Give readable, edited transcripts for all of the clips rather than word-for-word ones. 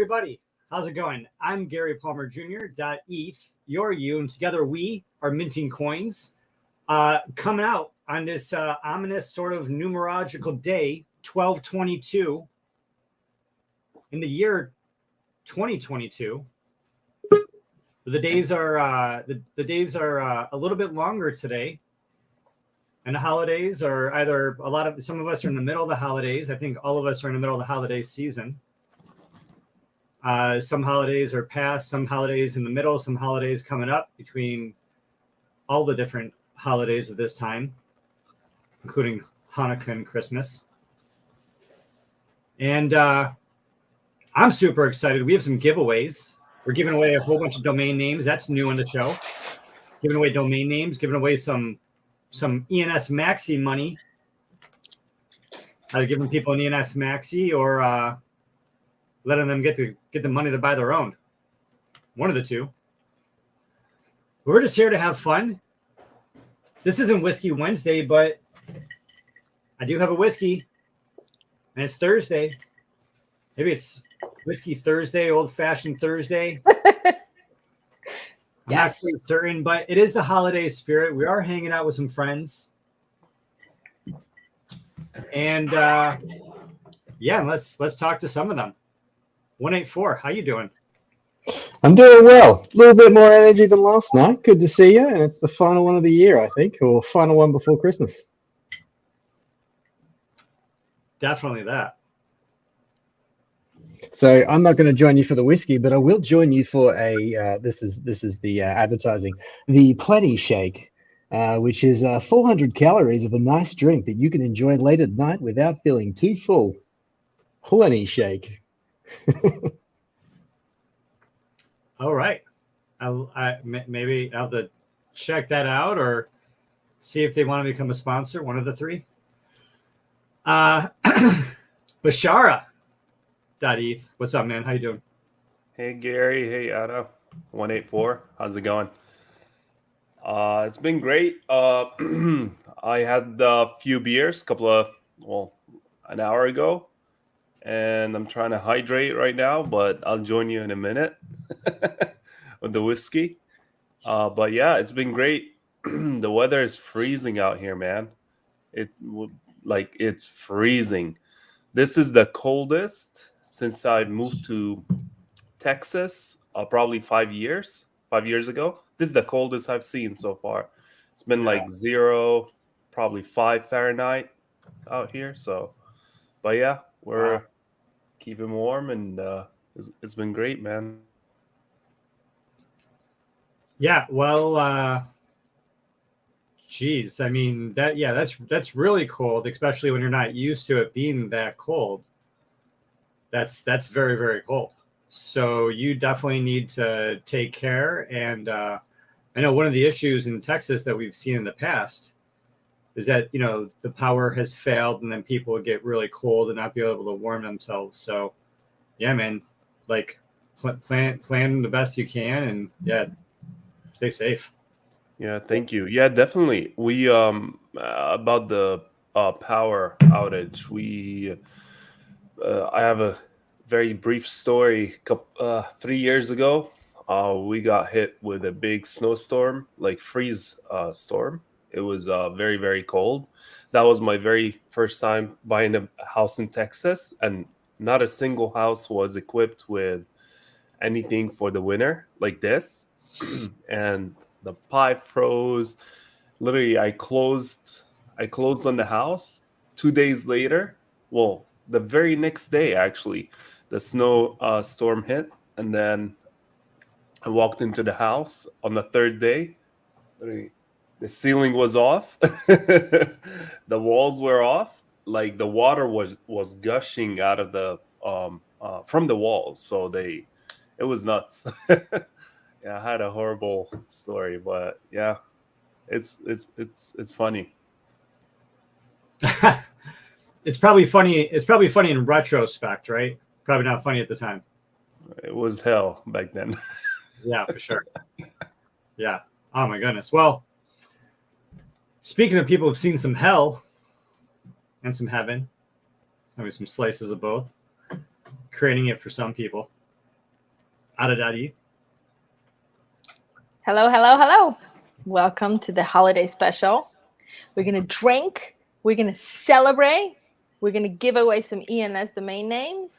everybody. How's it going? I'm Gary Palmer Jr. .eth, you're you, and together we are minting coins. Coming out on this ominous sort of numerological day, 12/22, in the year 2022. The days are the days are a little bit longer today, and the holidays are either some of us are in the middle of the holidays. I think all of us are in the middle of the holiday season. Some holidays are past, some holidays in the middle, some holidays coming up between all the different holidays of this time, including Hanukkah and Christmas. And I'm super excited. We have some giveaways. We're giving away a whole bunch of domain names. That's new on the show. Giving away domain names, giving away some ENS Maxi money. Either giving people an ENS Maxi or letting them get the money to buy their own. One of the two. We're just here to have fun. This isn't Whiskey Wednesday, but I do have a whiskey, and it's Thursday. Maybe it's Whiskey Thursday, old-fashioned Thursday. I'm not quite certain, but it is the holiday spirit. We are hanging out with some friends. And let's talk to some of them. 184, how you doing? I'm doing well. A little bit more energy than last night. Good to see you. And it's the final one of the year, I think, or final one before Christmas. Definitely that. So I'm not going to join you for the whiskey, but I will join you for a. This is the advertising, the Plenty Shake, which is 400 calories of a nice drink that you can enjoy late at night without feeling too full. Plenty Shake. All right. Maybe I'll have to check that out or see if they want to become a sponsor, one of the three. Bashara.eth. What's up, man? How you doing? Hey, Gary. Hey, Anna. 184. How's it going? It's been great. I had a few beers, an hour ago. And I'm trying to hydrate right now, but I'll join you in a minute with the whiskey. But yeah, it's been great. The weather is freezing out here, man. It's freezing. This is the coldest since I moved to Texas, probably 5 years. 5 years ago. This is the coldest I've seen so far. It's been like 0, probably 5 Fahrenheit out here. So, but yeah, we're keeping warm, and it's been great, man. Yeah, well, geez, I mean that's really cold, especially when you're not used to it being that cold. That's very, very cold. So you definitely need to take care. And I know one of the issues in Texas that we've seen in the past is that, the power has failed and then people would get really cold and not be able to warm themselves. So, yeah, man, plan the best you can and, stay safe. Yeah, thank you. Yeah, definitely. We, about the power outage, I have a very brief story. 3 years ago, we got hit with a big snowstorm, like freeze storm. It was very, very cold. That was my very first time buying a house in Texas, and not a single house was equipped with anything for the winter like this. And the pipe froze. Literally, I closed on the house. 2 days later, the very next day, actually, the snow storm hit, and then I walked into the house on the third day. Literally, the ceiling was off. The walls were off. Like the water was gushing out of the from the walls. So it was nuts. Yeah, I had a horrible story, but yeah, it's funny. It's probably funny. It's probably funny in retrospect, right? Probably not funny at the time. It was hell back then. Yeah, for sure. Yeah. Oh my goodness. Well, speaking of people who've seen some hell and some heaven, maybe some slices of both, creating it for some people. Ada.E. Hello, hello, hello. Welcome to the holiday special. We're going to drink. We're going to celebrate. We're going to give away some ENS domain names.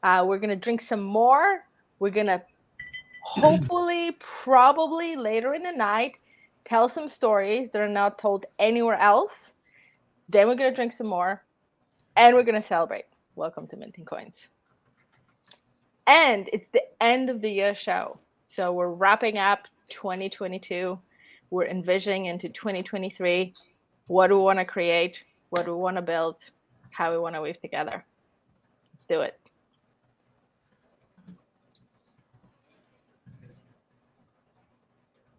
We're going to drink some more. We're going to hopefully, probably later in the night, tell some stories that are not told anywhere else. Then we're going to drink some more. And we're going to celebrate. Welcome to Minting Coins. And it's the end of the year show. So we're wrapping up 2022. We're envisioning into 2023. What do we want to create? What do we want to build? How we want to weave together. Let's do it.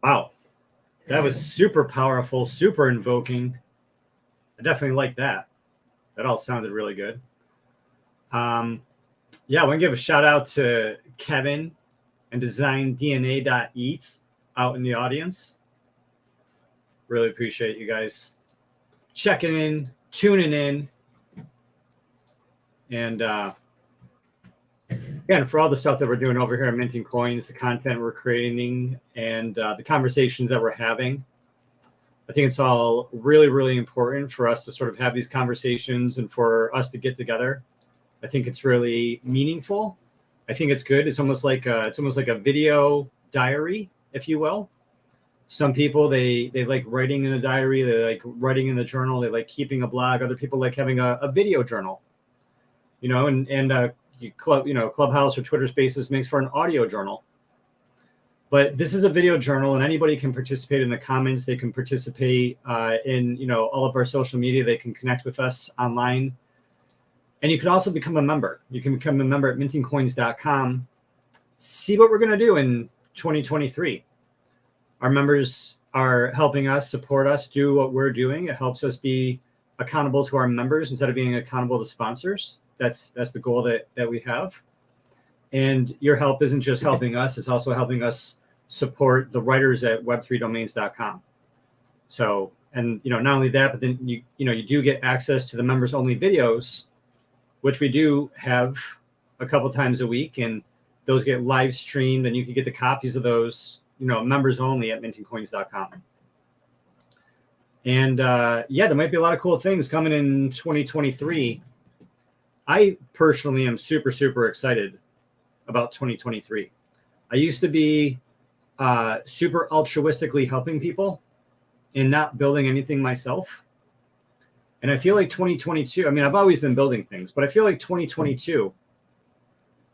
Wow. That was super powerful, super invoking. I definitely like that. That all sounded really good. Yeah, I want to give a shout out to Kevin and DesignDNA.eth out in the audience. Really appreciate you guys checking in, tuning in. And again, for all the stuff that we're doing over here at Minting Coins, the content we're creating, and the conversations that we're having, I think it's all really, really important for us to sort of have these conversations and for us to get together. I think it's really meaningful. I think it's good. It's almost like a video diary, if you will. Some people they like writing in a diary. They like writing in the journal. They like keeping a blog. Other people like having a video journal. You know, and Clubhouse or Twitter Spaces makes for an audio journal. But this is a video journal, and anybody can participate in the comments. They can participate in all of our social media. They can connect with us online. And you can also become a member. You can become a member at mintingcoins.com. See what we're going to do in 2023. Our members are helping us, support us, do what we're doing. It helps us be accountable to our members instead of being accountable to sponsors. That's the goal that we have. And your help isn't just helping us, it's also helping us support the writers at web3domains.com. So, and not only that, but then you do get access to the members only videos, which we do have a couple times a week, and those get live streamed, and you can get the copies of those, members only at mintingcoins.com. And there might be a lot of cool things coming in 2023. I personally am super, super excited about 2023. I used to be super altruistically helping people and not building anything myself. And I feel like 2022, I've always been building things, but I feel like 2022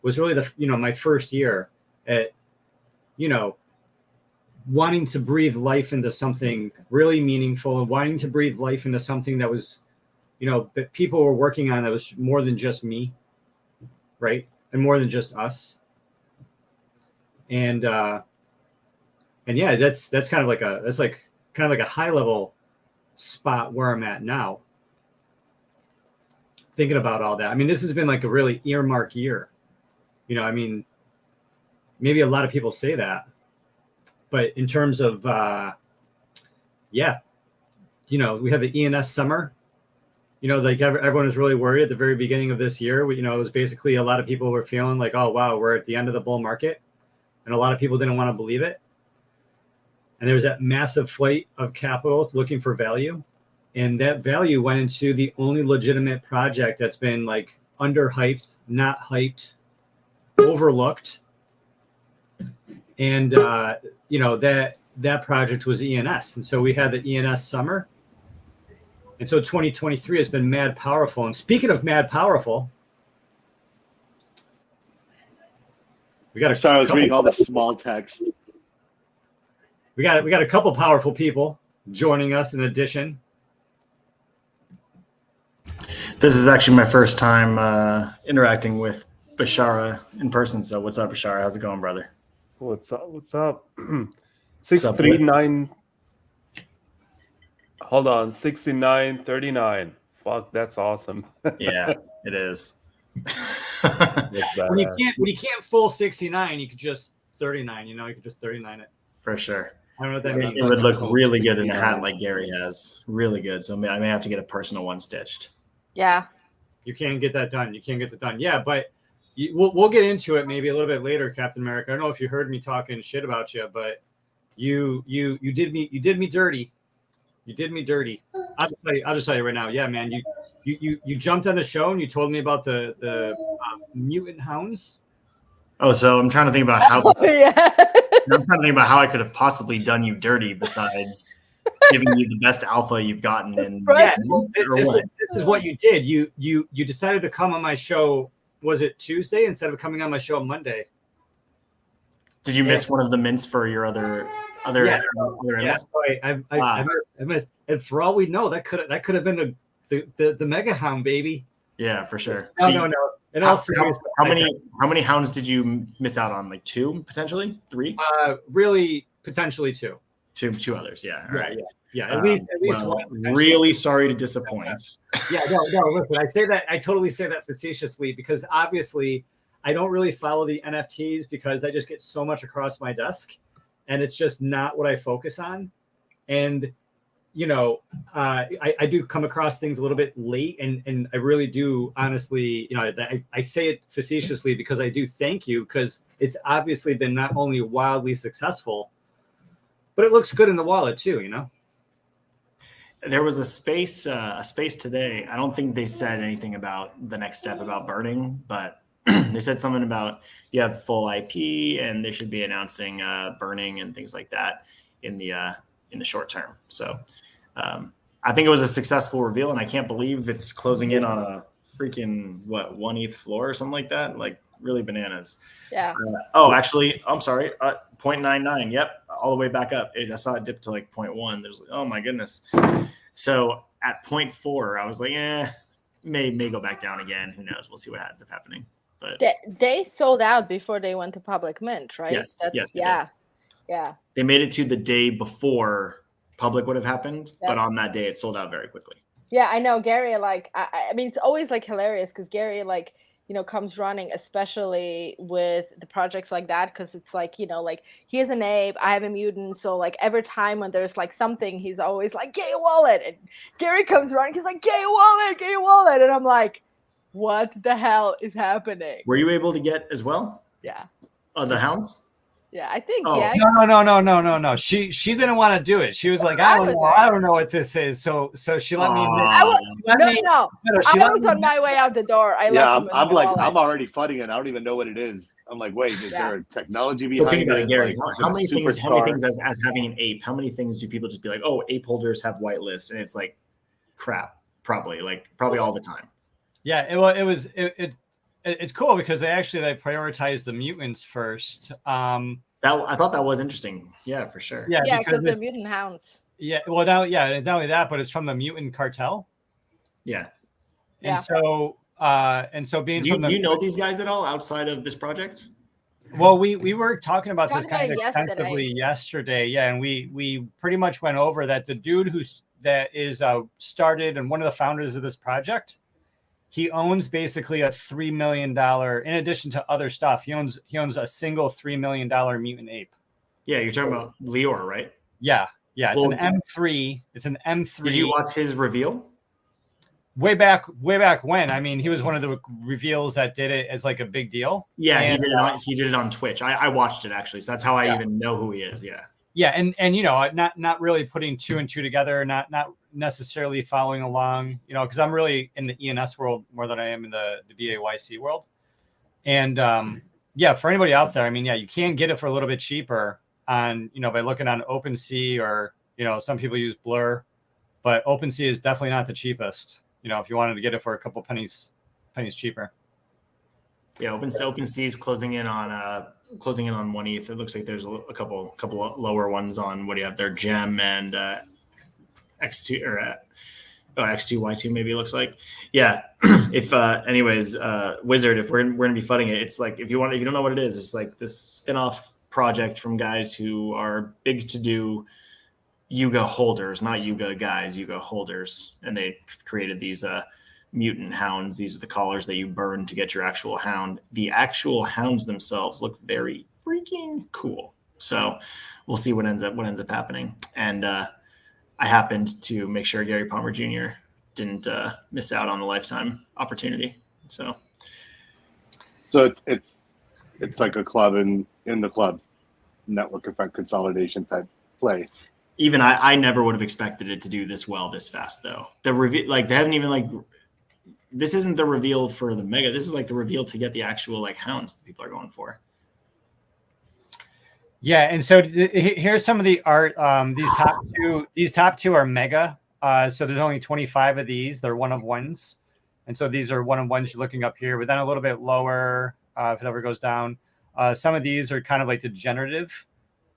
was really my first year at, wanting to breathe life into something really meaningful and wanting to breathe life into something that was, that people were working on that was more than just me, right? And more than just us. And yeah, that's kind of like a high level spot where I'm at now. Thinking about all that. This has been like a really earmark year. Maybe a lot of people say that, but in terms of, we have the ENS summer, everyone was really worried at the very beginning of this year. It was basically a lot of people were feeling like, oh, wow, we're at the end of the bull market. And a lot of people didn't want to believe it. And there was that massive flight of capital looking for value. And that value went into the only legitimate project that's been like underhyped, not hyped, overlooked. And, that project was ENS. And so we had the ENS summer. And so 2023 has been mad powerful. And speaking of mad powerful, I was reading all the small text. We got a couple powerful people joining us in addition. This is actually my first time interacting with Bashara in person. So what's up, Bashara? How's it going, brother? What's up? 639. Hold on, 6939. Fuck, that's awesome. Yeah, it is. when you can't full 69, you could just 39. You could just 39 it. For sure. I don't know what that means. It would look really good in a hat like Gary has. Really good. So I may have to get a personal one stitched. Yeah. You can't get that done. Yeah, but we'll get into it maybe a little bit later, Captain America. I don't know if you heard me talking shit about you, but you did me dirty. You did me dirty. I'll just tell you right now. Yeah, man. You jumped on the show and you told me about the mutant hounds. Oh, so I'm trying to think about how. Oh, yeah. I'm trying to think about how I could have possibly done you dirty besides giving you the best alpha you've gotten in. Right. Yeah, this is what you did. You decided to come on my show. Was it Tuesday instead of coming on my show on Monday? Did you miss one of the mints for your other? Yeah, analysts? I missed. And for all we know, that could have been the mega hound, baby. Yeah, for sure. No. In all seriousness, how many hounds did you miss out on? Like 2, potentially 3? Really, potentially 2. Two others. Yeah. All right. Yeah. At least well, one. Really sorry to disappoint. Yeah. No. Listen, I totally say that facetiously because obviously I don't really follow the NFTs because I just get so much across my desk, and it's just not what I focus on. And I do come across things a little bit late, and I really do honestly, I say it facetiously because I do thank you because it's obviously been not only wildly successful, but it looks good in the wallet too, There was a space today. I don't think they said anything about the next step about burning, but they said something about you have full IP and they should be announcing burning and things like that in the short term. So I think it was a successful reveal, and I can't believe it's closing in on a freaking 1 ETH floor or something like that. Like really bananas. Yeah. Actually, I'm sorry. 0.99. Yep. All the way back up. I saw it dip to like 0.1. There's like, oh my goodness. So at 0.4, I was like, may go back down again. Who knows? We'll see what ends up happening. But they sold out before they went to public mint, right? Yes. Yeah. They made it to the day before public would have happened, but on that day it sold out very quickly. Yeah, I know Gary. Like, I mean, it's always like hilarious because Gary, like, comes running, especially with the projects like that, because it's like, like he has an ape, I have a mutant, so like every time when there's like something, he's always like, get your wallet, and Gary comes running, he's like, get your wallet, and I'm like, what the hell is happening? Were you able to get as well? Yeah. The hounds? Yeah, I think. Oh. Yeah. No. She didn't want to do it. She was like, I don't know what this is. So she let me. I was on my way out the door. I'm already fighting it. I don't even know what it is. I'm like, wait, is there a technology behind it? Gary, how many things as having an ape? How many things do people just be like, oh, ape holders have whitelist, and it's like, crap, probably all the time. Yeah, it's cool because they prioritize the mutants first. I thought that was interesting. Yeah, for sure. Yeah, because they're mutant hounds. Yeah, well, not only that, but it's from the mutant cartel. Yeah. And so being do you know these guys at all outside of this project? Well, we were talking about this kind of extensively yesterday. Yeah, and we pretty much went over that the dude that is started and one of the founders of this project. He owns basically a $3 million, in addition to other stuff. He owns a single $3 million mutant ape. Yeah, you're talking about Lior, right? Yeah. It's an M3. It's an M3. Did you watch his reveal? Way back when. I mean, he was one of the reveals that did it as like a big deal. Yeah, he did it on Twitch. I watched it actually, so that's how I even know who he is. Yeah. Yeah, and not really putting 2 and 2 together, not necessarily following along, because I'm really in the ENS world more than I am in the BAYC world. And for anybody out there, I mean, you can get it for a little bit cheaper on, by looking on OpenSea or, some people use Blur, but OpenSea is definitely not the cheapest, if you wanted to get it for a couple pennies cheaper. Yeah, OpenSea is closing in on 1 ETH. It looks like there's a couple lower ones on what do you have there, Gem and X2 or X2Y2 maybe it looks like. Yeah. If anyways, Wizard, if we're gonna be fighting it, it's like if you don't know what it is, it's like this spin-off project from guys who are big to do Yuga holders, not Yuga guys, Yuga holders, and they created these mutant hounds. These are the collars that you burn to get your actual hound. The actual hounds themselves look very freaking cool. So we'll see what ends up happening. And I happened to make sure Gary Palmer Jr. didn't miss out on the lifetime opportunity. So So it's like a club in the club, network effect consolidation type play. Even I never would have expected it to do this well this fast though. The reveal, like they haven't even like, this isn't the reveal for the mega. This is like the reveal to get the actual like hounds that people are going for. Yeah, and so here's some of the art. These top two are mega. So there's only 25 of these. They're one of ones, and so these are one of ones you're looking up here. But then a little bit lower, if it ever goes down, some of these are kind of like degenerative.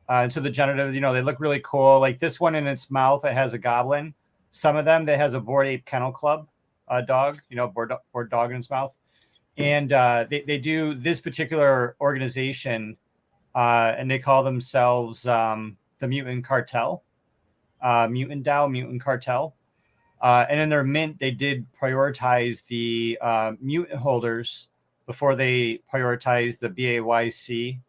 And so the generative, they look really cool. Like this one in its mouth, it has a goblin. Some of them, that has a Bored Ape Kennel Club dog, board dog in its mouth. And they do this particular organization, and they call themselves the Mutant Cartel, Mutant DAO, Mutant Cartel. And in their mint, they did prioritize the mutant holders before they prioritized the BAYC.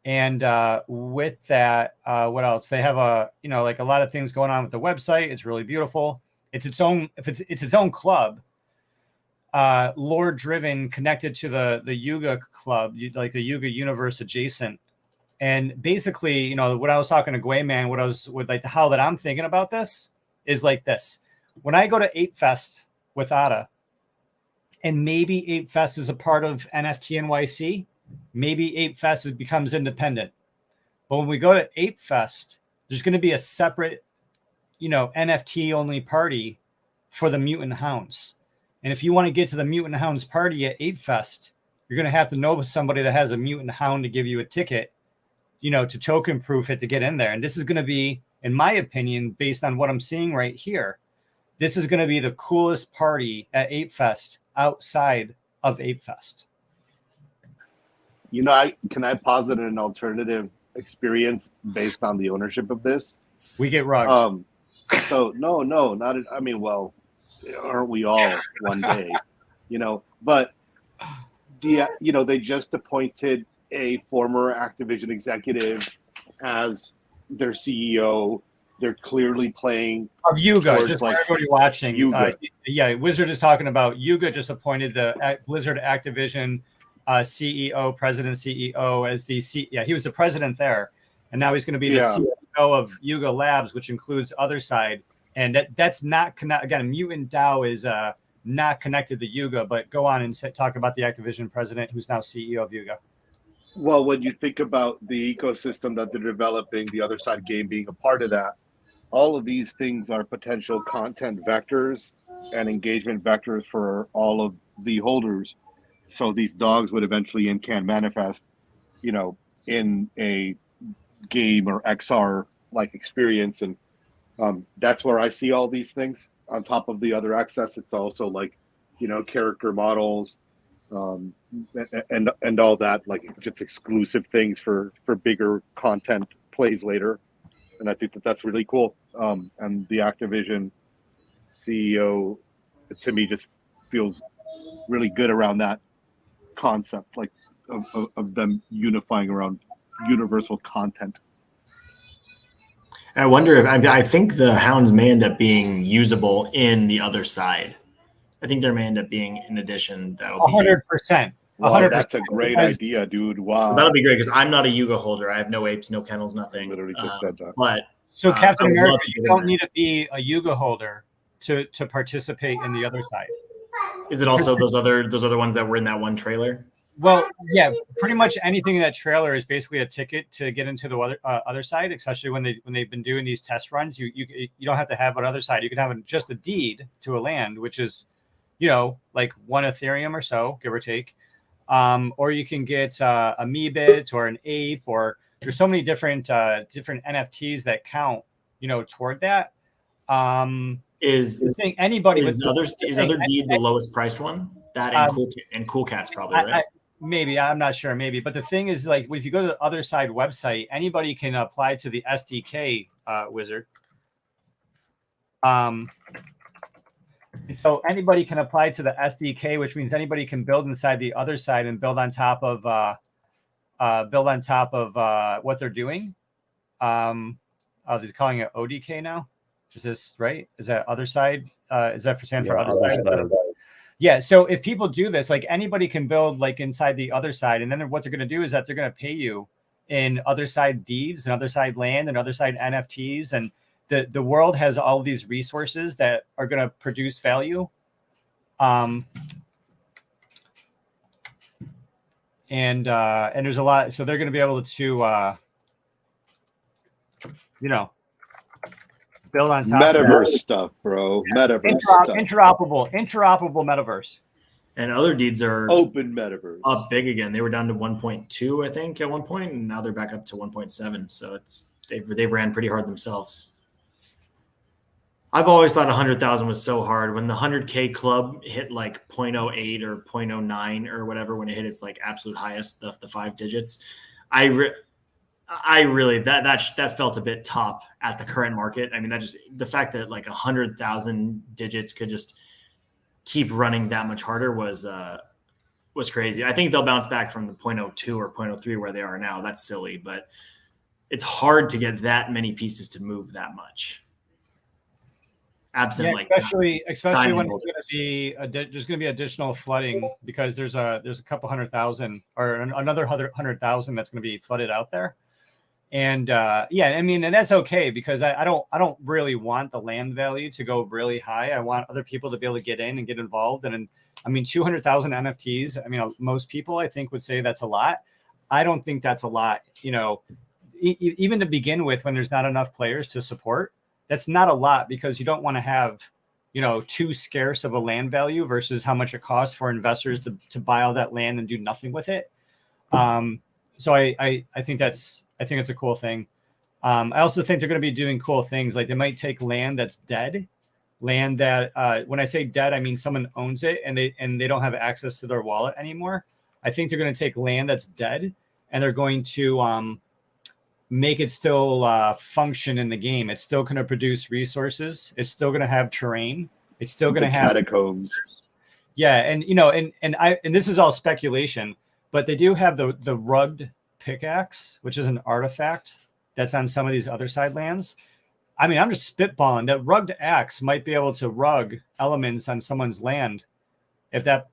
And with that, what else? They have a lot of things going on with the website. It's really beautiful. It's its own club, lore driven, connected to the Yuga club, like the Yuga universe adjacent. And basically, when I was talking to Gwayman, how that I'm thinking about this is like this. When I go to Ape Fest with Ada, and maybe Ape Fest is a part of NFT NYC, maybe Ape Fest becomes independent. But when we go to Ape Fest, there's going to be a separate, NFT only party for the Mutant Hounds. And if you want to get to the Mutant Hounds party at Ape Fest, you're going to have to know somebody that has a Mutant Hound to give you a ticket, to token proof it to get in there. And this is going to be, in my opinion, based on what I'm seeing right here, this is going to be the coolest party at Ape Fest outside of Ape Fest. Can I posit an alternative experience based on the ownership of this? We get rugged. So no, not. I mean, well, aren't we all one day? But they just appointed a former Activision executive as their CEO. They're clearly playing of Yuga. Just for everybody watching, Yuga. Wizard is talking about Yuga. Just appointed the Blizzard Activision CEO, president, CEO as the he was the president there, and now he's going to be the CEO of Yuga Labs, which includes Other Side, and that's not again. Mutant DAO is not connected to Yuga, but go on and talk about the Activision president, who's now CEO of Yuga. Well, when you think about the ecosystem that they're developing, the Other Side game being a part of that, all of these things are potential content vectors and engagement vectors for all of the holders. So these dogs would eventually and can manifest, in a game or XR like experience. And that's where I see all these things on top of the other access. It's also like, character models and all that, like just exclusive things for bigger content plays later. And I think that's really cool. And the Activision CEO, to me, just feels really good around that concept, like of them unifying around universal content. I wonder if I think the hounds may end up being usable in the Other Side. I think there may end up being an addition that'll be 100%. Wow, that's a great idea, dude. Wow, so that'll be great because I'm not a Yuga holder. I have no apes, no kennels, nothing. Literally just said that. But so Captain America, you don't need to be a Yuga holder to participate in the Other Side. Is it also those other ones that were in that one trailer? Well, yeah, pretty much anything in that trailer is basically a ticket to get into the other side, especially when they've been doing these test runs. You don't have to have an Other Side. You can have just a deed to a land, which is, like 1 Ethereum or so, give or take. Or you can get a Meebit or an ape, or there's so many different NFTs that count, toward that. Is Other Deed the lowest priced one? That and Cool Cat's probably right. Maybe, I'm not sure, maybe. But the thing is, like, if you go to the Other Side website, anybody can apply to the SDK, Wizard. So anybody can apply to the SDK, which means anybody can build inside the Other Side and build on top of what they're doing. They're calling it ODK now. Is this right? Is that Other Side? Is that for stand for Other Side? Yeah. So if people do this, like anybody can build like inside the other side, and then what they're going to do is that they're going to pay you in other side deeds and other side land and other side NFTs, and the world has all these resources that are going to produce value. And there's a lot, so they're going to be able to, build on top Metaverse of stuff, bro. Metaverse stuff. interoperable metaverse. And other deeds are Open metaverse. up big again. They were down to 1.2, I think, at one point, and now they're back up to 1.7. So they've ran pretty hard themselves. I've always thought 100,000 was so hard. When the 100K club hit like 0.08 or 0.09 or whatever, when it hit its like absolute highest, the 5 digits, I really that felt a bit top at the current market. I mean, that just the fact that like 100,000 digits could just keep running that much harder was crazy. I think they'll bounce back from the 0.02 or 0.03 where they are now. That's silly, but it's hard to get that many pieces to move that much. Absent, especially when there's going to be additional flooding, because there's a couple 100,000 or another 100,000 that's going to be flooded out there. And I mean, and that's okay, because I don't really want the land value to go really high. I want other people to be able to get in and get involved. And I mean, 200,000 NFTs. I mean, most people I think would say that's a lot. I don't think that's a lot. Even to begin with, when there's not enough players to support, that's not a lot, because you don't want to have, too scarce of a land value versus how much it costs for investors to buy all that land and do nothing with it. So I think it's a cool thing. I also think they're going to be doing cool things. Like they might take land that's dead, land that when I say dead, I mean someone owns it and they don't have access to their wallet anymore. I think they're going to take land that's dead and they're going to make it still function in the game. It's still going to produce resources. It's still going to have terrain. It's still going to have catacombs. Yeah, and and this is all speculation, but they do have the rugged pickaxe, which is an artifact that's on some of these other side lands. I mean, I'm just spitballing that rugged axe might be able to rug elements on someone's land if that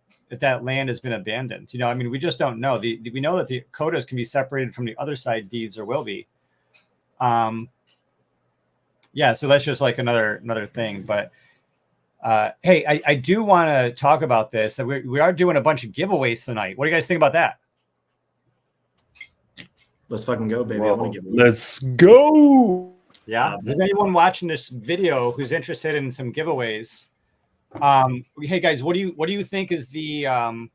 land has been abandoned. I mean, we just don't know. We know that the quotas can be separated from the other side deeds, or will be. So that's just like another thing. But hey, I do want to talk about this. We are doing a bunch of giveaways tonight. What do you guys think about that? Let's fucking go, baby. I want to give Let's go. Yeah. Is anyone watching this video who's interested in some giveaways? Hey guys, what do you think is the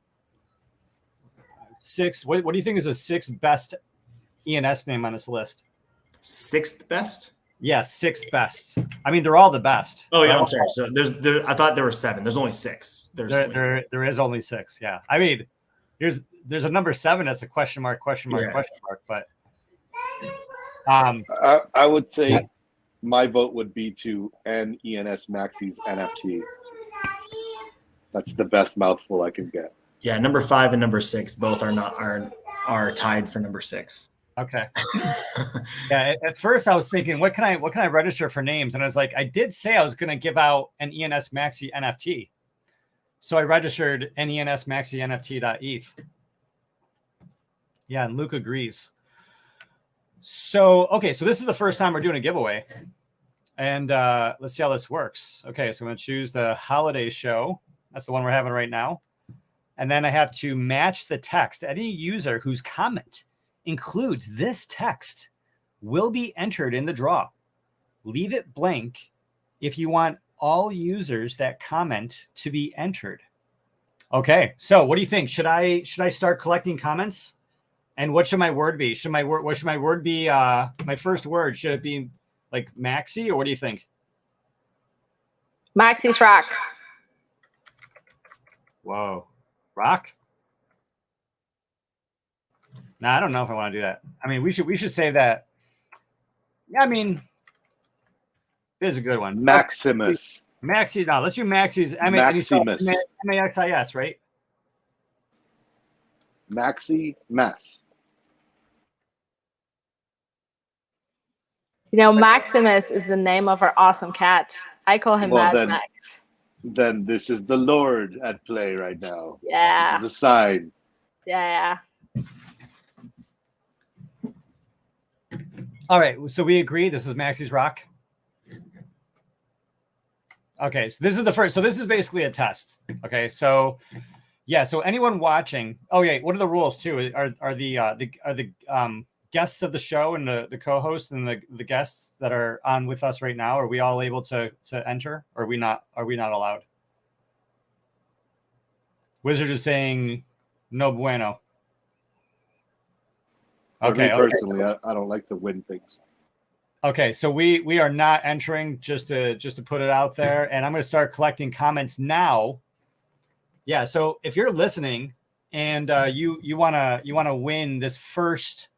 sixth? What do you think is the sixth best ENS name on this list? Sixth best? Yeah, sixth best. I mean, they're all the best. Oh yeah, I'm sorry. So I thought there were 7. There's only 6. There is only 6. Yeah. I mean, there's a number 7 that's a question mark. But I would say my vote would be to ENS Maxi's NFT. That's the best mouthful I can get. Yeah, number 5 and number 6 both are tied for number 6. Okay. Yeah. At first, I was thinking, what can I register for names? And I was like, I did say I was going to give out an ENS Maxi NFT, so I registered an ENS Maxi NFT.eth. Yeah, and Luke agrees. So okay, so this is the first time we're doing a giveaway, and let's see how this works. Okay, so I'm going to choose the holiday show. That's the one we're having right now, and then I have to match the text. Any user whose comment includes this text will be entered in the draw. Leave it blank if you want all users that comment to be entered. Okay, so what do you think? Should I start collecting comments? And what should my word be? What should my word be? My first word, should it be like Maxi, or what do you think? Maxi's rock. Whoa, rock? No, I don't know if I want to do that. I mean, we should say that. Yeah, I mean, it is a good one. Maximus. Maxi. No, let's do Maxi's. Maximus. Maxis, right? Maxi Mess. Maximus is the name of our awesome cat. I call him Mad Max. then this is the Lord at play right now. Yeah. This is a sign. Yeah. All right, so we agree this is Maxie's rock. Okay, so this is the first. So this is basically a test. Okay, so yeah, so anyone watching, oh yeah, what are the rules too? Are the guests of the show and the co-hosts and the guests that are on with us right now, are we all able to enter? Or are we not allowed? Wizard is saying no bueno. For me Okay. personally, I don't like to win things. Okay, so we are not entering, just to put it out there, and I'm going to start collecting comments now. Yeah, so if you're listening and you wanna win this first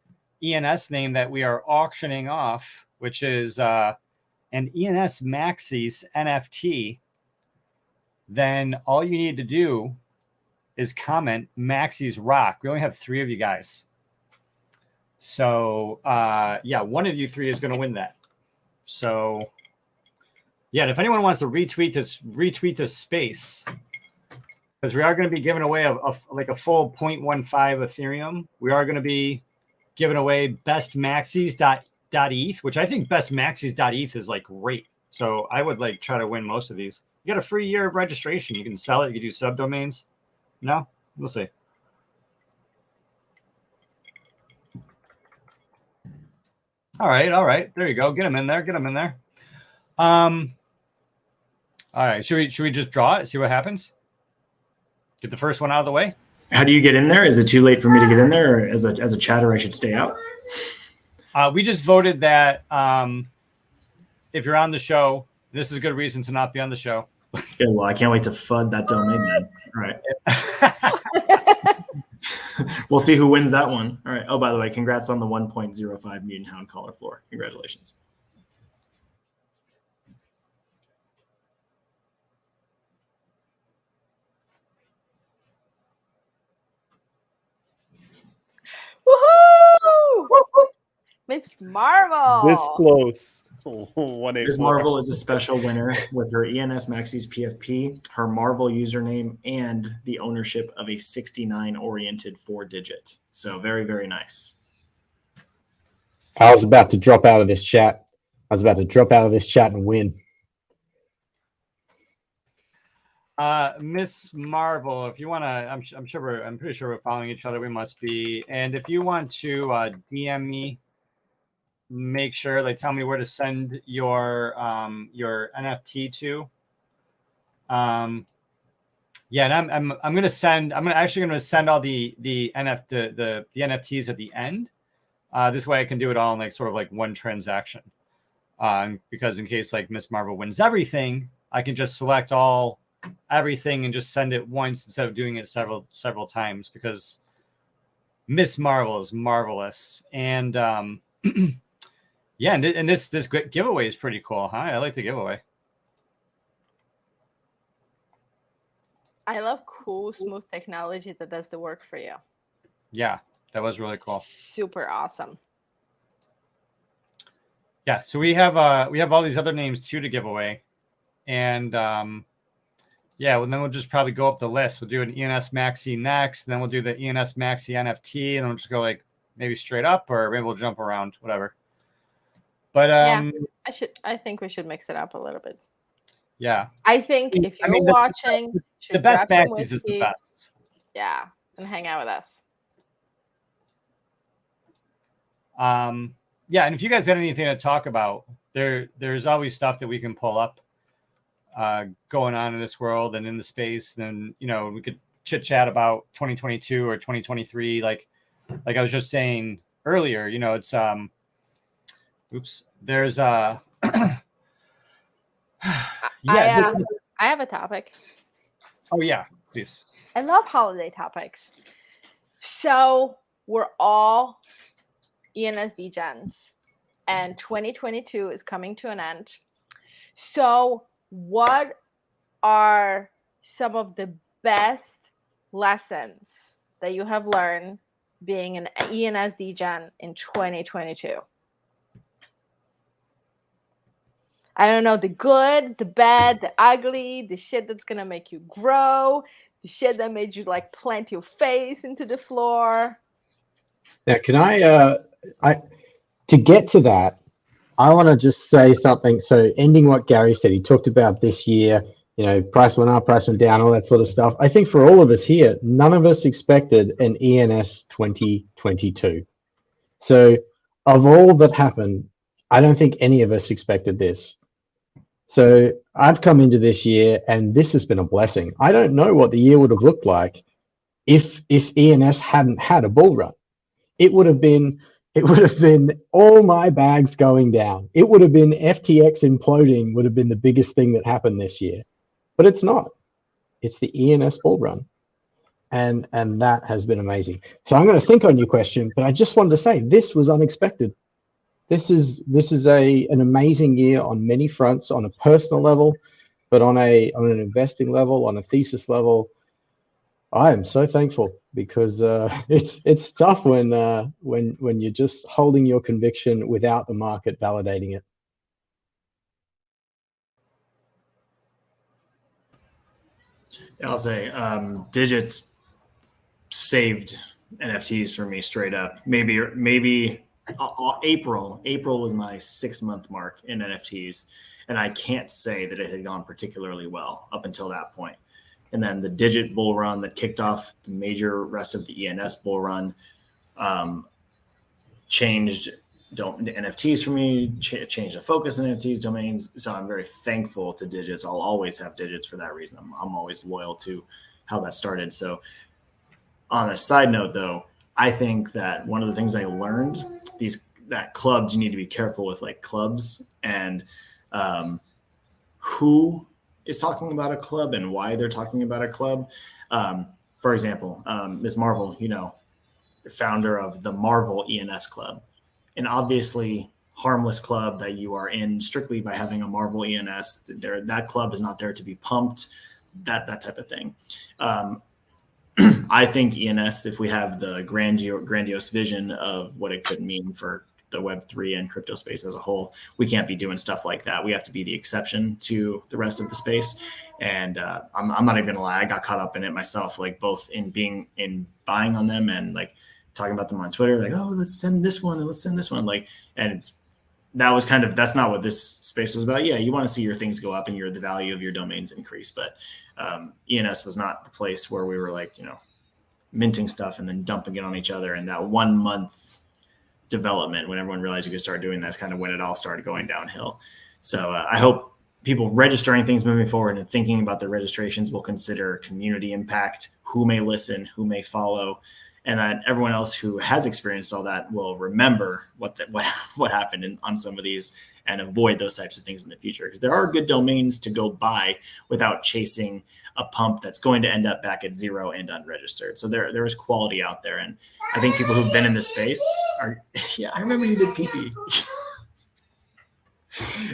ENS name that we are auctioning off, which is an ENS Maxis NFT, then all you need to do is comment Maxis Rock. We only have 3 of you guys. So yeah, one of you 3 is going to win that. So yeah, and if anyone wants to retweet this space, because we are going to be giving away a full 0.15 Ethereum. We are going to be giving away best maxis.eth, which I think best maxis.eth is like great. So I would like try to win most of these. You got a free year of registration. You can sell it. You can do subdomains. No, we'll see. All right. There you go. Get them in there. All right. Should we just draw it? See what happens? Get the first one out of the way. How do you get in there? Is it too late for me to get in there, or as a chatter, I should stay out? We just voted that if you're on the show, this is a good reason to not be on the show. Okay, well, I can't wait to FUD that domain then. All right. We'll see who wins that one. All right. Oh, by the way, congrats on the 1.05 mutant hound collar floor. Congratulations. Woohoo! Miss Marvel. This close. Ms. Marvel is a special winner with her ENS Maxis PFP, her Marvel username, and the ownership of a 69 oriented 4-digit. So very, very nice. I was about to drop out of this chat. And win. Miss Marvel, if you want to, I'm pretty sure we're following each other. We must be. And if you want to DM me, make sure tell me where to send your NFT to. Yeah, and I'm gonna send all the NFTs at the end. This way I can do it all in sort of one transaction. Because in case Miss Marvel wins everything, I can just select everything and just send it once instead of doing it several times, because Miss Marvel is marvelous. And yeah, and this giveaway is pretty cool, huh? I like the giveaway. I love cool, smooth technology that does the work for you. Yeah, that was really cool. Super awesome. Yeah, so we have all these other names too to give away, and yeah, well, then we'll just probably go up the list. We'll do an ENS Maxi next, and then we'll do the ENS Maxi NFT, and we'll just go maybe straight up, or maybe we'll jump around, whatever. But yeah, I think we should mix it up a little bit. Yeah, I think if you're watching, the best Maxis is the best. Yeah, and hang out with us. Yeah, and if you guys had anything to talk about, there's always stuff that we can pull up going on in this world and in the space. And we could chit chat about 2022 or 2023, like I was just saying earlier. It's there's yeah. I have a topic. Oh yeah, please. I love holiday topics. So we're all ENS degens, and 2022 is coming to an end. So what are some of the best lessons that you have learned being an ENS degen in 2022? I don't know, the good, the bad, the ugly, the shit that's gonna make you grow, the shit that made you like plant your face into the floor. Now, can I to get to that, I want to just say something. So, ending what Gary said, he talked about this year, price went up, price went down, all that sort of stuff. I think for all of us here, none of us expected an ENS 2022. So, of all that happened, I don't think any of us expected this. So, I've come into this year, and this has been a blessing. I don't know what the year would have looked like if ENS hadn't had a bull run. It would have been all my bags going down. It would have been FTX imploding would have been the biggest thing that happened this year. But it's not. It's the ENS bull run. And that has been amazing. So I'm going to think on your question, but I just wanted to say this was unexpected. This is an amazing year on many fronts, on a personal level, but on an investing level, on a thesis level. I am so thankful because it's tough when you're just holding your conviction without the market validating it. I'll say digits saved NFTs for me straight up. Maybe April was my 6-month mark in NFTs, and I can't say that it had gone particularly well up until that point. And then the digit bull run that kicked off the major rest of the ENS bull run changed the NFTs for me, changed the focus on NFTs, domains. So I'm very thankful to digits. I'll always have digits for that reason. I'm always loyal to how that started. So on a side note, though, I think that one of the things I learned, that clubs, you need to be careful with like clubs and who is talking about a club and why they're talking about a club. For example, Ms. Marvel, founder of the Marvel ENS Club, an obviously harmless club that you are in strictly by having a Marvel ENS. That club is not there to be pumped, that type of thing. I think ENS, if we have the grandiose vision of what it could mean for the Web3 and crypto space as a whole, we can't be doing stuff like that. We have to be the exception to the rest of the space. And I'm not even gonna lie, I got caught up in it myself, like both in buying on them and like talking about them on Twitter, like, oh, let's send this one and let's send this one. Like, and that's not what this space was about. Yeah, you want to see your things go up and the value of your domains increase. But ENS was not the place where we were like, minting stuff and then dumping it on each other. And that 1 month development, when everyone realized you could start doing that, is kind of when it all started going downhill. So I hope people registering things moving forward and thinking about their registrations will consider community impact, who may listen, who may follow, and that everyone else who has experienced all that will remember what happened on some of these and avoid those types of things in the future. Because there are good domains to go buy without chasing a pump that's going to end up back at zero and unregistered. So there is quality out there. And I think people who've been in this space are, yeah, I remember you did PP.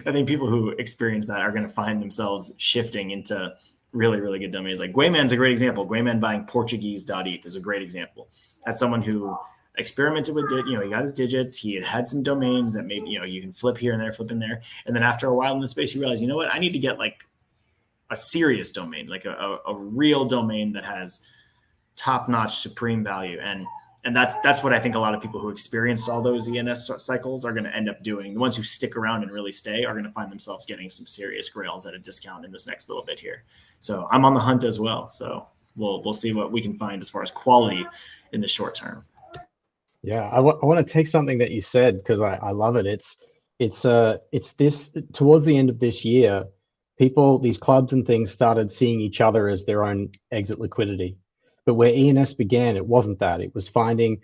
I think people who experience that are going to find themselves shifting into really, really good domains. Like Gwayman's a great example. Gwayman buying Portuguese.eth is a great example. That's someone who experimented with it. He got his digits. He had some domains that maybe, you can flip here and there, flip in there. And then after a while in the space, you realize, I need to get like a serious domain, like a real domain that has top-notch supreme value. And that's what I think a lot of people who experienced all those ENS cycles are going to end up doing. The ones who stick around and really stay are going to find themselves getting some serious grails at a discount in this next little bit here. So I'm on the hunt as well. So we'll see what we can find as far as quality in the short term. Yeah, I want to take something that you said because I love it. It's this towards the end of this year, these clubs and things started seeing each other as their own exit liquidity. But where ENS began, it wasn't that. It was finding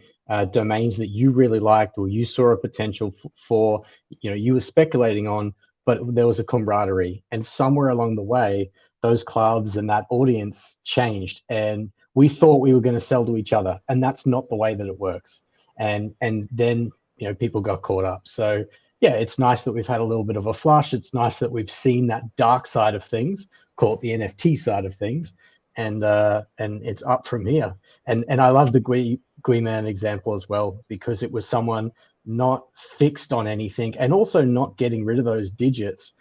domains that you really liked or you saw a potential for, you were speculating on, but there was a camaraderie. And somewhere along the way, those clubs and that audience changed. And we thought we were going to sell to each other. And that's not the way that it works. And then, people got caught up. So yeah, it's nice that we've had a little bit of a flush. It's nice that we've seen that dark side of things, call it the NFT side of things. And it's up from here. And I love the Gwayman example as well, because it was someone not fixed on anything and also not getting rid of those digits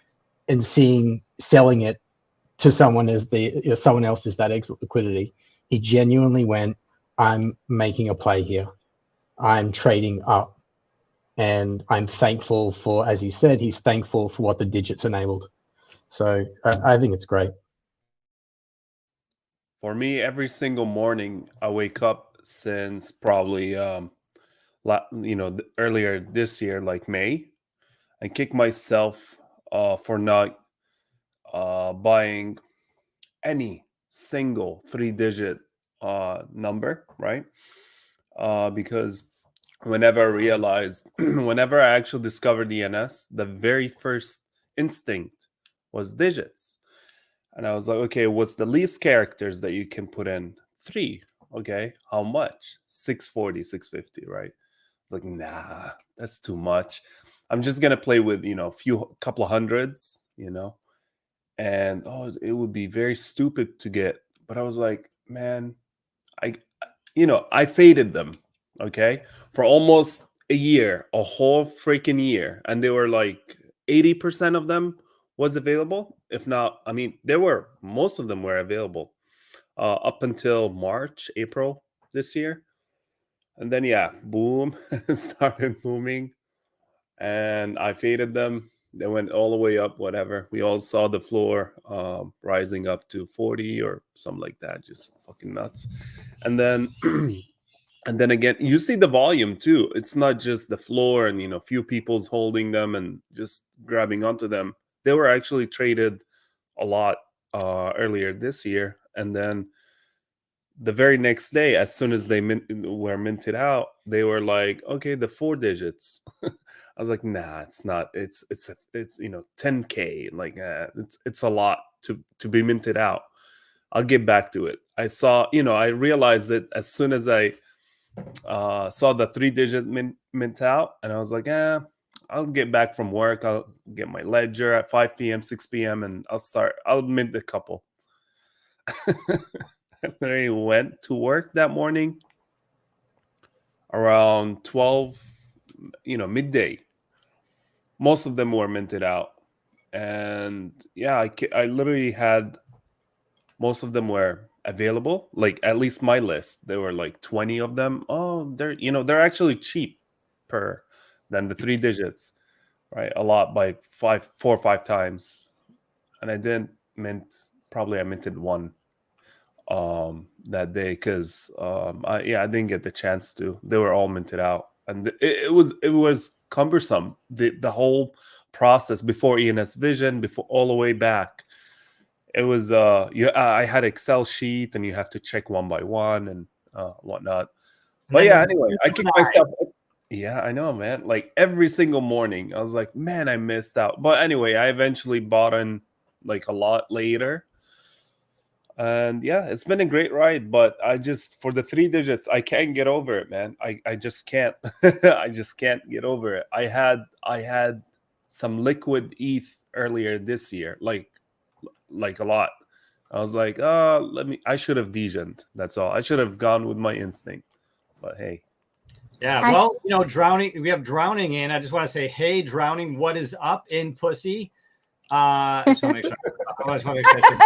and selling it to someone as someone else is that exit liquidity. He genuinely went, I'm making a play here. I'm trading up. And I'm thankful for, as he said, he's thankful for what the digits enabled. So I think it's great. For me, every single morning I wake up since probably earlier this year, like May, I kick myself for not buying any single 3-digit number, right? Because whenever I realized, whenever I actually discovered ENS, the very first instinct was digits. And I was like, okay, what's the least characters that you can put in? 3. Okay, how much? 640, 650, right? It's like, nah, that's too much. I'm just gonna play with, couple of hundreds, and it would be very stupid to get. But I was like, man, I faded them, okay, for almost a year, a whole freaking year, and they were like 80% of them was available. If not, I mean, most of them were available up until March, April this year, and then boom, started booming, and I faded them. They went all the way up, whatever. We all saw the floor rising up to 40 or something like that, just fucking nuts. And then and then again, you see the volume too. It's not just the floor and few people's holding them and just grabbing onto them. They were actually traded a lot earlier this year, and then the very next day, as soon as they were minted out, they were like, okay, the 4 digits. I was like, nah, it's not. It's 10K. Like it's a lot to be minted out. I'll get back to it. I realized it as soon as I saw the 3-digit mint out, and I was like, I'll get back from work. I'll get my ledger at 5 p.m., 6 p.m., and I'll mint a couple. And then I went to work that morning around 12, midday. Most of them were minted out. And I literally had, most of them were available, like at least my list. There were like 20 of them. Oh, they're actually cheaper than the 3 digits, right? A lot by 4 or 5 times. And I didn't mint, probably I minted one that day because I didn't get the chance to. They were all minted out, and it was cumbersome, the whole process before ENS Vision, before all the way back. It was I had Excel sheet, and you have to check one by one and whatnot. But anyway, I kicked myself. Yeah, I know, man. Like every single morning, I was like, man, I missed out. But anyway, I eventually bought in like a lot later. And it's been a great ride, but for the 3 digits, I can't get over it, man. I just can't. I just can't get over it. I had some liquid ETH earlier this year, like a lot. I was like, I should have degened. That's all. I should have gone with my instinct. But hey. Yeah, well, drowning. We have drowning in. I just want to say, hey, drowning. What is up in pussy? I just want to make sure.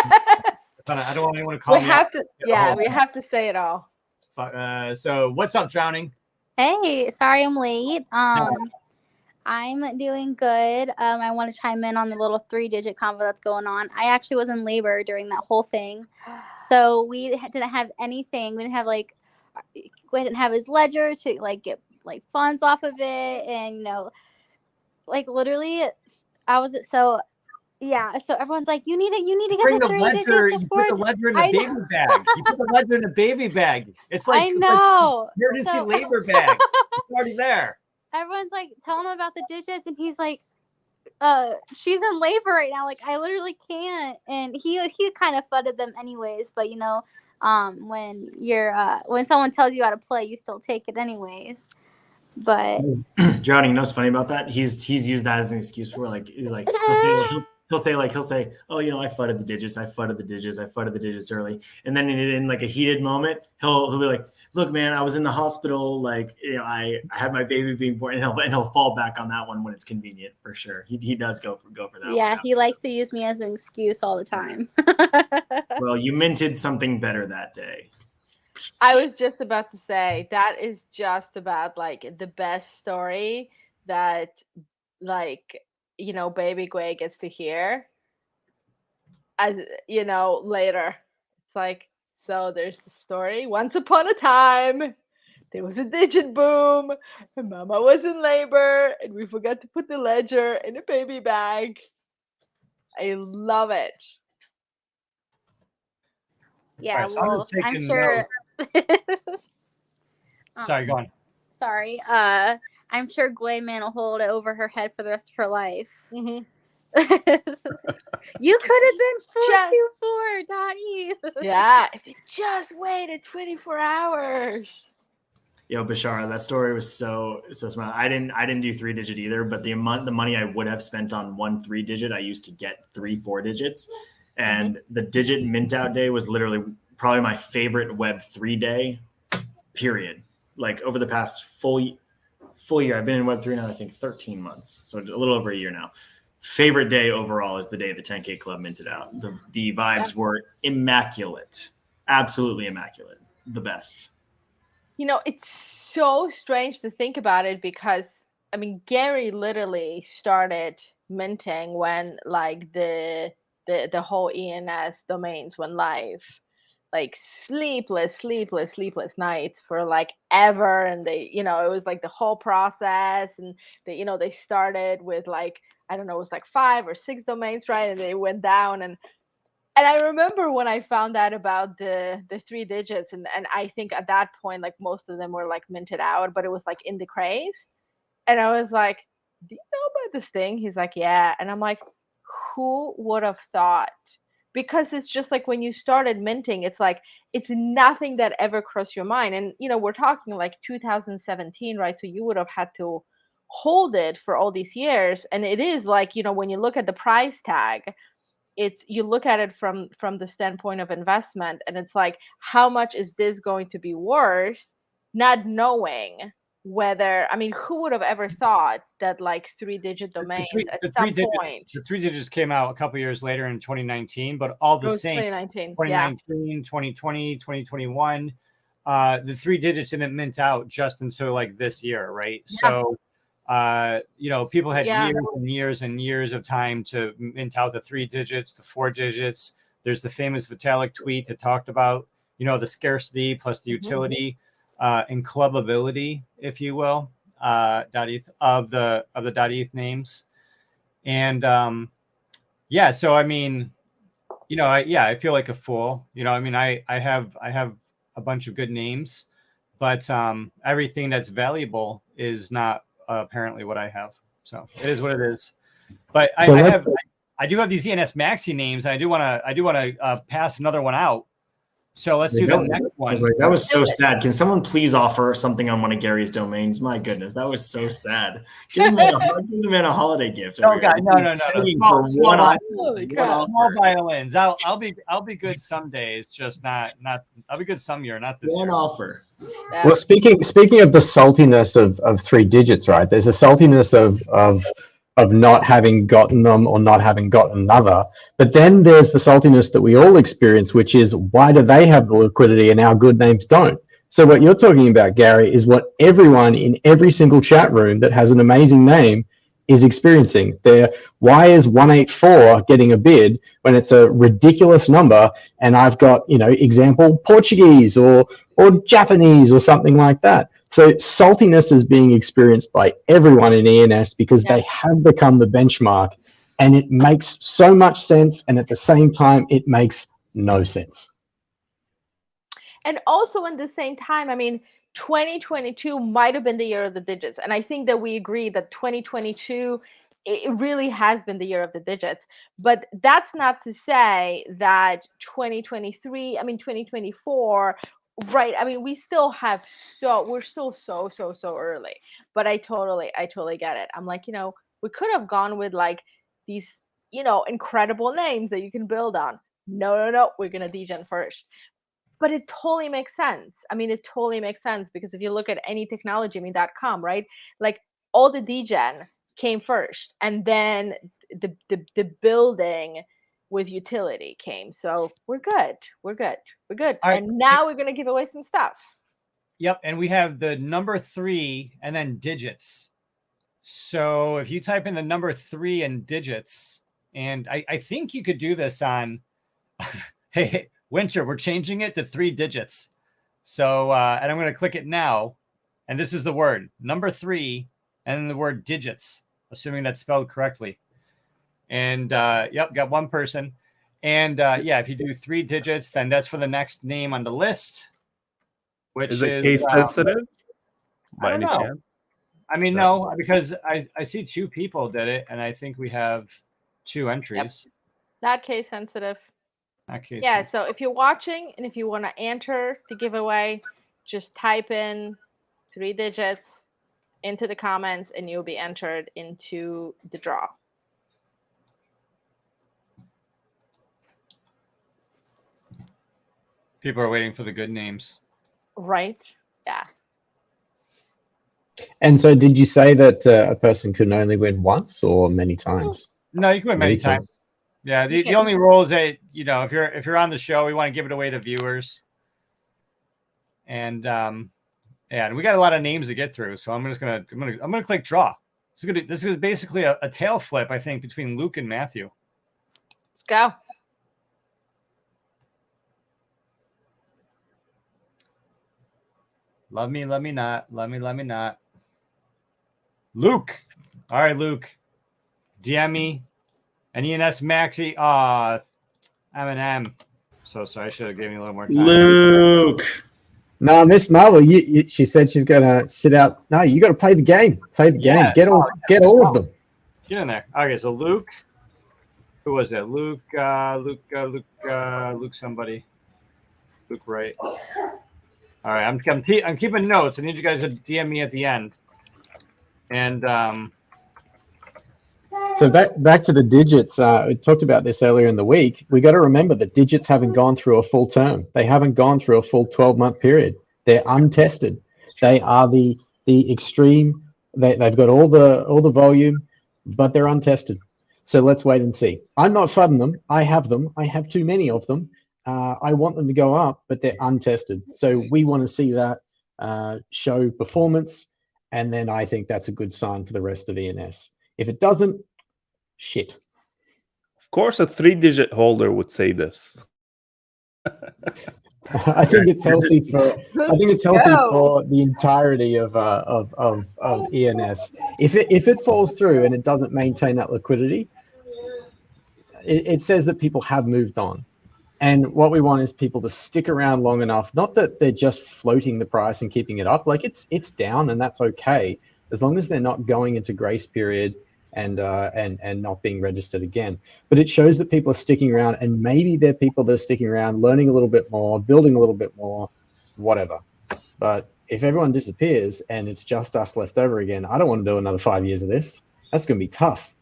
I don't want anyone to call me out. We have to say it all. So what's up, drowning? Hey, sorry I'm late. I'm doing good. I want to chime in on the little 3-digit convo that's going on. I actually was in labor during that whole thing, so we didn't have anything. We didn't have his ledger to like get like funds off of it, and literally, I was so. Yeah, so everyone's like, you need to get the 3 digits. You put the ledger in the baby bag. You put the ledger in the baby bag. It's like I know emergency labor bag. It's already there. Everyone's like telling him about the digits, and he's like, she's in labor right now. Like I literally can't. And he kind of fudded them anyways. But when when someone tells you how to play, you still take it anyways. But drowning, what's funny about that? He's used that as an excuse for he'll he'll say, oh, I fudded the digits early. And then in like a heated moment, he'll be like, look, man, I was in the hospital. Like, I had my baby being born, and he'll fall back on that one when it's convenient, for sure. He does go for that one. Yeah, he likes to use me as an excuse all the time. Well, you minted something better that day. I was just about to say that is just about like the best story that like baby Gway gets to hear as later. It's like, so there's the story. Once upon a time there was a digit boom and mama was in labor and we forgot to put the ledger in a baby bag. I love it. Yeah, Right, so I'm well, just I'm taking sure. Sorry, go on. Sorry. I'm sure Gwayman will hold it over her head for the rest of her life. Mhm. You could have been 424.E. Yeah, if you just waited 24 hours. Yo, Bashara, that story was so smart. I didn't do 3-digit either, but the money I would have spent on 1 3-digit, I used to get 3 4-digits. And the digit mint out day was literally probably my favorite Web3 day, period. Like over the past full year, I've been in Web3 now, I think 13 months. So a little over a year now. Favorite day overall is the day the 10K Club minted out. The vibes were immaculate. Absolutely immaculate. The best. It's so strange to think about it because, I mean, Gary literally started minting when like the whole ENS domains went live. Like sleepless nights for like ever. And they, it was like the whole process. And they started with like, I don't know, it was like 5 or 6 domains, right? And they went down. And I remember when I found out about the 3 digits, and I think at that point, like most of them were like minted out, but it was like in the craze. And I was like, do you know about this thing? He's like, yeah. And I'm like, who would have thought? Because it's just like when you started minting, it's like, it's nothing that ever crossed your mind. And, we're talking like 2017, right? So you would have had to hold it for all these years. And it is like, when you look at the price tag, you look at it from the standpoint of investment, and it's like, how much is this going to be worth, not knowing whether, I mean, who would have ever thought that like 3-digit domains at some point. The 3 digits came out a couple years later in 2019, but all the same 2019, 2019, 2020, 2021, the 3 digits didn't mint out just until like this year, right? So people had years and years and years of time to mint out the 3 digits, the 4 digits. There's the famous Vitalik tweet that talked about, the scarcity plus the utility and clubability, if you will, of the .eth names. And so I mean, I feel like a fool. I mean, I have a bunch of good names, but everything that's valuable is not apparently what I have. So it is what it is. But I do have these ENS Maxi names. And I do want to pass another one out. So let's do the next one. I was like, that was so sad. Can someone please offer something on one of Gary's domains? My goodness, that was so sad. Give the man a holiday gift. Oh God, no. Small violins. I'll be good some days, just not. I'll be good some year, not this one year. offer. Well, speaking of the saltiness of 3 digits, right? There's a saltiness of not having gotten them or not having gotten another. But then there's the saltiness that we all experience, which is, why do they have the liquidity and our good names don't? So what you're talking about, Gary, is what everyone in every single chat room that has an amazing name is experiencing. Why is 184 getting a bid when it's a ridiculous number? And I've got, example, Portuguese or Japanese or something like that. So saltiness is being experienced by everyone in ENS because they have become the benchmark, and it makes so much sense. And at the same time, it makes no sense. And also at the same time, I mean, 2022 might have been the year of the digits. And I think that we agree that 2022, it really has been the year of the digits. But that's not to say that 2023, I mean, 2024, right? I mean, we're still so early. But I totally get it. I'm like, we could have gone with like these incredible names that you can build on. No, we're gonna degen first. But it totally makes sense. I mean, it totally makes sense because if you look at any technology, I mean, .com, right? Like all the degen came first, and then the building with utility came. So we're good. We're good. We're good. All right. And now we're gonna give away some stuff. Yep, and we have the number 3 and then digits. So if you type in the number 3 and digits, and I think you could do this on, hey, Winter, we're changing it to 3 digits. So, and I'm going to click it now. And this is the word, number 3, and then the word digits, assuming that's spelled correctly. And yep, got one person. And yeah, if you do 3 digits, then that's for the next name on the list. Which Is it case sensitive? By any chance? I mean, no, because I see 2 people did it, and I think we have 2 entries. Yep. Not case sensitive. Not case Yeah, sensitive. so if you're watching and if you want to enter the giveaway, just type in 3 digits into the comments and you'll be entered into the draw. People are waiting for the good names. Right? Yeah. And so did you say that a person can only win once or many times? No, you can win many times. Yeah, the only rule is that, if you're on the show, we want to give it away to viewers. And and we got a lot of names to get through, so I'm gonna click draw. This is basically a tail flip, I think, between Luke and Matthew. Let's go. Love me, love me not. Love me, love me not. Luke. All right, Luke. DM me. An ENS Maxi. M&M. So sorry, I should have given you a little more time. Luke. No, Miss Marvel, she said she's gonna sit out. No, you got to play the game. Play the game. Get all of them. Get in there. Okay, so Luke. Who was it? Luke somebody. Luke Wright. All right, I'm keeping notes. I need you guys to DM me at the end. And so back to the digits. We talked about this earlier in the week. We got to remember that digits haven't gone through a full term. They haven't gone through a full 12-month period. They're untested. They are the extreme. They've got all the volume, but they're untested. So let's wait and see. I'm not fudding them. I have them. I have too many of them. I want them to go up, but they're untested. So we want to see that show performance, and then I think that's a good sign for the rest of ENS. If it doesn't, shit. Of course, a 3-digit holder would say this. I think it's healthy for. I think it's healthy for the entirety of ENS. If it falls through and it doesn't maintain that liquidity, it says that people have moved on. And what we want is people to stick around long enough. Not that they're just floating the price and keeping it up. Like it's down, and that's okay, as long as they're not going into grace period and not being registered again. But it shows that people are sticking around, and maybe they're people that are sticking around, learning a little bit more, building a little bit more, whatever. But if everyone disappears and it's just us left over again, I don't want to do another 5 years of this. That's going to be tough.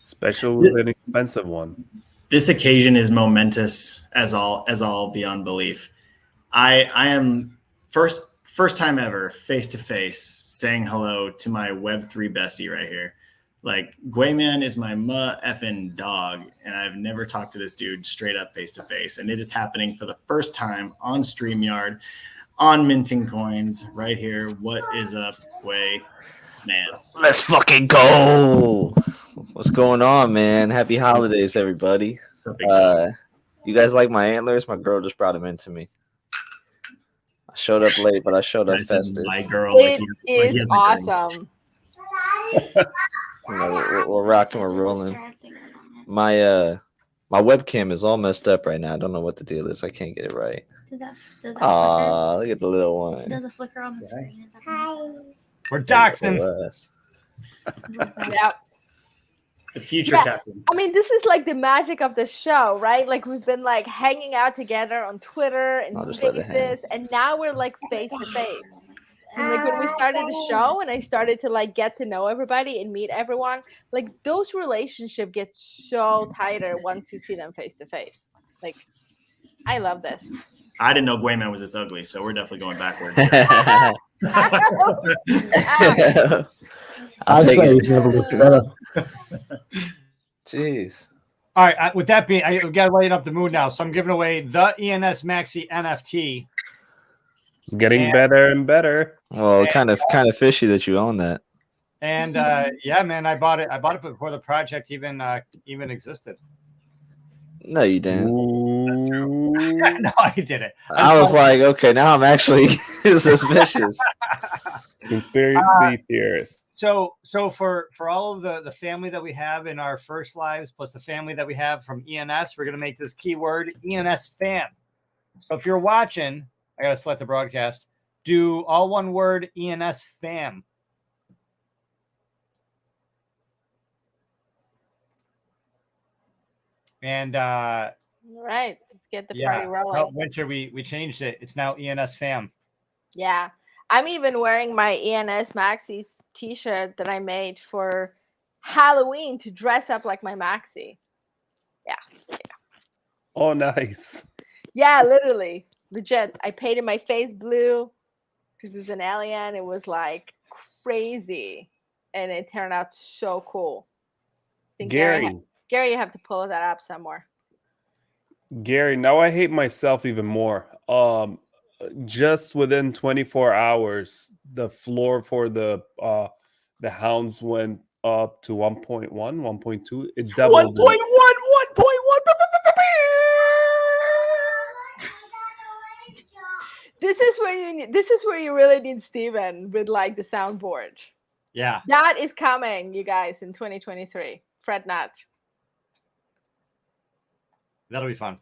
Especially with an expensive one. This occasion is momentous as all beyond belief. I am first time ever face to face saying hello to my Web3 bestie right here. Like, Gwayman is my effing dog, and I've never talked to this dude straight up face to face, and it is happening for the first time on StreamYard, on Minting Coins right here. What is up, Gway? Man, let's fucking go. What's going on, man? Happy holidays, everybody. You guys like my antlers? My girl just brought them into me. I showed up late, but I showed up festive. My girl, it is awesome. We're rocking, we're rolling. My webcam is all messed up right now. I don't know what the deal is. I can't get it right. Does that flicker? Look at the little one. Does it flicker on the screen? Hi. We're doxing. Yep. The future captain. I mean, this is like the magic of the show, right? Like, we've been like hanging out together on Twitter and Spaces, and now we're like face to face. And like when we started the show and I started to like get to know everybody and meet everyone, like those relationships get so tighter once you see them face to face. Like I love this. I didn't know Gwayman was this ugly, so we're definitely going backwards. I'd say he's never looked better. Jeez. All right. With that being, I got to light up the mood now. So I'm giving away the ENS Maxi NFT. It's getting better and better. Well, kind of fishy that you own that. And yeah, man, I bought it before the project even existed. No, you didn't. No, I didn't. I was like, okay, now I'm actually suspicious. Conspiracy theorist. So for all of the family that we have in our first lives, plus the family that we have from ENS, we're gonna make this keyword ENS fam. So if you're watching, I gotta select the broadcast. Do all one word ENS fam. And all right, let's get the party rolling. No, Winter, we changed it. It's now ENS fam. Yeah. I'm even wearing my ENS Maxi t-shirt that I made for Halloween to dress up like my Maxi. Yeah. Oh, nice. Yeah, literally. Legit. I painted my face blue because it was an alien. It was like crazy. And it turned out so cool. Gary, you have to pull that up somewhere. Gary, now I hate myself even more. Just within 24 hours, the floor for the hounds went up to 1.1, 1.2. It doubled. 1.1. This is where you really need Steven with like the soundboard. Yeah. That is coming, you guys, in 2023. Fret not. That'll be fun.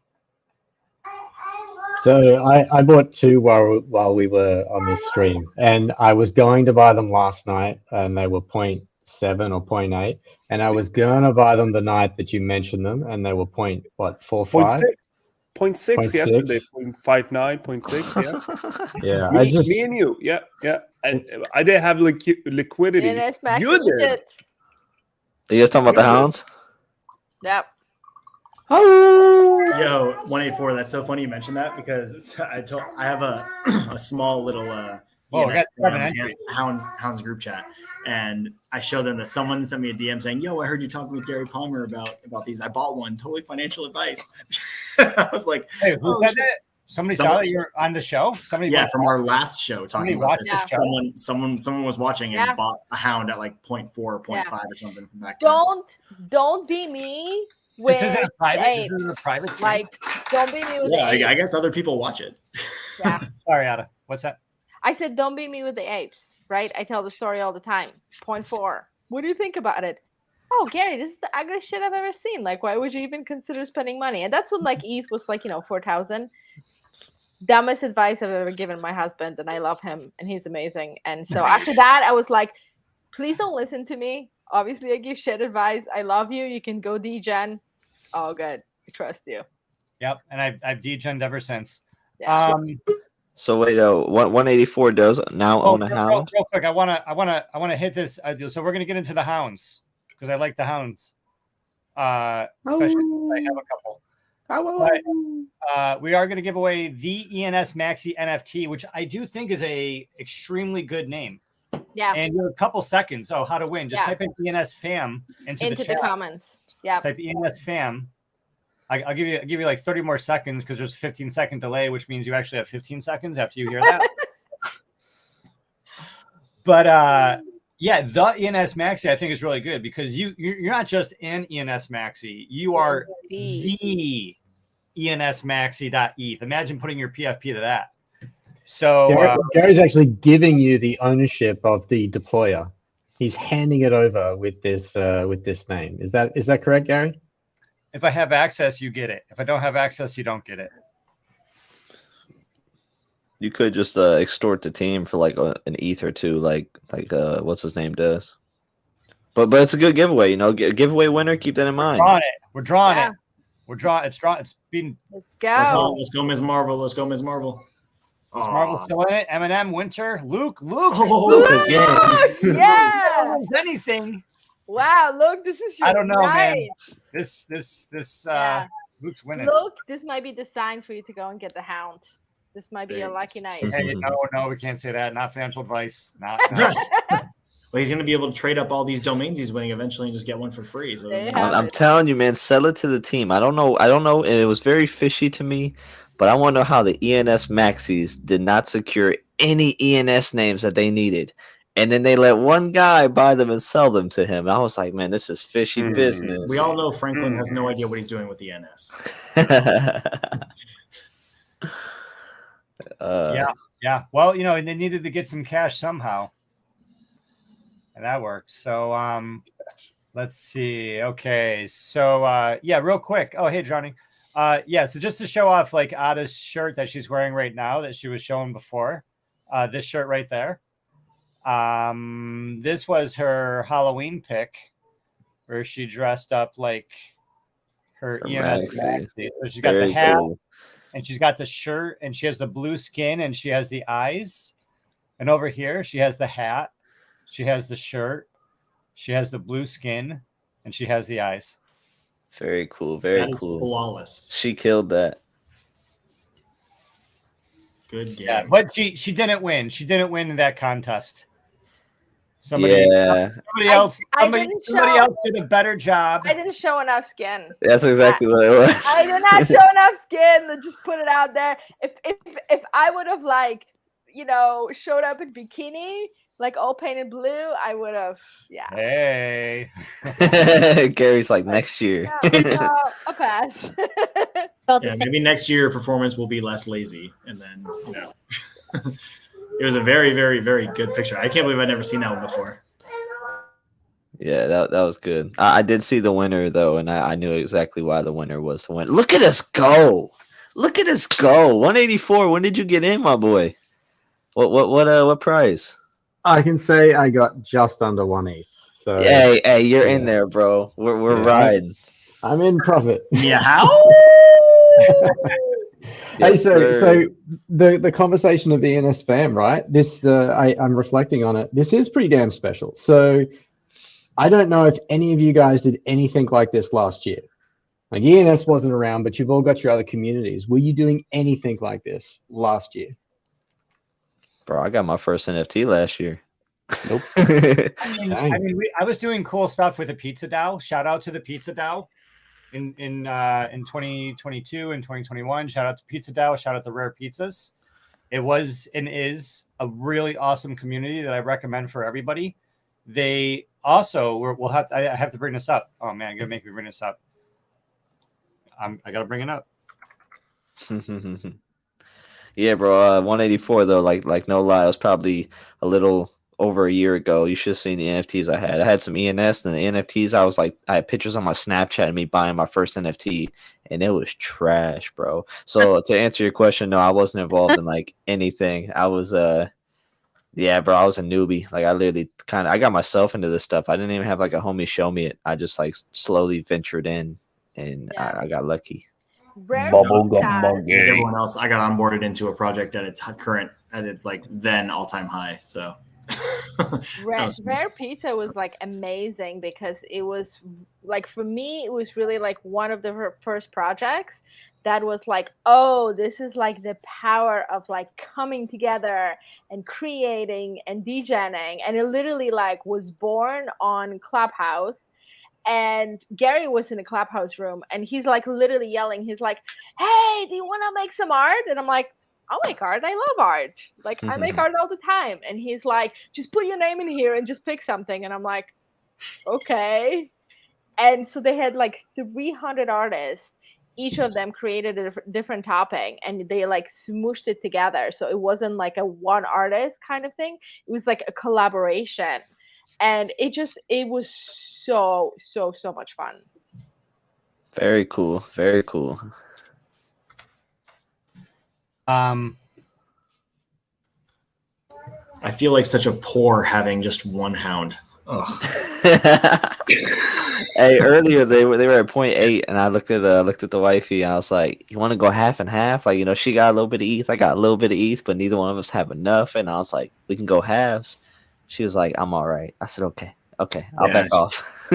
So I bought two while we were on this stream, and I was going to buy them last night, and they were 0.7 or 0.8, and I was gonna buy them the night that you mentioned them, and they were 0.45. 0.6 yesterday, 0.59, 0.6, yeah. Yeah, me and you, yeah. And I didn't have liquidity. And it's back You to did. legit. Are you guys talking about the hounds? Yep. Yo, 184. That's so funny you mentioned that because I have a small little ENS hounds group chat, and I show them that someone sent me a DM saying, "Yo, I heard you talking with Gary Palmer about these. I bought one. Totally financial advice." I was like, "Hey, who said that? Somebody saw that you're on the show? Somebody from our last show talking about this. Yeah. Someone was watching and bought a hound at like 0.4 or 0.5 or something from back then. Don't be me. This isn't a private. Like, don't be me with the apes. I guess other people watch it. Yeah. Sorry, Ada. What's that? I said, don't be me with the apes, right? I tell the story all the time. 0.4. What do you think about it? Oh, Gary, this is the ugliest shit I've ever seen. Like, why would you even consider spending money? And that's when like ETH was like, 4,000. Dumbest advice I've ever given my husband, and I love him, and he's amazing. And so after that, I was like, please don't listen to me. Obviously, I give shit advice. I love you. You can go degen. All good. I trust you. Yep, and I've degened ever since. Yeah. So wait, 184 does now own a hound. Real quick, I wanna hit this. So we're gonna get into the hounds because I like the hounds. Especially since I have a couple. But, we are gonna give away the ENS Maxi NFT, which I do think is a extremely good name. Yeah. And you have a couple seconds. Oh, how to win? Just type in ENS fam into the comments. Yeah. Type ENS fam. I'll give you like 30 more seconds because there's a 15-second delay, which means you actually have 15 seconds after you hear that. But yeah, the ENS Maxi I think is really good because you're not just an ENS Maxi, you are the ENS Maxi.eth. Imagine putting your PFP to that. So Gary's actually giving you the ownership of the deployer. He's handing it over with this name. Is that correct, Gary? If I have access, you get it. If I don't have access, you don't get it. You could just extort the team for like an ETH or two, like what's his name does. But it's a good giveaway, giveaway winner. Keep that in mind. We're drawing it. It's been. Let's go. Let's go, Ms. Marvel. Is Marvel still in it? Eminem, Winter, Luke. Luke again. Yeah. If there's anything. Wow, look, this is your I don't know, man. night. This Yeah. Luke's winning. Look, this might be the sign for you to go and get the Hound. This might be your lucky night. Hey, no, we can't say that. Not financial advice. Not. Well, he's going to be able to trade up all these domains he's winning eventually and just get one for free. So I'm telling you, man, sell it to the team. I don't know. And it was very fishy to me, but I want to know how the ENS Maxis did not secure any ENS names that they needed. And then they let one guy buy them and sell them to him. I was like, man, this is fishy business. We all know Franklin has no idea what he's doing with the ENS. Yeah. Well, they needed to get some cash somehow. And that worked. So let's see. Okay. So real quick. Oh, hey, Johnny. So just to show off like Ada's shirt that she's wearing right now that she was showing before. This shirt right there. This was her Halloween pick where she dressed up like her ENS Maxi. So she's got the hat and she's got the shirt and she has the blue skin and she has the eyes. And over here, she has the hat. She has the shirt. She has the blue skin and she has the eyes. Very cool. Very that is cool. Flawless. She killed that. Good game. Yeah, but she didn't win. She didn't win in that contest. Somebody else did a better job. I didn't show enough skin. That's exactly what it was. I did not show enough skin to just put it out there. If I would have showed up in bikini, like all painted blue, I would have. Yeah. Hey. Gary's like next year. No, I'll pass. Maybe next year performance will be less lazy, and then It was a very, very, very good picture. I can't believe I'd never seen that one before. Yeah, that was good. I did see the winner though, and I knew exactly why the winner was the winner. Look at us go! Look at us go! 184. When did you get in, my boy? What prize? I can say I got just under 1/8. So hey, you're in there, bro. We're riding. I'm in profit. Yeah, how? Hey, so the conversation of the ENS fam, right? This I'm reflecting on it. This is pretty damn special. So I don't know if any of you guys did anything like this last year. Like ENS wasn't around, but you've all got your other communities. Were you doing anything like this last year? Bro, I got my first NFT last year. Nope. I was doing cool stuff with the Pizza DAO. Shout out to the Pizza DAO. In 2022 and 2021, shout out to Pizza DAO, shout out to Rare Pizzas. It was and is a really awesome community that I recommend for everybody. They also I have to bring this up. Oh man, you're gonna make me bring this up. I gotta bring it up. Yeah, bro. 184 though, like no lie, it was probably a little over a year ago. You should have seen the NFTs I had. I had some ENS and the NFTs. I had pictures on my Snapchat of me buying my first NFT, and it was trash, bro. So to answer your question, no, I wasn't involved in like anything. I was yeah, bro, I was a newbie. Like I literally I got myself into this stuff. I didn't even have like a homie show me it. I just like slowly ventured in, and I got lucky. Everyone else, I got onboarded into a project at its like then all-time high. So Rare Pizza was like amazing because it was like, for me, it was really like one of the first projects that was like, oh, this is like the power of like coming together and creating and degenning. And it literally like was born on Clubhouse. And Gary was in the Clubhouse room and he's like literally yelling. He's like, hey, do you want to make some art? And I'm like, I'll make art. I love art. Like I make art all the time. And he's like, just put your name in here and just pick something. And I'm like, okay. And so they had like 300 artists. Each of them created a different topic and they like smooshed it together. So it wasn't like a one artist kind of thing. It was like a collaboration. And it was so much fun. Very cool. Very cool. I feel like such a poor having just one hound. Hey, earlier they were at 0.8, and I looked at the wifey, and I was like, "You want to go half and half? Like, she got a little bit of ETH, I got a little bit of ETH, but neither one of us have enough." And I was like, "We can go halves." She was like, "I'm all right." I said, "Okay, I'll back off."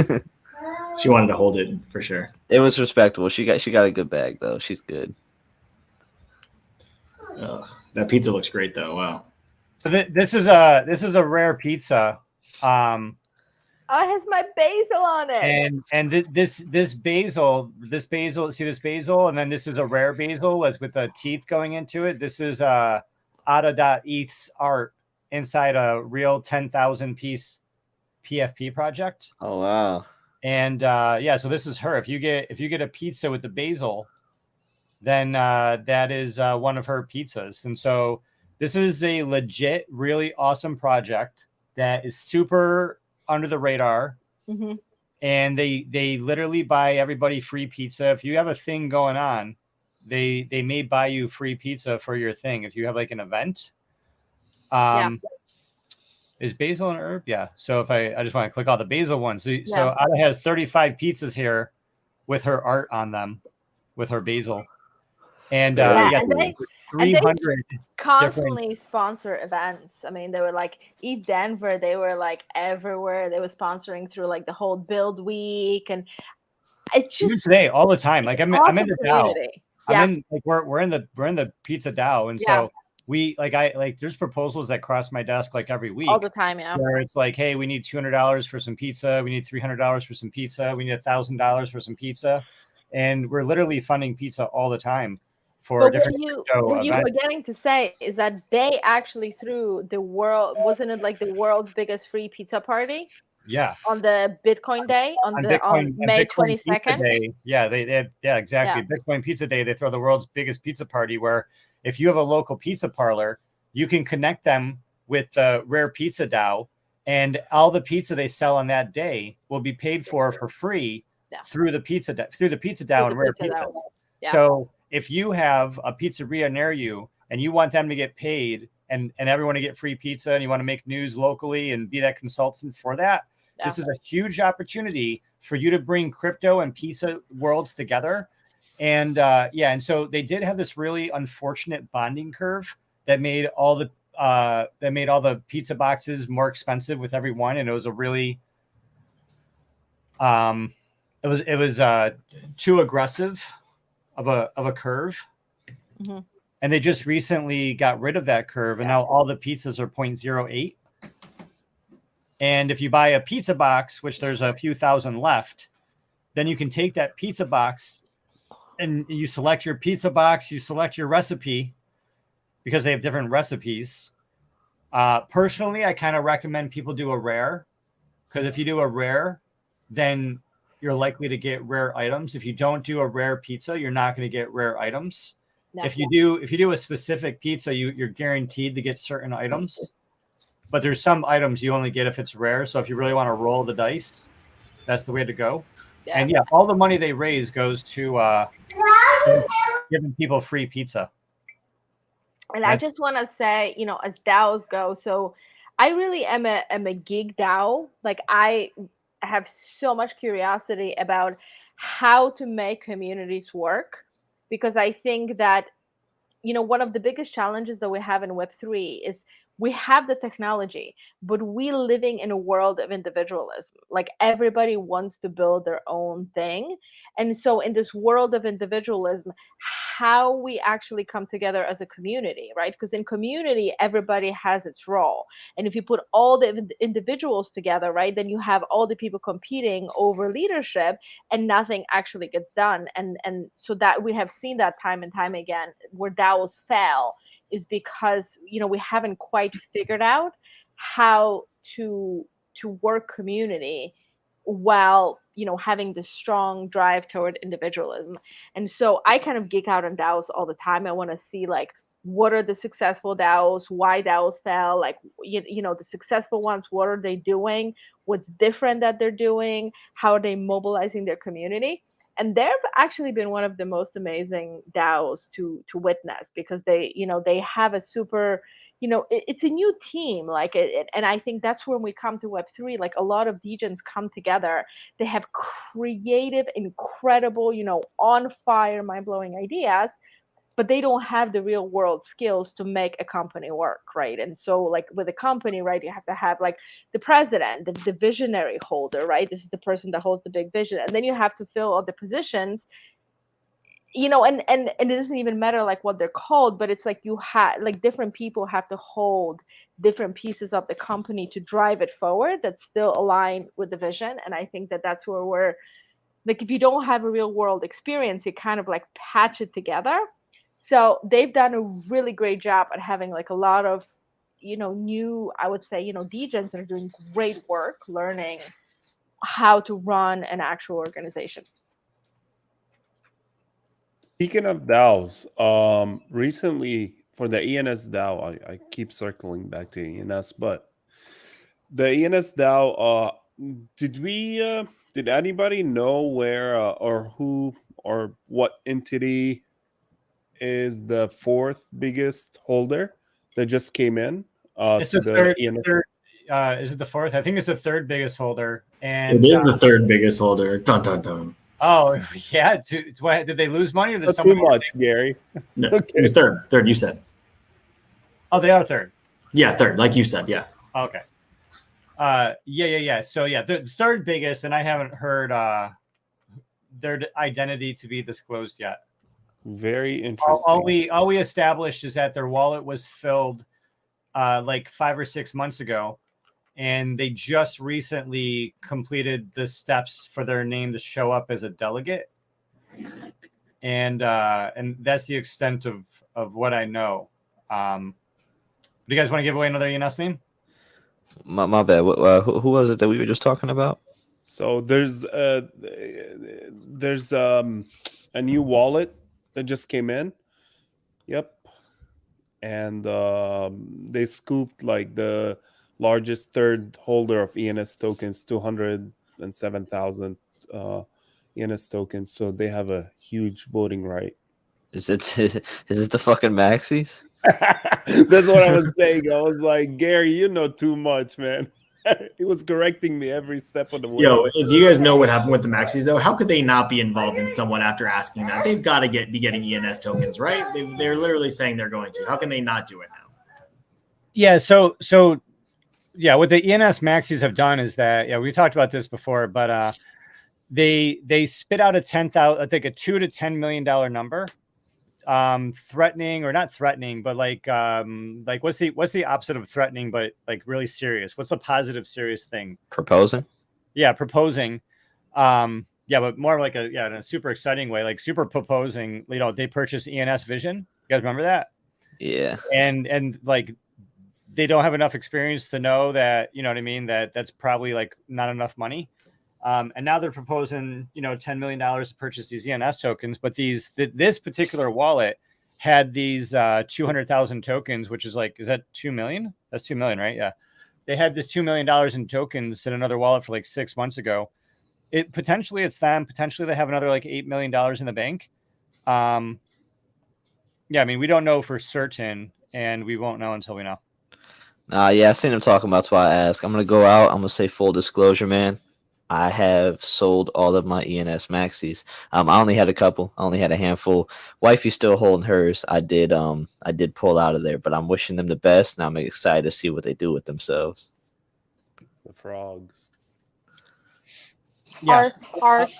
She wanted to hold it for sure. It was respectable. She got a good bag though. She's good. That pizza looks great though. Wow. So this is a rare pizza. Oh, it has my basil on it. And this basil, see this basil, and then this is a rare basil with the teeth going into it. This is Ada.eth's art inside a real 10,000 piece PFP project. Oh wow. And yeah, so this is her. If you get a pizza with the basil, then that is one of her pizzas. And so this is a legit, really awesome project that is super under the radar. Mm-hmm. And they literally buy everybody free pizza. If you have a thing going on, they may buy you free pizza for your thing. If you have like an event, is basil an herb? Yeah. So if I just want to click all the basil ones. So Ada has 35 pizzas here with her art on them, with her basil. And and they 300 constantly sponsor events. I mean, they were like Eat Denver. They were like everywhere. They were sponsoring through like the whole Build Week, and it's just even today all the time. Like I'm in the DAO. Yeah. I'm in like we're in the pizza DAO, and so we there's proposals that cross my desk like every week all the time. Yeah. Where it's like, hey, we need $200 for some pizza. We need $300 for some pizza. We need $1,000 for some pizza, and we're literally funding pizza all the time. But what you forgetting to say is that they actually threw wasn't it like the world's biggest free pizza party? Yeah. On the Bitcoin Day on May 22nd. Yeah, they had, exactly. Yeah. Bitcoin Pizza Day, they throw the world's biggest pizza party where if you have a local pizza parlor, you can connect them with the Rare Pizza DAO, and all the pizza they sell on that day will be paid for free through the pizza DAO and Rare Pizzas. Yeah. So if you have a pizzeria near you and you want them to get paid and everyone to get free pizza, and you want to make news locally and be that consultant for that, this is a huge opportunity for you to bring crypto and pizza worlds together. And and so they did have this really unfortunate bonding curve that made all the pizza boxes more expensive with every one, and it was a really it was too aggressive of a curve. Mm-hmm. And they just recently got rid of that curve, and now all the pizzas are 0.08. And if you buy a pizza box, which there's a few thousand left, then you can take that pizza box and you select your pizza box, you select your recipe, because they have different recipes. Personally, I kind of recommend people do a rare, because if you do a rare, then you're likely to get rare items. If you don't do a rare pizza, you're not going to get rare items. No. If you do a specific pizza, you're guaranteed to get certain items. But there's some items you only get if it's rare. So if you really want to roll the dice, that's the way to go. Yeah. And all the money they raise goes to giving people free pizza. And I just want to say, as DAOs go, so I really am a gig DAO. Like I have so much curiosity about how to make communities work, because I think that, one of the biggest challenges that we have in Web3 is we have the technology, but we living in a world of individualism. Like everybody wants to build their own thing. And so in this world of individualism, how we actually come together as a community, right? Because in community, everybody has its role. And if you put all the individuals together, right, then you have all the people competing over leadership and nothing actually gets done. And so that we have seen that time and time again where DAOs fail is because, we haven't quite figured out how to work community while, having this strong drive toward individualism. And so I kind of geek out on DAOs all the time. I want to see like, what are the successful DAOs, why DAOs fail, like, the successful ones, what are they doing, what's different that they're doing, how are they mobilizing their community. And they've actually been one of the most amazing DAOs to witness, because they have a super, it's a new team, like and I think that's when we come to Web3, like a lot of degens come together. They have creative, incredible, on fire, mind-blowing ideas, but they don't have the real world skills to make a company work, right? And so like with a company, right, you have to have like the president, the visionary holder, right? This is the person that holds the big vision, and then you have to fill all the positions, and it doesn't even matter like what they're called, but it's like you have like different people have to hold different pieces of the company to drive it forward that's still aligned with the vision. And I think that that's where we're like, if you don't have a real world experience, you kind of like patch it together. So they've done a really great job at having like a lot of new, I would say, degens that are doing great work learning how to run an actual organization. Speaking of DAOs, recently for the ENS DAO, I keep circling back to ENS, but the ENS DAO, did anybody know where or who or what entity is the fourth biggest holder that just came in? It's the third. Is it the fourth? I think it's the third biggest holder. And it is the third biggest holder. Dun dun dun. Oh yeah. Did they lose money or did someone too much, Gary? No, okay. It was third. Third, you said. Oh, they are third. Yeah, third, like you said. Yeah. Okay. Yeah. So yeah, the third biggest, and I haven't heard their identity to be disclosed yet. Very interesting. All we established is that their wallet was filled like 5 or 6 months ago, and they just recently completed the steps for their name to show up as a delegate, and that's the extent of what I know. Do you guys want to give away another ENS name? My bad. Who was it that we were just talking about? So there's a new wallet that just came in. Yep. And they scooped like the largest third holder of ENS tokens, 207,000 ENS tokens. So they have a huge voting right. Is it the fucking maxis? That's what I was saying. I was like, Gary, you know too much, man. He was correcting me every step of the way. Yo, if you guys know what happened with the maxis, though, how could they not be involved in someone after asking that? They've got to be getting ENS tokens, right? They're literally saying they're going to. How can they not do it now? Yeah. So yeah, what the ENS maxis have done is that we talked about this before, but they spit out a 10,000, I think a $2 to $10 million number. Threatening or not threatening, but like what's the opposite of threatening, but like really serious? What's a positive, serious thing? Proposing. Yeah, proposing. But more like in a super exciting way, like super proposing. They purchased ENS Vision. You guys remember that? Yeah. And like they don't have enough experience to know that, you know what I mean, that's probably like not enough money. And now they're proposing, $10 million to purchase these ENS tokens. But this particular wallet had these 200,000 tokens, which is like, is that 2 million? That's 2 million, right? Yeah. They had this $2 million in tokens in another wallet for like 6 months ago. Potentially it's them. Potentially they have another like $8 million in the bank. I mean, we don't know for certain, and we won't know until we know. Yeah, I seen him talking about. That's why I asked. I'm gonna go out. I'm gonna say full disclosure, man. I have sold all of my ENS maxis. I only had a couple. I only had a handful. Wifey's still holding hers. I did pull out of there, but I'm wishing them the best, and I'm excited to see what they do with themselves. The frogs. Yeah. Arf.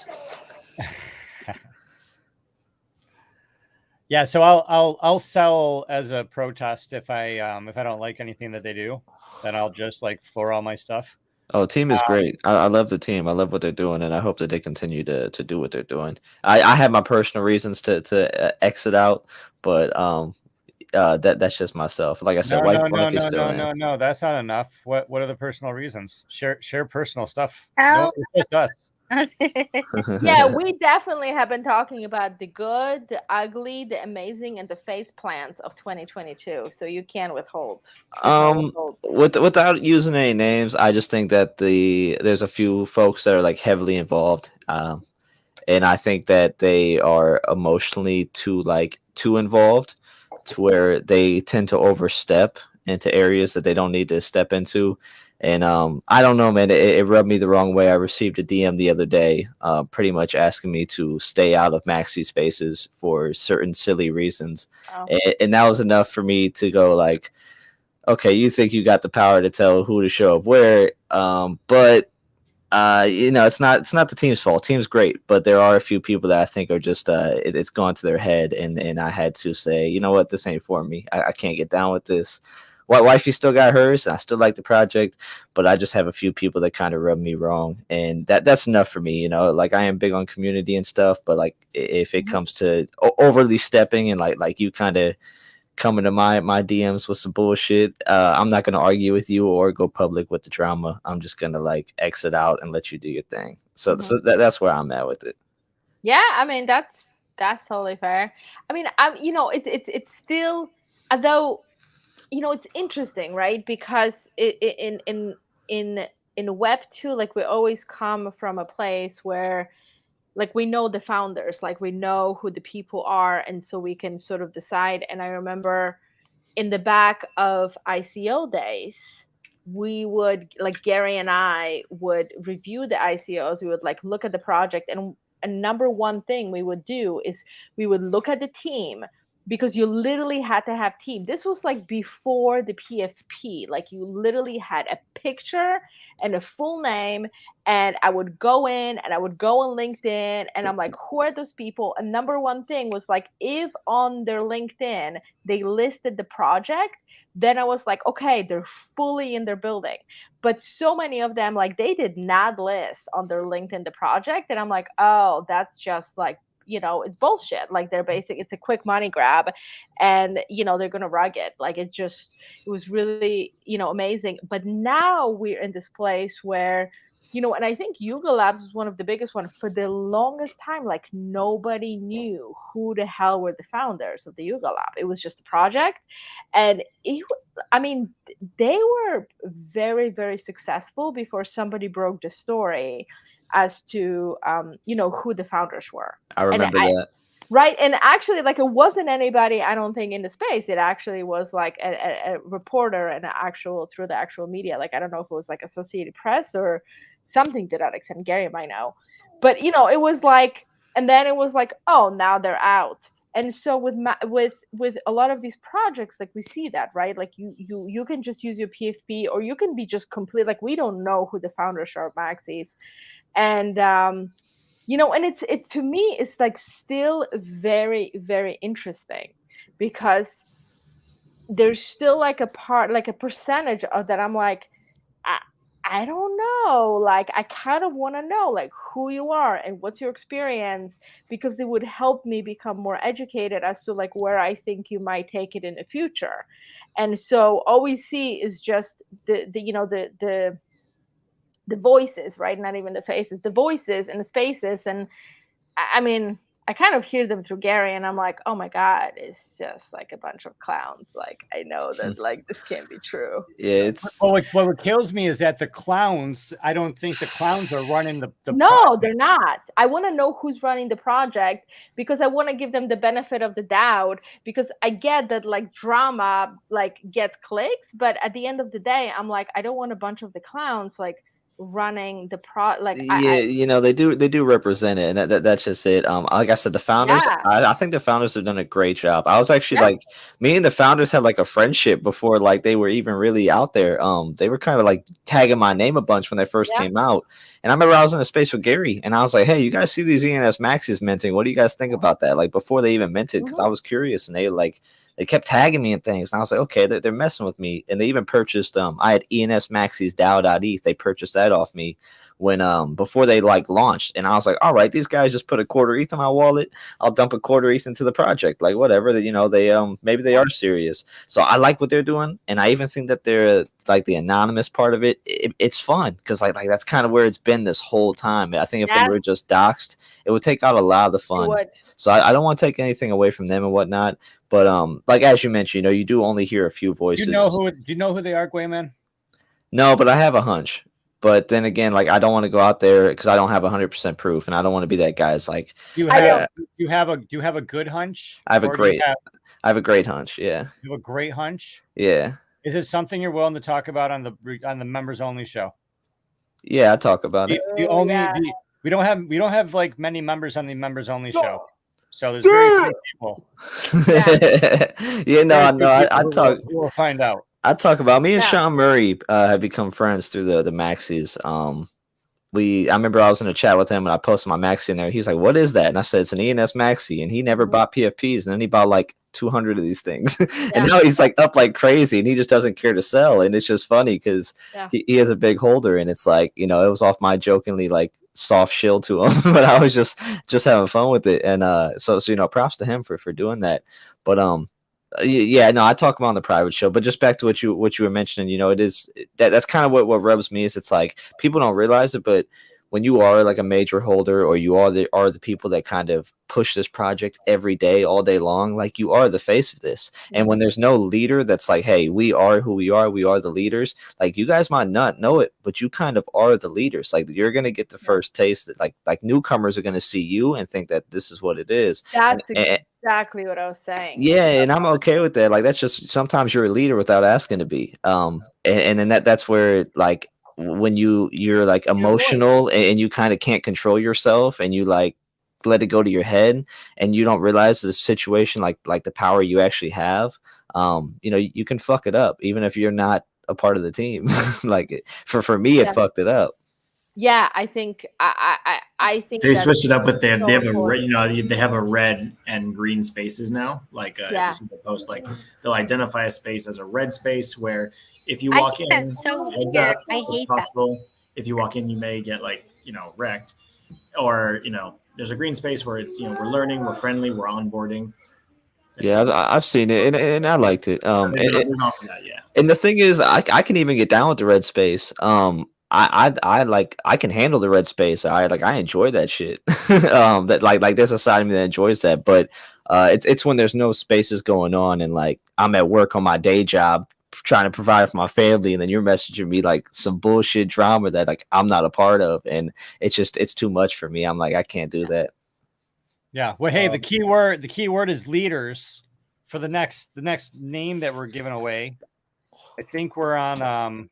Yeah, so I'll sell as a protest if I don't like anything that they do, then I'll just like floor all my stuff. Oh, team is great. I love the team. I love what they're doing, and I hope that they continue to do what they're doing. I have my personal reasons to exit out, but that's just myself. Like I said, no, that's not enough. What are the personal reasons? Share personal stuff. Oh. Don't us. Yeah, we definitely have been talking about the good, the ugly, the amazing, and the face plans of 2022. So you can withhold. Without using any names, I just think that there's a few folks that are like heavily involved, and I think that they are emotionally too involved, to where they tend to overstep into areas that they don't need to step into. And I don't know, man, it rubbed me the wrong way. I received a DM the other day, pretty much asking me to stay out of maxi spaces for certain silly reasons. Oh. And that was enough for me to go like, okay, you think you got the power to tell who to show up where, but it's not the team's fault. Team's great, but there are a few people that I think are just it's gone to their head, and I had to say, you know what, this ain't for me. I can't get down with this. Wifey still got hers, and I still like the project, but I just have a few people that kind of rub me wrong, and that's enough for me. Like I am big on community and stuff, but like if it comes to overly stepping and like you kind of coming to my DMs with some bullshit, I'm not gonna argue with you or go public with the drama. I'm just gonna like exit out and let you do your thing. So that's where I'm at with it. Yeah, I mean that's totally fair. I mean, it's still, although it's interesting, right? Because in Web 2, like we always come from a place where like we know the founders, like we know who the people are, and so we can sort of decide. And I remember in the back of ICO days, we would, like Gary and I would review the ICOs. We would like look at the project, and a number one thing we would do is we would look at the team, because you literally had to have team. This was like before the PFP. Like you literally had a picture and a full name, and I would go in and I would go on LinkedIn and I'm like, who are those people? And number one thing was like, if on their LinkedIn they listed the project, then I was like, okay, they're fully in their building. But so many of them, like they did not list on their LinkedIn the project. And I'm like, oh, that's just like, it's bullshit. Like it's a quick money grab, and they're gonna rug it. Like it was really amazing. But now we're in this place where and I think Yuga Labs was one of the biggest ones. For the longest time, like nobody knew who the hell were the founders of the Yuga Lab. It was just a project, and they were very, very successful before somebody broke the story as to who the founders were. I remember that. Right. And actually, like, it wasn't anybody, I don't think, in the space. It actually was like a reporter and through the actual media. Like, I don't know if it was like Associated Press or something to that extent. Gary might know. But, it was like, and then it was like, oh, now they're out. And so with a lot of these projects, like we see that, right? Like you can just use your PFP, or you can be just complete, like we don't know who the founders are of Maxis. And and it's to me, it's like still very, very interesting, because there's still like a percentage of that I'm like, I don't know, like I kind of want to know like who you are and what's your experience, because it would help me become more educated as to like where I think you might take it in the future. And so all we see is just the voices, right? Not even the faces, the voices and the spaces. And I mean, I kind of hear them through Gary, and I'm like, oh my God, it's just like a bunch of clowns. Like, I know that like this can't be true. Yeah, it's what kills me is that the clowns, I don't think the clowns are running the No, project. they're not. I want to know who's running the project, because I want to give them the benefit of the doubt, because I get that like drama like gets clicks, but at the end of the day, I'm like, I don't want a bunch of the clowns like running the they do represent it, and that's just it. Like I said, the founders, I think the founders have done a great job. I was actually like, me and the founders had like a friendship before like they were even really out there. They were kind of like tagging my name a bunch when they first came out, and I remember I was in a space with Gary, and I was like, hey, you guys see these ENS Maxis minting? What do you guys think about that? Like before they even minted, because I was curious, and they kept tagging me and things. And I was like, okay, they're messing with me. And they even purchased, I had ENS Maxis DAO.eth. They purchased that off me when, before they like launched. And I was like, all right, these guys just put a quarter ETH in my wallet. I'll dump a quarter ETH into the project. Like whatever, that, they, maybe they are serious. So I like what they're doing. And I even think that they're like the anonymous part of it. It's fun. Cause like that's kind of where it's been this whole time. I think if they were just doxed, it would take out a lot of the fun. So I don't want to take anything away from them and whatnot. But like as you mentioned, you do only hear a few voices. Do you know who they are, Gwayman? No, but I have a hunch. But then again, like I don't want to go out there because I don't have 100% proof, and I don't want to be that guy. It's like, do you have a good hunch? I have a great hunch. Yeah. You have a great hunch? Yeah. Is it something you're willing to talk about on the members only show? Yeah, I talk about it. We don't have like many members on the members only show, so there's very few people. Yeah, no, I know. I talk. We'll find out. I talk about me and Sean Murray have become friends through the maxis. I remember I was in a chat with him and I posted my maxi in there. He was like, "What is that?" And I said, "It's an ENS maxi." And he never bought PFPs, and then he bought like 200 of these things. And now he's like up like crazy, and he just doesn't care to sell. And it's just funny because he is a big holder, and it's like, it was off my jokingly like soft shield to him, but I was just having fun with it. And so props to him for doing that. But yeah, no, I talk about on the private show, but just back to what you were mentioning, it is that's kind of what rubs me is it's like people don't realize it, but when you are like a major holder or you are the people that kind of push this project every day, all day long, like you are the face of this. And when there's no leader that's like, hey, we are who we are the leaders, like you guys might not know it, but you kind of are the leaders. Like you're going to get the first taste that like newcomers are going to see you and think that this is what it is. That's exactly what I was saying. Yeah, and I'm okay with that. Like that's just sometimes you're a leader without asking to be. And then that's where like when you're like emotional and you kind of can't control yourself and you like let it go to your head and you don't realize the situation like the power you actually have, you can fuck it up even if you're not a part of the team. Like for me it fucked it up. Yeah, I think I think they switched it up with they have a red and green spaces now. Like if you see the post, like they'll identify a space as a red space where if you walk in, that's so weird. I hate possible that. If you walk in, you may get wrecked, or there's a green space where it's we're learning, we're friendly, we're onboarding. Yeah, I've seen it and I liked it. And the thing is, I can even get down with the red space. I can handle the red space. I enjoy that shit. That like there's a side of me that enjoys that, but it's when there's no spaces going on and like I'm at work on my day job trying to provide for my family, and then you're messaging me like some bullshit drama that like I'm not a part of, and it's too much for me. I'm like, I can't do that. Yeah. Well, hey, the key word is leaders for the next name that we're giving away. I think we're on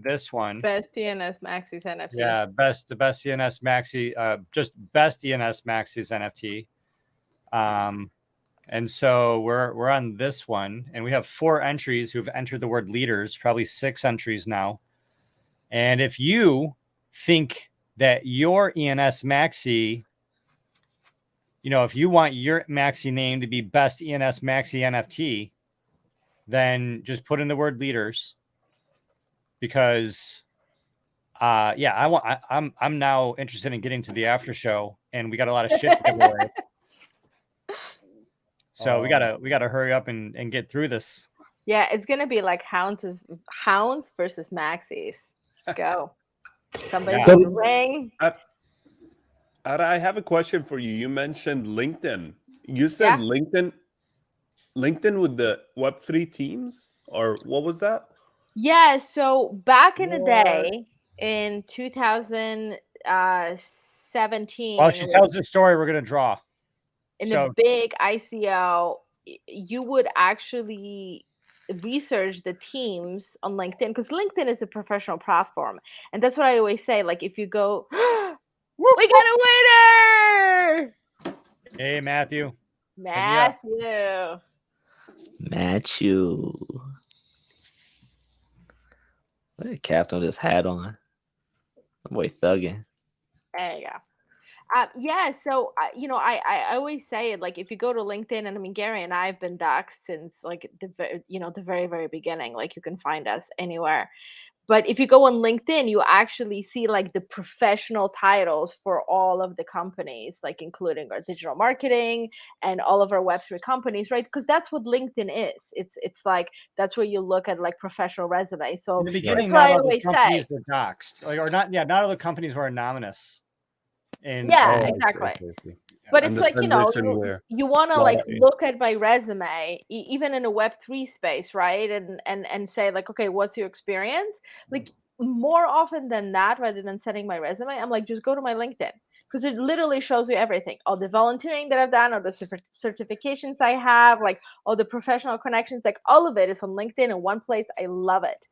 this one. Best ENS Maxis NFT. Yeah, the best ENS Maxi, just best ENS Maxis NFT. And so we're on this one, and we have 4 entries who've entered the word leaders, probably 6 entries now. And if you think that your ENS Maxi, if you want your Maxi name to be best ENS Maxi NFT, then just put in the word leaders. Because I'm now interested in getting to the after show, and we got a lot of shit to give away. So we gotta hurry up and get through this. Yeah, it's gonna be like hounds versus Maxis. Let's go. Somebody's on the ring. I have a question for you. You mentioned LinkedIn. You said LinkedIn with the Web3 teams, or what was that? Yeah, so back in the day, in 2017. While she tells the story, we're gonna draw. In a big ICO, you would actually research the teams on LinkedIn, because LinkedIn is a professional platform, and that's what I always say. Like, if you go, we got a winner! Hey, Matthew. Matthew. Look at Captain with his hat on. Boy, thugging. There you go. So I always say it, like, if you go to LinkedIn, and I mean, Gary and I have been doxxed since like the very, very beginning. Like, you can find us anywhere. But if you go on LinkedIn, you actually see like the professional titles for all of the companies, like including our digital marketing and all of our Web3 companies, right? Because that's what LinkedIn is. It's like, that's where you look at like professional resumes. So in the beginning, not all the companies were doxxed, not all the companies were anonymous. Exactly. But it's like, you want to like look at my resume, even in a Web3 space, right? And say like, okay, what's your experience? Like, more often than that, rather than sending my resume, I'm like, just go to my LinkedIn. because it literally shows you everything, all the volunteering that I've done, all the certifications I have, like all the professional connections, like all of it is on LinkedIn in one place. I love it.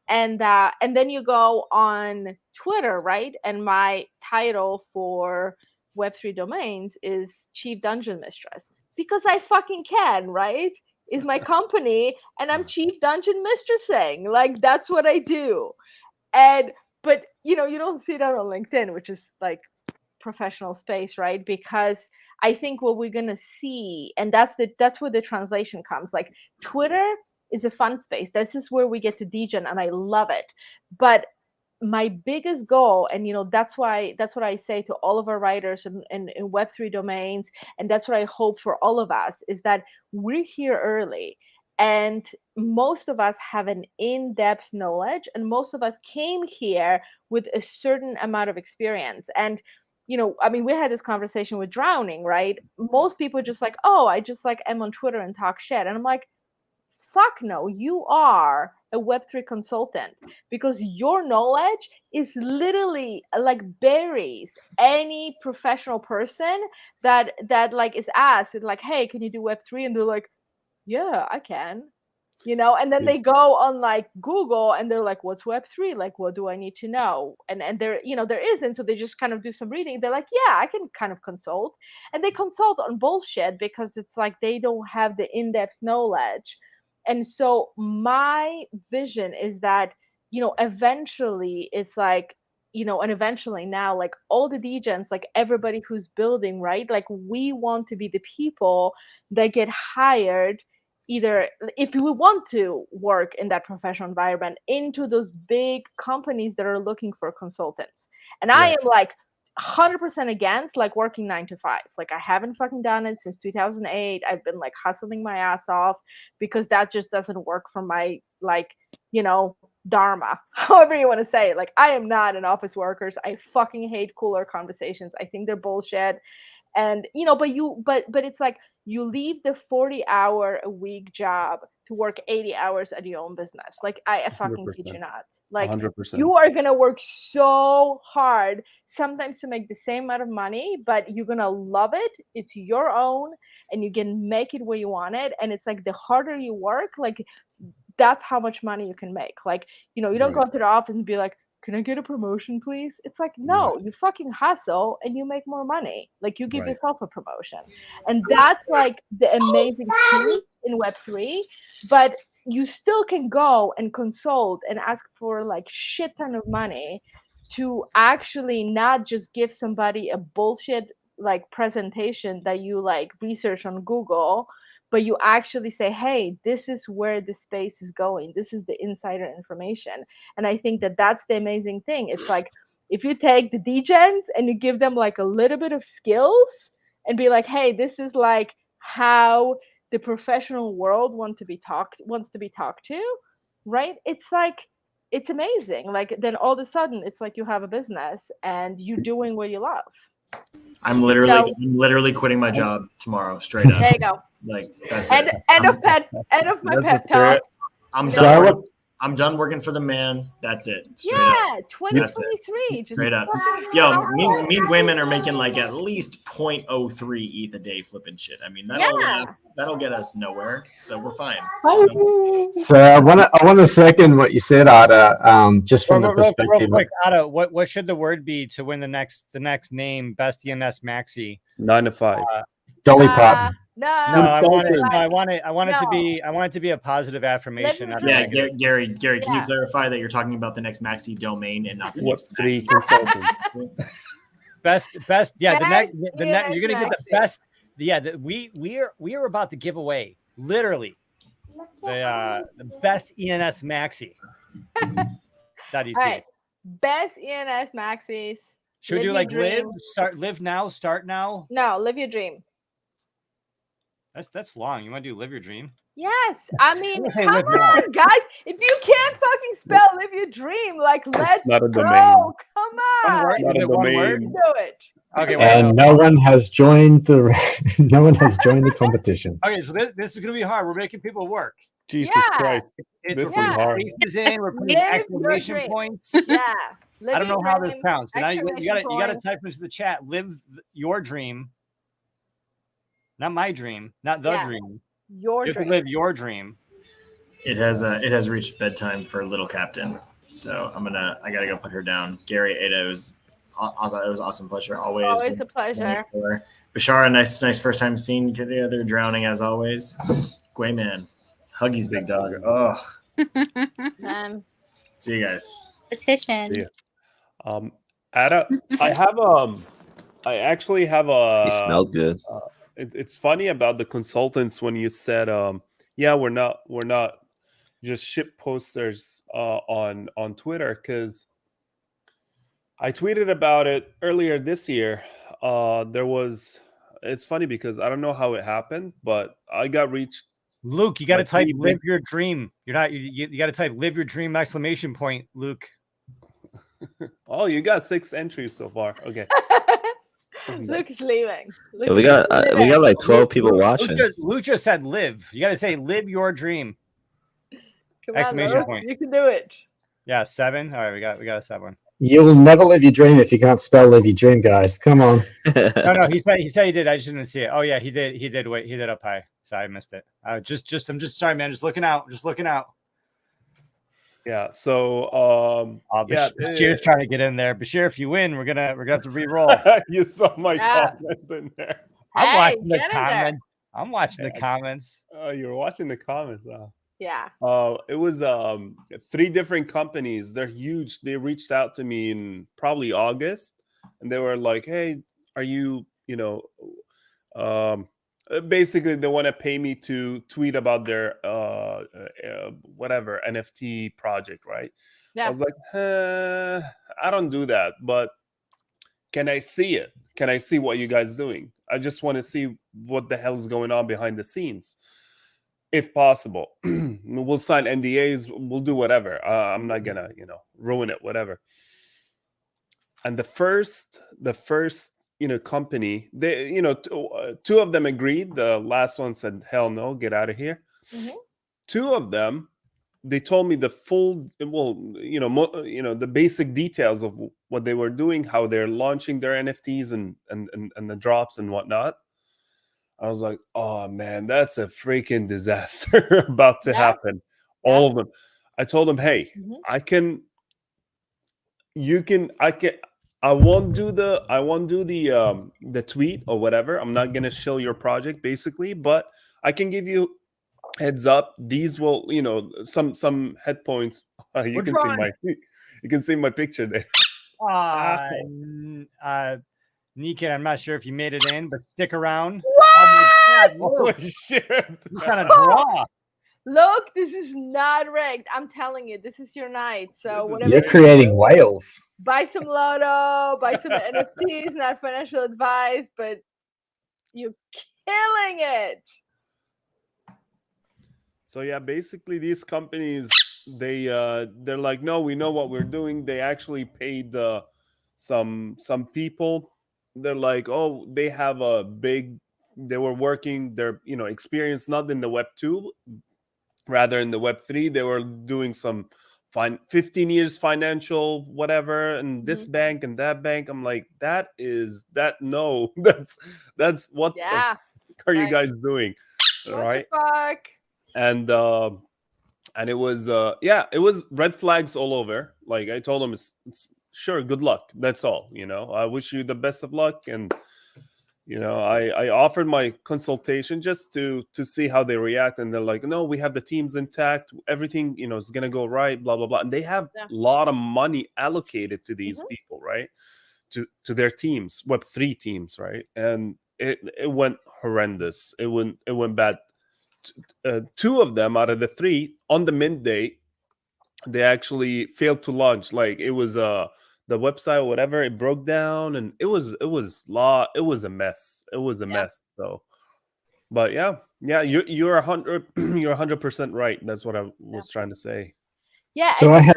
And then you go on Twitter, right? And my title for Web3 domains is Chief Dungeon Mistress, because I fucking can, right? Is my company, and I'm Chief Dungeon Mistressing. Like, that's what I do. But you don't see that on LinkedIn, which is like professional space, right? Because I think what we're gonna see, and that's where the translation comes. Like, Twitter is a fun space. This is where we get to degen, and I love it. But my biggest goal, and that's what I say to all of our writers in Web3 domains, and that's what I hope for all of us, is that we're here early. And most of us have an in-depth knowledge, and most of us came here with a certain amount of experience. And we had this conversation with drowning, right? Most people just like, oh, I just like am on Twitter and talk shit. And I'm like, fuck no, you are a Web3 consultant, because your knowledge is literally like berries any professional person that like is asked, like, hey, can you do Web3? And they're like, yeah, I can. And then they go on like Google and they're like, what's Web3? Like, what do I need to know? And there isn't. So they just kind of do some reading. They're like, yeah, I can kind of consult. And they consult on bullshit because it's like they don't have the in-depth knowledge. And so my vision is that, eventually it's like, and eventually now, like all the degens, like everybody who's building, right? Like, we want to be the people that get hired, either if we want to work in that professional environment, into those big companies that are looking for consultants. And I am like 100% against like working 9 to 5. Like, I haven't fucking done it since 2008. I've been like hustling my ass off because that just doesn't work for my, like, dharma, however you want to say it. Like, I am not an office worker. I fucking hate cooler conversations. I think they're bullshit. And but it's like, you leave the 40-hour-a-week job to work 80 hours at your own business. Like, I fucking kid you not. Like, 100%. You are gonna work so hard sometimes to make the same amount of money, but you're gonna love it. It's your own, and you can make it where you want it. And it's like, the harder you work, like, that's how much money you can make. Like, you don't go to the office and be like, can I get a promotion, please? It's like, no, you fucking hustle and you make more money. Like, you give yourself a promotion. And that's like the amazing thing in Web3. But you still can go and consult and ask for like shit ton of money to actually not just give somebody a bullshit like presentation that you like research on Google, but you actually say, hey, this is where the space is going. This is the insider information. And I think that that's the amazing thing. It's like, if you take the degens and you give them like a little bit of skills and be like, hey, this is like how the professional world wants to be talked to, right? It's like, it's amazing. Like, then all of a sudden it's like you have a business and you're doing what you love. I'm literally quitting my job tomorrow, straight up. There you go. Like, that's end of my pet talk. I'm done working for the man. That's it. Straight up. 2023. Just straight up. Yo, me and women are making like at least 0.03 ETH a day flipping shit. I mean, that'll get us nowhere. So we're fine. So I want to second what you said, Ada. Just from the perspective. Real quick, Ada, what should the word be to win the next name, Best ENS Maxi? 9 to 5. Dolly Parton. No, I want it to be a positive affirmation. Yeah, Gary, can you clarify that you're talking about the next Maxi domain and not the next Maxi consultant? best. Yeah, the next you're gonna get the best. Yeah, we are about to give away literally the best ENS Maxi. All right, best ENS Maxis. Should we do like live now, start now? No, live your dream. That's long. You want to do live your dream? Yes. I mean, come on, guys. If you can't fucking spell live your dream, like, let's not a go. domain. Come on. Is it one word? Do it. Okay, And no one has joined the competition. Okay, so this is gonna be hard. We're making people work. Jesus Yeah. Christ. It's This we're is putting hard. spaces in. We're putting Live your exclamation dream. points. Yeah. I don't know how this Dream, counts. But now you exclamation gotta point. type into the chat. Live your dream, not my dream, not the Yeah. dream. Your You have to dream. live your dream. It has reached bedtime for little Captain, so I gotta go put her down. Gary, Ada, it was awesome pleasure. Always a pleasure. Bashara, nice first time seeing the other drowning as always. Gwayman, Huggy's big dog. Oh, see you guys. Petition. See ya. Ada, I actually have He smelled good. It's funny about the consultants when you said, yeah, we're not just ship posters on Twitter, because I tweeted about it earlier this year. It's funny because I don't know how it happened, but I got reached. Luke, you got to My type tweet "live link- your dream." You're not. You got to type "live your dream!" exclamation point, Luke. Oh, you got 6 entries so far. Okay. Luke is leaving. Yeah, we got like 12 people watching. Luke just said "live." You got to say "live your dream!" Come exclamation on, Luke. point. You can do it. Yeah, 7. All right, we got a 7. You'll never live your dream if you can't spell live your dream, guys. Come on. No, he said he did. I just didn't see it. Oh yeah, he did. Wait, he did up high. So I missed it. I'm just sorry, man. Just looking out. Yeah. So Bashir's trying to get in there. Bashir, if you win, we're gonna have to re-roll. You saw my comment in there. I'm Hey, watching the get in there. comments. I'm watching the comments. You were watching the comments. Yeah. It was 3 different companies. They're huge. They reached out to me in probably August, and they were like, "Hey, are you, basically they want to pay me to tweet about their whatever NFT project, right?" Yeah. I was like, I don't do that, but can I see it? Can I see what you guys doing? I just want to see what the hell is going on behind the scenes. If possible, we'll sign NDAs. We'll do whatever. I'm not gonna, ruin it. Whatever. And the first, company, they, 2 of them agreed. The last one said, "Hell no, get out of here." Mhm. 2 of them, they told me the full, the basic details of what they were doing, how they're launching their NFTs and the drops and whatnot. I was like, oh man, that's a freaking disaster about to happen. All of them. I told them, hey, I won't do the tweet or whatever. I'm not gonna show your project basically, but I can give you heads up. These will, some head points. You can see my picture there. Nikan, I'm not sure if you made it in, but stick around. What? Oh shit! What kind of draw? Look, this is not rigged. I'm telling you, this is your night. So whatever. You're creating whales. Buy some Lotto, buy some NFTs, not financial advice, but you're killing it. So yeah, basically these companies, they're like, no, we know what we're doing. They actually paid some people. They're like, oh, they have they were working their experience not in the Web 2, rather in the Web 3. They were doing some 15 years financial whatever, and this bank and that bank. I'm like, no, that's what the fuck are you guys doing? All right. And it was it was red flags all over. Like I told them, it's sure, good luck. That's all. I wish you the best of luck, and I offered my consultation just to see how they react, and they're like, no, we have the teams intact. Everything is gonna go right. Blah blah blah. And they have a lot of money allocated to these people, right? To their teams, Web3 teams, right? And it went horrendous. It went bad. 2 of them out of the 3 on the mint day, they actually failed to launch. Like it was the website or whatever, it broke down, and it was a mess. It was a mess. So, but you're 100% right. That's what I was trying to say. Yeah. So and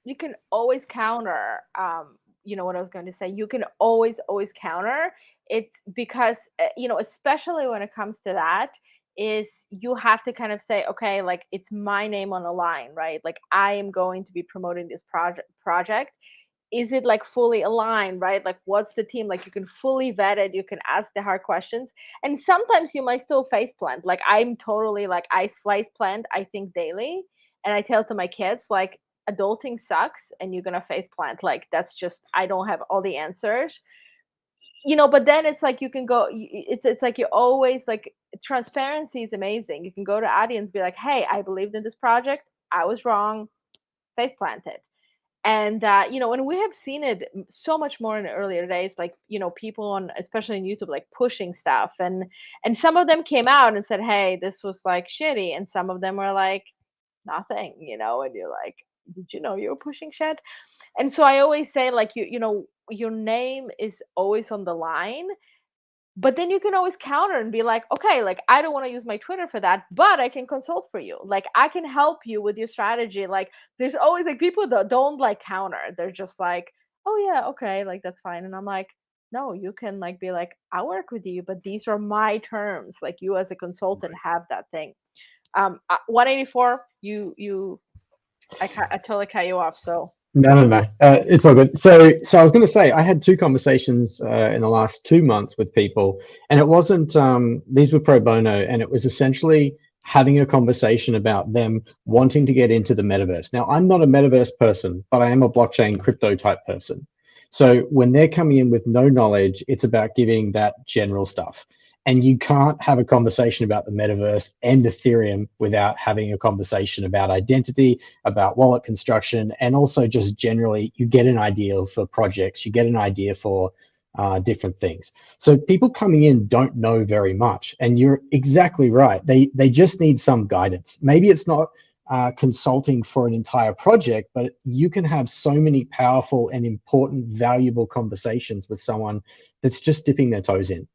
you can always counter what I was going to say, you can always counter. It's because, especially when it comes to that, is you have to kind of say, okay, like it's my name on the line, right? Like I am going to be promoting this project. Is it like fully aligned, right? Like what's the team? Like you can fully vet it, you can ask the hard questions. And sometimes you might still face plant. Like I'm totally like I face plant, I think daily. And I tell to my kids, like adulting sucks and you're gonna face plant. Like that's just, I don't have all the answers. But then it's like you can go, it's like you always like, transparency is amazing. You can go to audience, be like, hey, I believed in this project, I was wrong, face planted. And and we have seen it so much more in the earlier days, like people on, especially on YouTube, like pushing stuff, and some of them came out and said, hey, this was like shitty, and some of them were like nothing, and you're like, did you know you were pushing shit? And so I always say, like, your name is always on the line, but then you can always counter and be like, okay, like I don't want to use my Twitter for that, but I can consult for you. Like I can help you with your strategy. Like there's always like people that don't like counter. They're just like, oh yeah, okay, like that's fine. And I'm like, no, you can like be like, I'll work with you, but these are my terms. Like you as a consultant have that thing. 184, I totally cut you off. So No. It's all good. So I was going to say I had 2 conversations in the last 2 months with people, and it wasn't these were pro bono, and it was essentially having a conversation about them wanting to get into the metaverse. Now, I'm not a metaverse person, but I am a blockchain crypto type person. So when they're coming in with no knowledge, it's about giving that general stuff. And you can't have a conversation about the metaverse and Ethereum without having a conversation about identity, about wallet construction, and also just generally you get an idea for projects, you get an idea for different things. So people coming in don't know very much, and you're exactly right. They just need some guidance. Maybe it's not consulting for an entire project, but you can have so many powerful and important, valuable conversations with someone that's just dipping their toes in.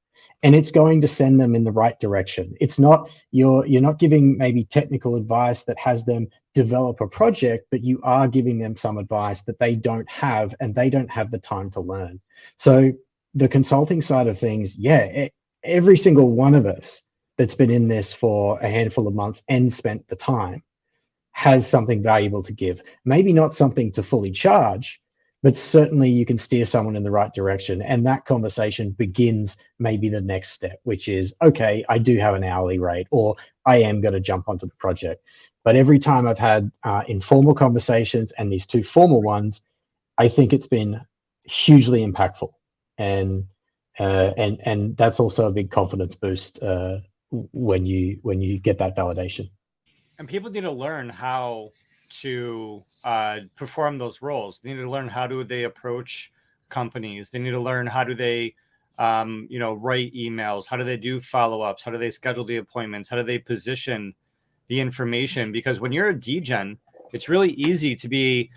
And it's going to send them in the right direction. It's not, you're not giving maybe technical advice that has them develop a project, but you are giving them some advice that they don't have, and they don't have the time to learn. So the consulting side of things, every single one of us that's been in this for a handful of months and spent the time has something valuable to give. Maybe not something to fully charge, but certainly you can steer someone in the right direction. And that conversation begins maybe the next step, which is, okay, I do have an hourly rate, or I am going to jump onto the project. But every time I've had informal conversations and these 2 formal ones, I think it's been hugely impactful. And that's also a big confidence boost when you get that validation. And people need to learn how to perform those roles. They need to learn how do they approach companies. They need to learn how do they, write emails. How do they do follow-ups? How do they schedule the appointments? How do they position the information? Because when you're a DGen, it's really easy to be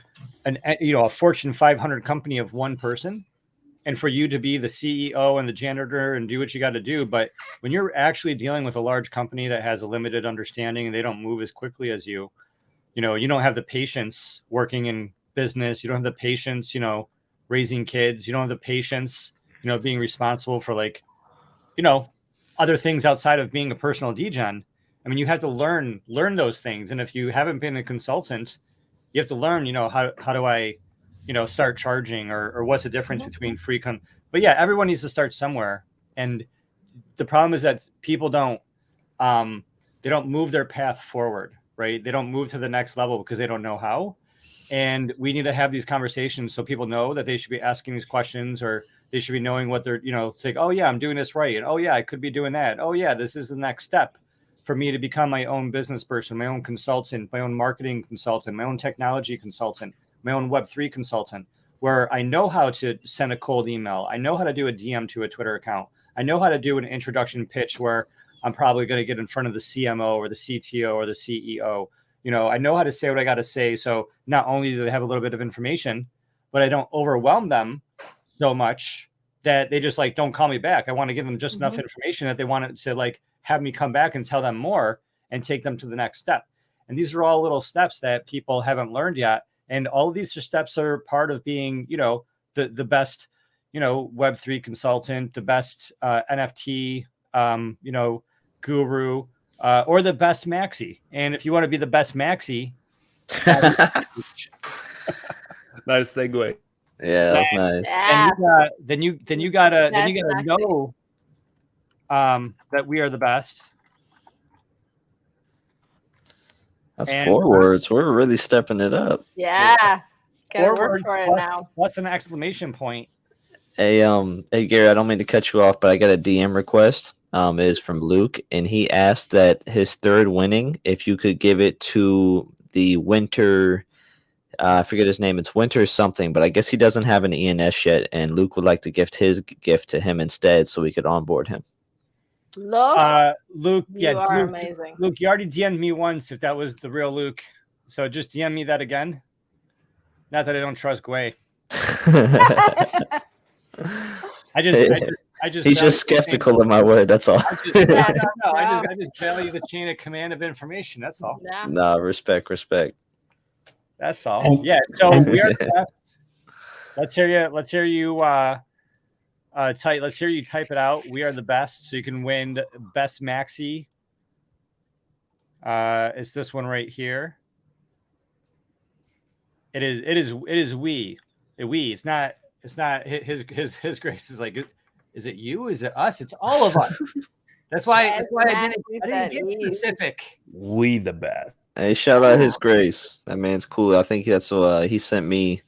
a Fortune 500 company of one person, and for you to be the CEO and the janitor and do what you got to do. But when you're actually dealing with a large company that has a limited understanding and they don't move as quickly as you, you don't have the patience working in business. You don't have the patience, raising kids. You don't have the patience, being responsible for other things outside of being a personal DGen. I mean, you have to learn those things. And if you haven't been a consultant, you have to learn, how do I, start charging, or what's the difference between free but yeah, everyone needs to start somewhere. And the problem is that people don't move their path forward, right? They don't move to the next level because they don't know how. And we need to have these conversations so people know that they should be asking these questions, or they should be knowing what they're, think, oh yeah, I'm doing this right. And oh yeah, I could be doing that. Oh yeah, this is the next step for me to become my own business person, my own consultant, my own marketing consultant, my own technology consultant, my own Web3 consultant, where I know how to send a cold email. I know how to do a DM to a Twitter account. I know how to do an introduction pitch where I'm probably going to get in front of the CMO or the CTO or the CEO. I know how to say what I got to say. So not only do they have a little bit of information, but I don't overwhelm them so much that they just don't call me back. I want to give them just enough information that they want to have me come back and tell them more and take them to the next step. And these are all little steps that people haven't learned yet. And all of these steps are part of being, the the best, Web3 consultant, the best NFT, guru, or the best maxi. And if you want to be the best maxi, Nice segue. Yeah, that's nice. then you gotta know that we are the best. That's 4 words. We're really stepping it up. Yeah. Gotta 4 work words for it plus, now. plus an exclamation point. Hey, Gary, I don't mean to cut you off, but I got a DM request. It is from Luke, and he asked that his 3rd winning, if you could give it to the Winter. I forget his name. It's Winter something, but I guess he doesn't have an ENS yet, and Luke would like to gift his gift to him instead, so we could onboard him. Luke, you are amazing. Luke, you already DM'd me once if that was the real Luke. So just DM me that again. Not that I don't trust Gwei. He's just skeptical of my word. That's all. I just value the chain of command of information. That's all. Yeah. No, respect. That's all. Yeah. So we are the best. Let's hear you. Let's hear you. Let's hear you type it out. We are the best. So you can win best maxi. It's this one right here. It is we. It's not his grace is like, is it you? Is it us? It's all of us. That's why I didn't get specific. We the best. Hey, shout out His Grace. That man's cool. I think that's he sent me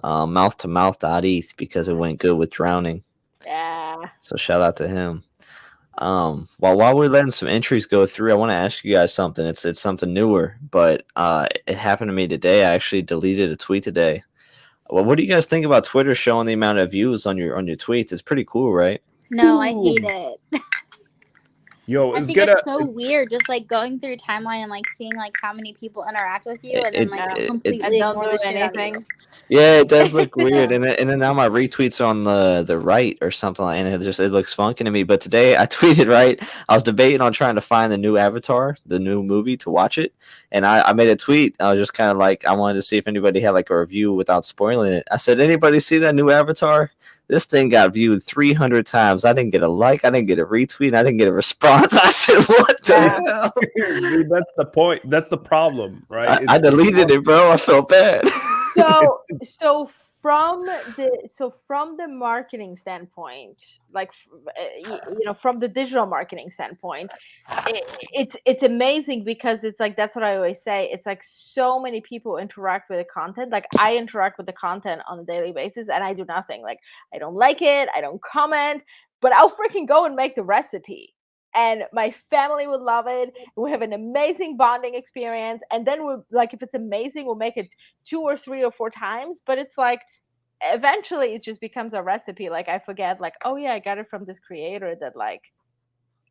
mouth to mouth.eth because it went good with drowning. Yeah. So shout out to him. While we're letting some entries go through, I want to ask you guys something. It's something newer, but it happened to me today. I actually deleted a tweet today. Well, what do you guys think about Twitter showing the amount of views on your tweets? It's pretty cool, right? No, I hate it. Yo, I think it's so weird, just like going through timeline and like seeing like how many people interact with you, and then like completely ignore the shit out of you. Yeah, it does look weird, and then now my retweets are on the right or something, and it looks funky to me. But today I tweeted right. I was debating on trying to find the new Avatar, the new movie, to watch it, and I made a tweet. I was just kind of like, I wanted to see if anybody had like a review without spoiling it. I said, anybody see that new Avatar? This thing got viewed 300 times. I didn't get a like. I didn't get a retweet. I didn't get a response. I said, what the hell? See, that's the point. That's the problem, right? I deleted it, bro. I felt bad. So from the marketing standpoint, like from the digital marketing standpoint, it's amazing because it's like, that's what I always say. It's like so many people interact with the content. Like I interact with the content on a daily basis, and I do nothing. Like I don't like it, I don't comment, but I'll freaking go and make the recipe. And my family would love it. We have an amazing bonding experience. And then we'll, like, if it's amazing, we'll make it 2 or 3 or 4 times. But it's like, eventually it just becomes a recipe. Like I forget, like, oh yeah, I got it from this creator that like,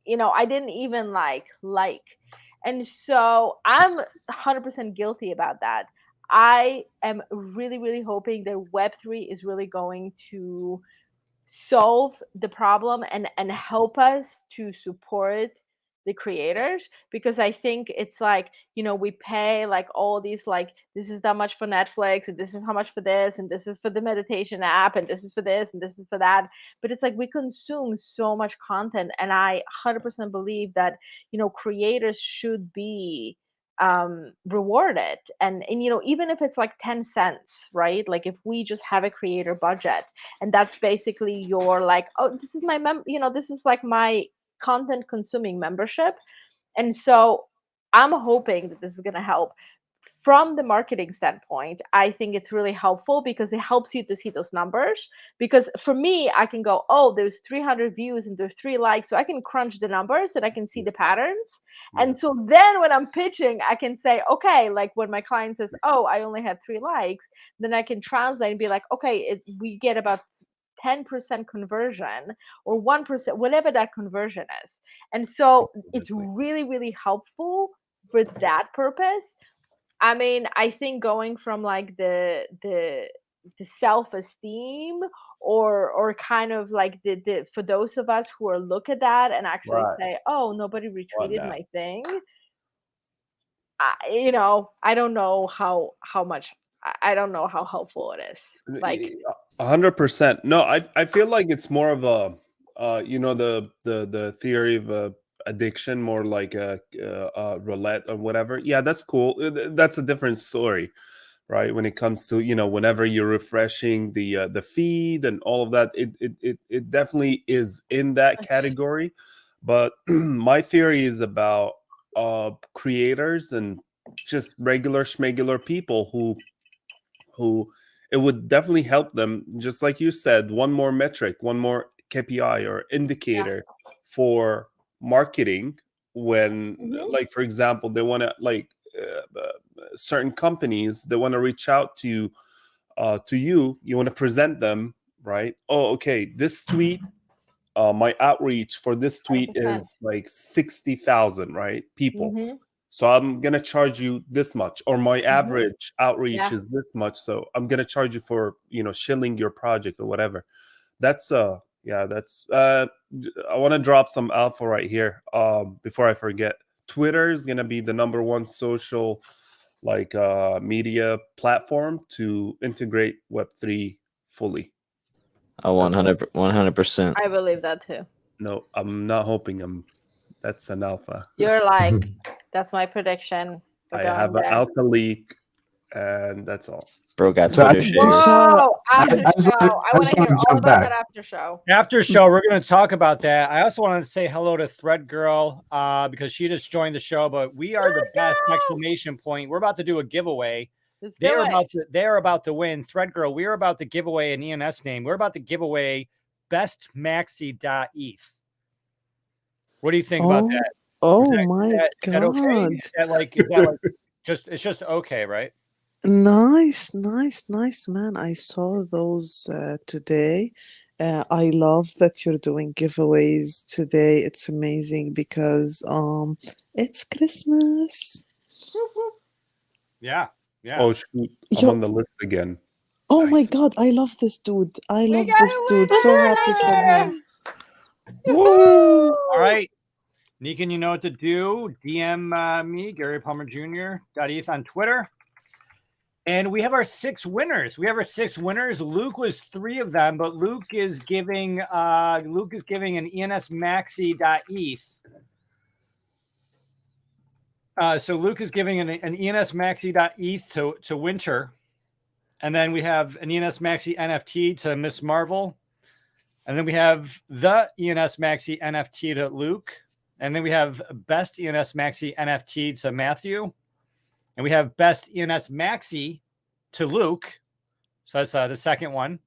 I didn't even like. And so I'm 100% guilty about that. I am really, really hoping that Web3 is really going to solve the problem and help us to support the creators, because I think it's like, we pay like all these, like, this is that much for Netflix, and this is how much for this, and this is for the meditation app, and this is for this, and this is for that. But it's like we consume so much content, and I 100% believe that creators should be rewarded, and even if it's like 10 cents, right? Like if we just have a creator budget, and that's basically your like, oh, this is my this is like my content consuming membership. And so I'm hoping that this is going to help. From the marketing standpoint, I think it's really helpful because it helps you to see those numbers. Because for me, I can go, oh, there's 300 views and there's 3 likes. So I can crunch the numbers and I can see the patterns. And so then when I'm pitching, I can say, okay, like when my client says, oh, I only had 3 likes, then I can translate and be like, okay, we get about 10% conversion or 1%, whatever that conversion is. And so it's really, really helpful for that purpose. I mean, I think going from like the self-esteem or kind of like the for those of us who are look at that and actually say, oh, nobody retweeted my thing. I don't know how much. I don't know how helpful it is. Like, 100%. No, I feel like it's more of a the theory of addiction, more like a roulette or whatever. Yeah, that's cool. That's a different story, right? When it comes to whenever you're refreshing the feed and all of that, it definitely is in that category. But my theory is about creators and just regular schmegular people who it would definitely help them, just like you said, one more metric, one more KPI or indicator for marketing. When like, for example, they want to certain companies, they want to reach out to you want to present them, right? Oh, okay, this tweet, my outreach for this tweet 100%. is like 60,000, right, people. Mhm. So I'm gonna charge you this much, or my average outreach Yeah. is this much. So I'm gonna charge you for shilling your project or whatever. That's that's I want to drop some alpha right here before I forget. Twitter is gonna be the #1 social media platform to integrate Web3 fully. Oh, 100%. I believe that too. No, I'm not hoping that's an alpha. You're like, that's my prediction. We're I going have an there. alpha leak, and that's all. Bro got So I Twitter think shades. Whoa! After I just show. wanna- I I want just to hear wanna all jump about back. that after show. After show, we're going to talk about that. I also wanted to say hello to Thread Girl because she just joined the show. But we are the best! Exclamation point! We're about to do a giveaway. Let's do They're it. about to win. Thread Girl, we're about to give away an ENS name. We're about to give away bestmaxi.eth. What do you think about that? Oh Is my Is that okay? God. Is that like it's just okay, right? Nice, man. I saw those today. I love that you're doing giveaways today. It's amazing because it's Christmas. Yeah. Oh shoot, I'm Yo, on the list again. oh my Nice. God, I love this dude. I love got this a dude. So happy for him. Woo! All right. Negan, you know what to do. DM me, Gary Palmer Jr. .eth on Twitter. And we have our 6 winners. Luke was 3 of them, but Luke is giving an ENS Maxi.eth. So Luke is giving an ENS Maxi.eth to Winter. And then we have an ENS Maxi NFT to Miss Marvel. And then we have the ENS Maxi NFT to Luke. And then we have best ENS Maxi NFT to Matthew. And we have best ENS Maxi to Luke. So that's the second one.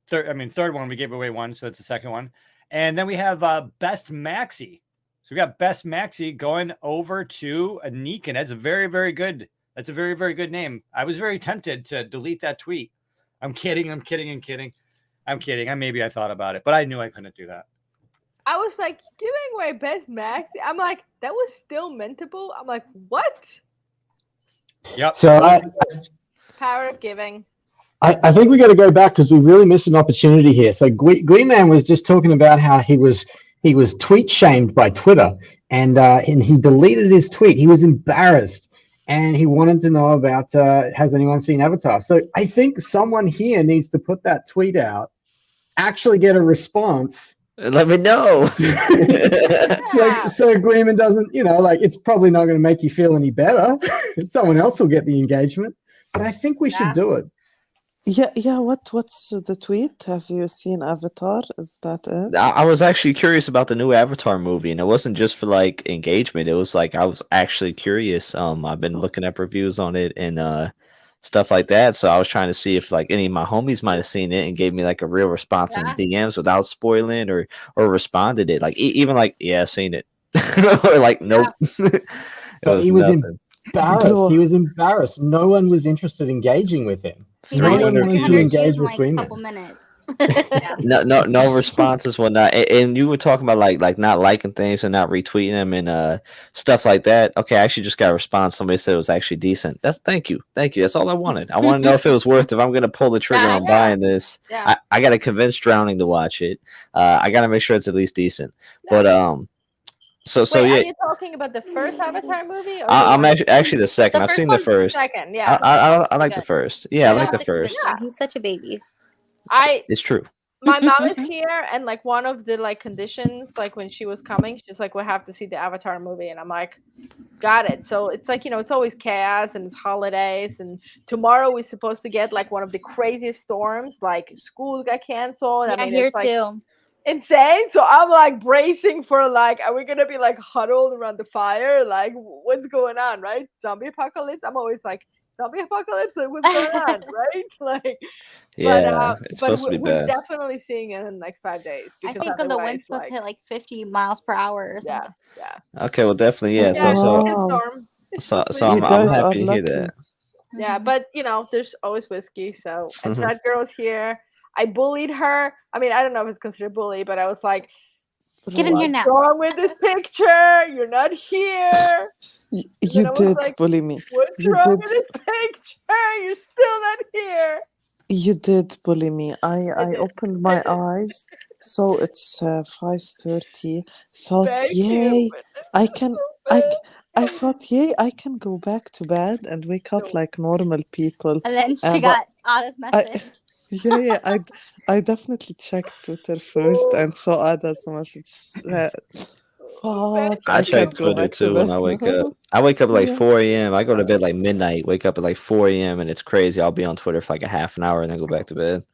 Third one, we gave away one. So that's the second one. And then we have best Maxi. So we got best Maxi going over to Negan. That's very, very good. That's a very, very good name. I was very tempted to delete that tweet. I'm kidding. Maybe I thought about it, but I knew I couldn't do that. I was like, giving away best Maxi. I'm like, that was still mentable. I'm like, what? Yep. So Power of giving. I think we got to go back because we really missed an opportunity here. So Gweeman was just talking about how he was tweet shamed by Twitter, and he deleted his tweet. He was embarrassed, and he wanted to know about has anyone seen Avatar? So I think someone here needs to put that tweet out, actually get a response. Let me know. So Gweeman doesn't, it's probably not going to make you feel any better. Someone else will get the engagement, but I think we should do it. Yeah. What's the tweet? Have you seen Avatar? Is that it? I was actually curious about the new Avatar movie, and it wasn't just for engagement. It was I was actually curious. I've been looking up reviews on it and stuff like that. So I was trying to see if any of my homies might have seen it and gave me a real response in the DMs without spoiling or responded it. Even yeah, seen it. Or nope. So he was embarrassed. He was embarrassed. No one was interested in engaging with him. No one wanted to engage with a couple minutes. No responses, whatnot. And you were talking about not liking things and not retweeting them and stuff like that. Okay, I actually just got a response. Somebody said it was actually decent. Thank you. That's all I wanted. I want to know if it was worth. If I'm gonna pull the trigger on buying this, I got to convince Drowning to watch it. I got to make sure it's at least decent. But So Wait, yeah. Are you talking about the first Avatar movie? Or I'm actually the second. I've seen the first. Second, yeah. I like the first. Yeah, I like the first. He's such a baby. It's true. My mom is here, and like one of the like conditions, like when she was coming, she's like, we have to see the Avatar movie, and I'm like, got it. So it's like, it's always chaos and it's holidays, and tomorrow we're supposed to get like one of the craziest storms, like schools got canceled. Yeah, here it's like too. insane. So I'm like bracing for like, are we gonna be like huddled around the fire? Like, what's going on, right? Zombie apocalypse. I'm always like, zombie apocalypse. Like, what's going on, right? Like, Yeah, it's but supposed to be we're bad. definitely seeing it in the next 5 days. I Because think the wind's otherwise, supposed to like, hit like 50 miles per hour or yeah, something. yeah. Okay, well, definitely, yeah. Yeah, So it's so a Wow. storm. It's so supposed to so be You I'm a I'm guys storm. are happy to hear lucky. that. Yeah, Mhm. but there's always whiskey. So, and Thread Girl's here. I bullied her. I mean, I don't know if it's considered bully, but I was like, Get in here what's now. wrong with this picture? You're not here. And You then I was did like, bully me. what's You wrong did. with this picture? You're still not here. You did bully me. I I did. opened I my did. eyes, so it's 5:30. Thought, Thank you. yay, But it I was can. so I bad. I thought, yay, I can go back to bed and wake up No. like normal people. And then she But got Ada's I, message. yeah, I definitely checked Twitter first and saw Ada's message. Fuck, I I Thank you. check can't go Twitter back to too when bed I wake now. up. I wake up at like Yeah. 4 a.m. I go to bed like midnight, wake up at like 4 a.m. and it's crazy. I'll be on Twitter for like a half an hour and then go back to bed.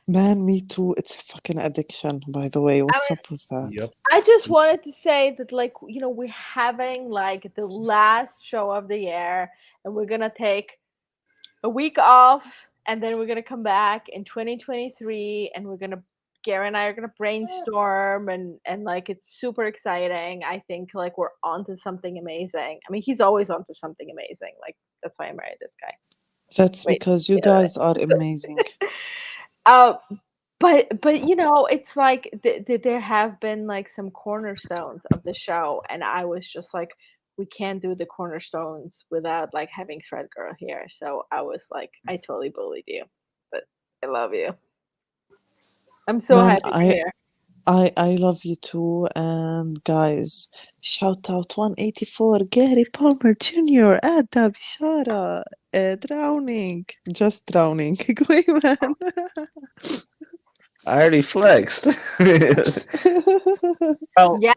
Man, me too. It's a fucking addiction, by the way. What's up with that? Yep. I just wanted to say that, like, we're having like the last show of the year, and we're gonna take a week off, and then we're gonna come back in 2023, and Gary and I are gonna brainstorm, and like it's super exciting. I think like we're onto something amazing. I mean, he's always onto something amazing. Like that's why I married this guy. That's Wait, because you the other guys are amazing. Uh, but it's like there have been like some cornerstones of the show, and I was just like, we can't do the cornerstones without like having Thread Girl here. So I was like, I totally bullied you, but I love you. I'm so Man, happy you're here. I love you too. And guys, shout out 184 Gary Palmer Jr. Ada Bishara. Drowning. Just drowning. Go away, man. I already flexed. Well, Yeah,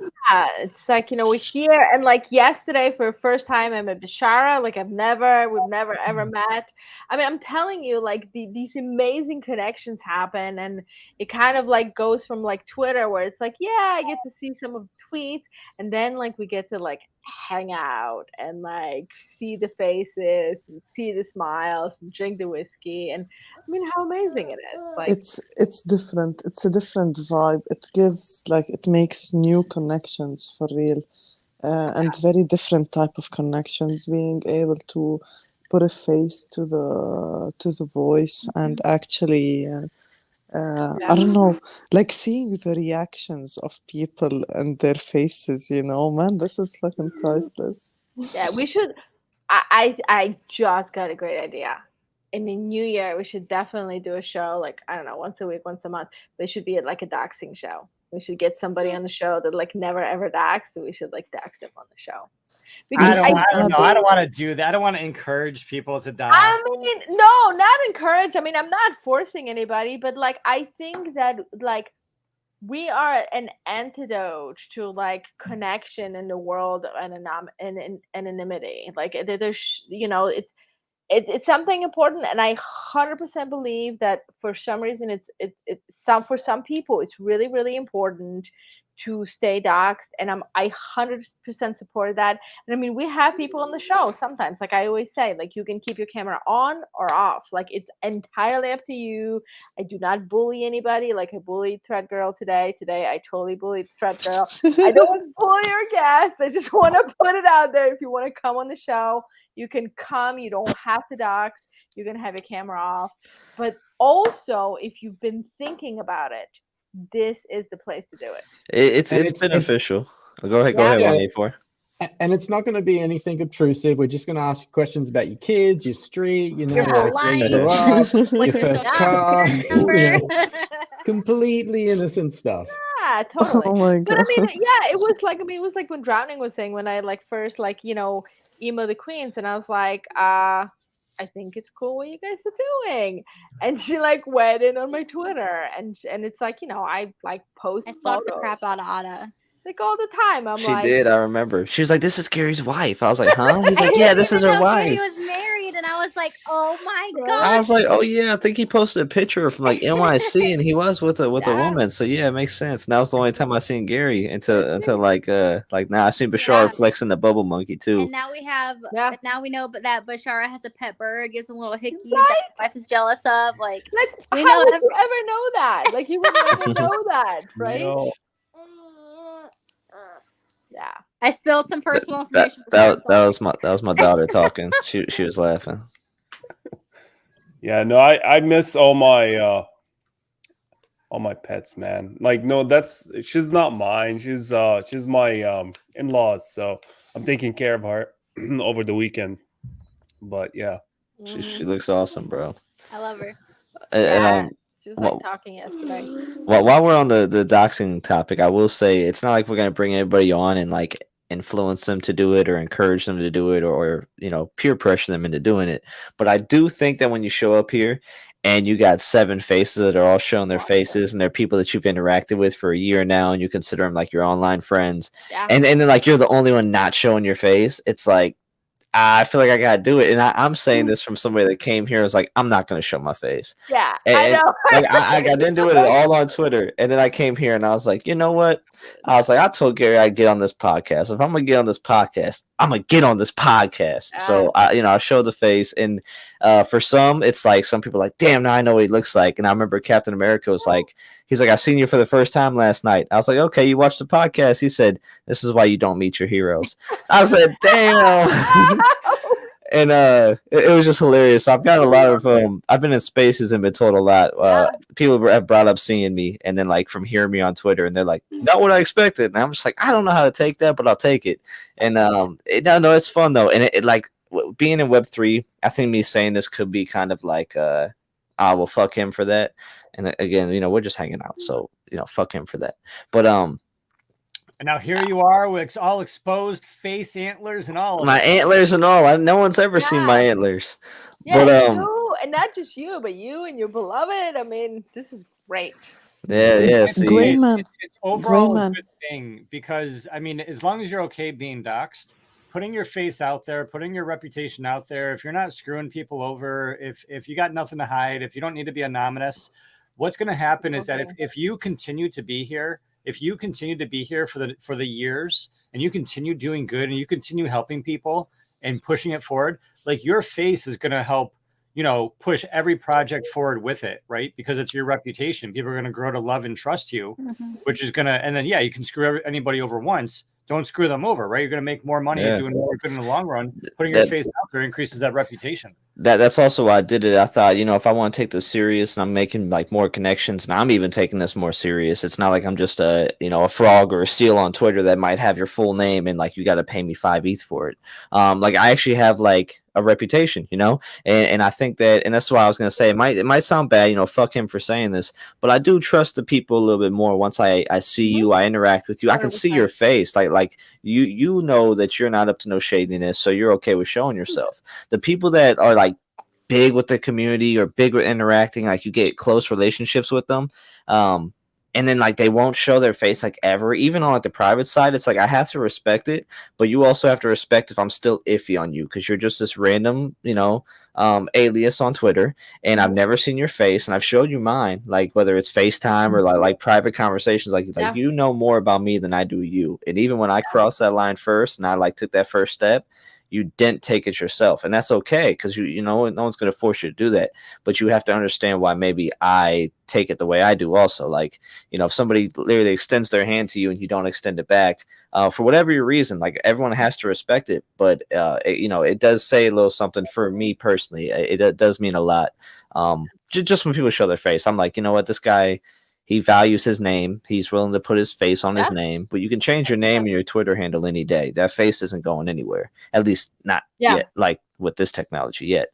it's like, we're here, and like yesterday for the first time I met Bishara. Like we've never ever met. I mean, I'm telling you, like these amazing connections happen, and it kind of like goes from like Twitter, where it's like, yeah, I get to see some of the tweets, and then like we get to like hang out and like see the faces and see the smiles and drink the whiskey, and I mean, how amazing it is. Like, It's different. It's a different vibe. It makes new connections for real. And very different type of connections, being able to put a face to the voice and actually I don't know, like seeing the reactions of people and their faces, man, this is fucking priceless. yeah, we should. I just got a great idea. In the new year, we should definitely do a show, like, I don't know, once a week, once a month. But it should be like a doxing show. We should get somebody on the show that like never ever doxed, and we should like dox them on the show. I Because don't Listen, know. I don't want to do that. I don't want to encourage people to die. I mean, no, not encourage. I mean, I'm not forcing anybody, but like I think that like we are an antidote to like connection in the world and anonymity. Like there's, it's something important, and I 100% believe that for some reason for some people it's really really important to stay doxxed, and I 100% support that. And I mean, we have people on the show sometimes, like I always say, like you can keep your camera on or off, like it's entirely up to you. I do not bully anybody. Like I bullied Thread Girl today. I totally bullied Thread Girl. I don't want to bully your guests. I just want to put it out there. If you want to come on the show, you can come. You don't have to dox. You can have your camera off. But also, if you've been thinking about it, this is the place to do it. It's And it's it's beneficial. Go ahead, Yeah. 184. and it's not going to be anything obtrusive. We're just going to ask questions about your kids, your street, Your like whole where you life. grew up, What's your your first social car, security number? completely innocent stuff. Yeah, totally. oh my But I mean, god. yeah, it was like when Drowning was saying, when I like first like, emo the Queens, and I was like, I think it's cool what you guys are doing. And she like went in on my Twitter, and it's like, I like post I stalked the photos crap out of Ada. like all the time. I'm She like, did. I remember. She was like, "This is Gary's wife." I was like, "Huh?" He's I like, didn't "Yeah, this even is her know Gary wife." was married, and I was like, "Oh my Right? god!" I was like, "Oh yeah, I think he posted a picture from like NYC, and he was with a Yeah. woman." So yeah, it makes sense. And that was the only time I seen Gary until like now I seen Bashar Yeah. flexing the bubble monkey too. And now we have, Yeah. now we know, but that Bashara has a pet bird, gives him little hickeys Right? that his wife is jealous of. Like, we how know would every- you ever know that? Like, you would never know that, right? No. Yeah. I spilled some personal That information. before, I'm that sorry. was my daughter talking. She was laughing. Yeah, no, I miss all my pets, man. Like, no, she's not mine. She's my in-laws, so I'm taking care of her over the weekend. But yeah. She looks awesome, bro. I love her. Yeah. She was like well- talking yesterday. Well, while we're on the doxing topic, I will say it's not like we're gonna bring everybody on and like influence them to do it or encourage them to do it or peer pressure them into doing it. But I do think that when you show up here and you got 7 faces that are all showing their faces and they're people that you've interacted with for a year now and you consider them like your online friends, Yeah. and then like you're the only one not showing your face, it's like I feel like I gotta do it. And I'm saying this from somebody that came here and was like, I'm not gonna show my face. Yeah. And, I know. like I didn't do it at all on Twitter. And then I came here and I was like, you know what? I was like, I told Gary I'd get on this podcast. If I'm gonna get on this podcast, I'm gonna get on this podcast. So I showed the face, and for some, it's like some people are like, damn, now I know what he looks like. And I remember Captain America was like, he's like, I seen you for the first time last night. I was like, okay, you watched the podcast. He said, this is why you don't meet your heroes. I said, damn. And it was just hilarious. So I've got a lot of I've been in spaces and been told a lot. People have brought up seeing me, and then like from hearing me on Twitter, and they're like, not what I expected. And I'm just like, I don't know how to take that, but I'll take it. And no, it's fun though. And it like being in Web3, I think me saying this could be kind of like I will fuck him for that. And again, we're just hanging out, so fuck him for that. But And now here you are with all exposed face, antlers, and all of my it. antlers and all. No one's ever seen my antlers. Yeah, But you, and not just you, but you and your beloved. I mean, this is great. Yeah. See, Grayman. It's overall a Grayman. good thing because, I mean, as long as you're okay being doxxed, putting your face out there, putting your reputation out there, if you're not screwing people over, if you got nothing to hide, if you don't need to be anonymous, what's going to happen is that if you continue to be here, for the years, and you continue doing good and you continue helping people and pushing it forward, like your face is going to help, push every project forward with it, right? Because it's your reputation. People are going to grow to love and trust you, which is going to, and then, you can screw anybody over once. Don't screw them over, right? You're going to make more money doing more good in the long run. Putting your face out there increases that reputation. That's also why I did it. I thought, if I want to take this serious and I'm making like more connections, and I'm even taking this more serious, it's not like I'm just a frog or a seal on Twitter that might have your full name and like you got to pay me 5 ETH for it. Like I actually have like a reputation, and I think that, and that's why I was gonna say it might sound bad, fuck him for saying this, but I do trust the people a little bit more once I see you, I interact with you, I can see your face, like you know that you're not up to no shadiness, so you're okay with showing yourself. The people that are like big with the community or big with interacting, like you get close relationships with them, and then like they won't show their face like ever, even on like the private side. It's like I have to respect it, but you also have to respect if I'm still iffy on you because you're just this random alias on Twitter, and I've never seen your face, and I've showed you mine, like whether it's FaceTime or like private conversations, like you know more about me than I do you. And even when I crossed that line first and I like took that first step, you didn't take it yourself, and that's okay because no one's going to force you to do that, but you have to understand why maybe I take it the way I do also. Like, if somebody literally extends their hand to you and you don't extend it back for whatever your reason, like everyone has to respect it, but it does say a little something for me personally. It does mean a lot. Just when people show their face, I'm like, you know what, this guy, he values his name. He's willing to put his face on his name, but you can change your name and your Twitter handle any day. That face isn't going anywhere, at least not yet, like with this technology yet.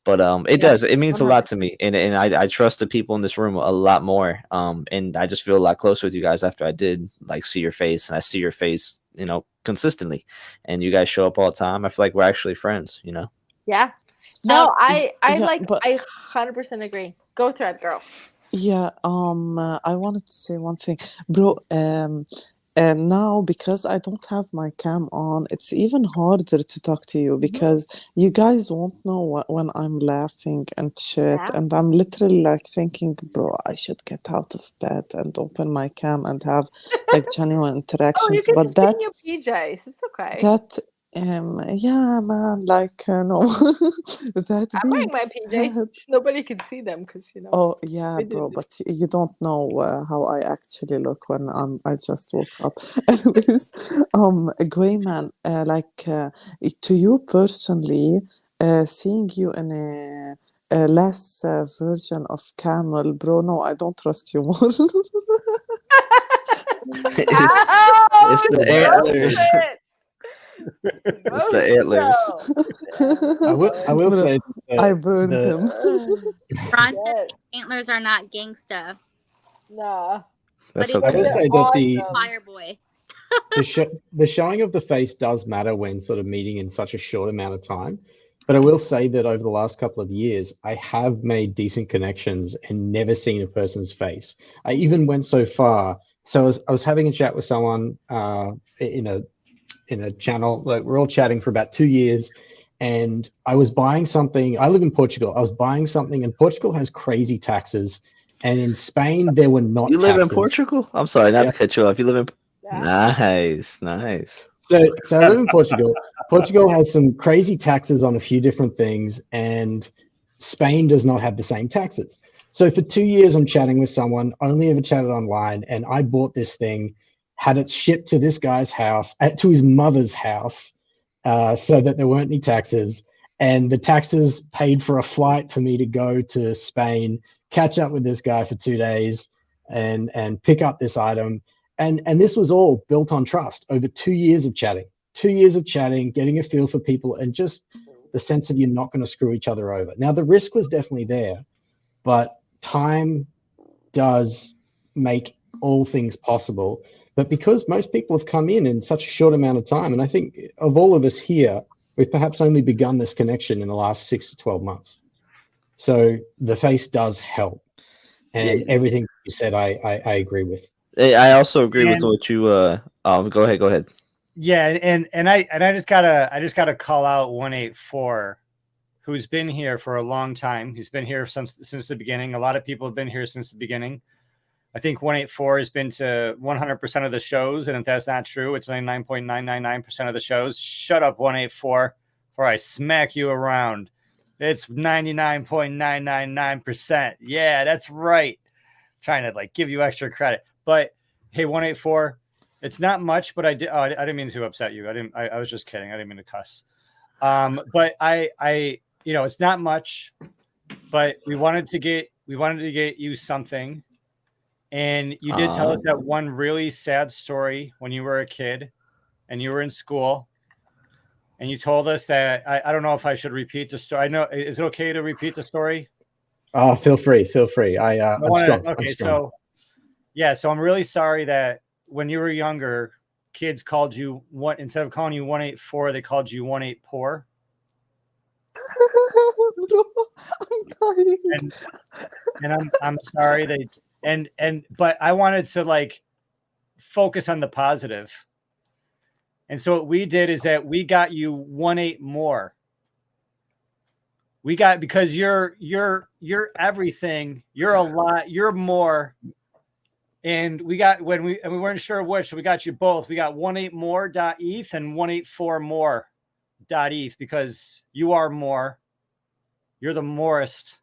But it does. It means a lot to me, and I trust the people in this room a lot more. And I just feel a lot closer with you guys after I did like see your face, and I see your face, consistently, and you guys show up all the time. I feel like we're actually friends, Yeah. No, I yeah, like but I 100% agree. Go thread, girl. yeah, I wanted to say one thing, bro. And now because I don't have my cam on, it's even harder to talk to you because you guys won't know when I'm laughing and shit, Yeah. and I'm literally like thinking, bro, I should get out of bed and open my cam and have like genuine Oh, you interactions. can But just be in your PJs. It's okay. that yeah, man, like no, that I'm being wearing my PJs. said. Nobody can see them because Oh yeah, we did bro, this. but you don't know how I actually look when I just woke up. Anyways, Gway man, to you personally, seeing you in a less version of camel, bro. No, I don't trust you more. it's, it's Oh, the roast antlers. it. It's the Roast antlers. I will Bro, say I burned the him. Ron said Yes. antlers are not gangsta, Nah. That's but I will okay. say that the Awesome. fire boy. the showing of the face does matter when sort of meeting in such a short amount of time. But I will say that over the last couple of years, I have made decent connections and never seen a person's face. I even went so far. So I was having a chat with someone in a channel. Like we're all chatting for about 2 years, and I was buying something. I live in Portugal. I was buying something, and Portugal has crazy taxes, and in Spain there were not You live in taxes. Portugal? I'm sorry, not Yeah. to cut you off. You live in Yeah. nice, nice. So I live in Portugal. Portugal has some crazy taxes on a few different things, and Spain does not have the same taxes. So for 2 years, I'm chatting with someone, only ever chatted online, and I bought this thing, had it shipped to this guy's house, to his mother's house, so that there weren't any taxes. And the taxes paid for a flight for me to go to Spain, catch up with this guy for 2 days, and pick up this item. And this was all built on trust over 2 years of chatting, 2 years of chatting, getting a feel for people, and just the sense of you're not going to screw each other over. Now the risk was definitely there, but time does make all things possible. But because most people have come in such a short amount of time, and I think of all of us here, we've perhaps only begun this connection in the last 6 to 12 months. So the face does help, and everything you said, I agree with. I also agree with And- what you go ahead. Yeah, and I just gotta call out 184, who's been here for a long time. He's been here since the beginning. A lot of people have been here since the beginning. I think 184 has been to 100% of the shows, and if that's not true, it's 99.999% of the shows. Shut up, 184, before I smack you around. It's 99.999%. Yeah, that's right. Trying to like give you extra credit, but hey, 184. It's not much, but I didn't mean to upset you. I was just kidding. I didn't mean to cuss. But I it's not much, but we wanted to get you something. And you did tell us that one really sad story when you were a kid and you were in school. And you told us that I don't know if I should repeat the story. I know, is it okay to repeat the story? Oh, feel free. I'm strong. Okay, so yeah, so I'm really sorry that when you were younger, kids called you what, instead of calling you 184, they called you 18 poor. Bro, I'm dying. And I'm sorry but I wanted to like focus on the positive. And so what we did is that we got you 18 more. We got, because you're everything, you're a lot, you're more. And we got, and we weren't sure which, so we got you both. We got 18 more.eth and 184 more.eth, because you are more. You're the morest,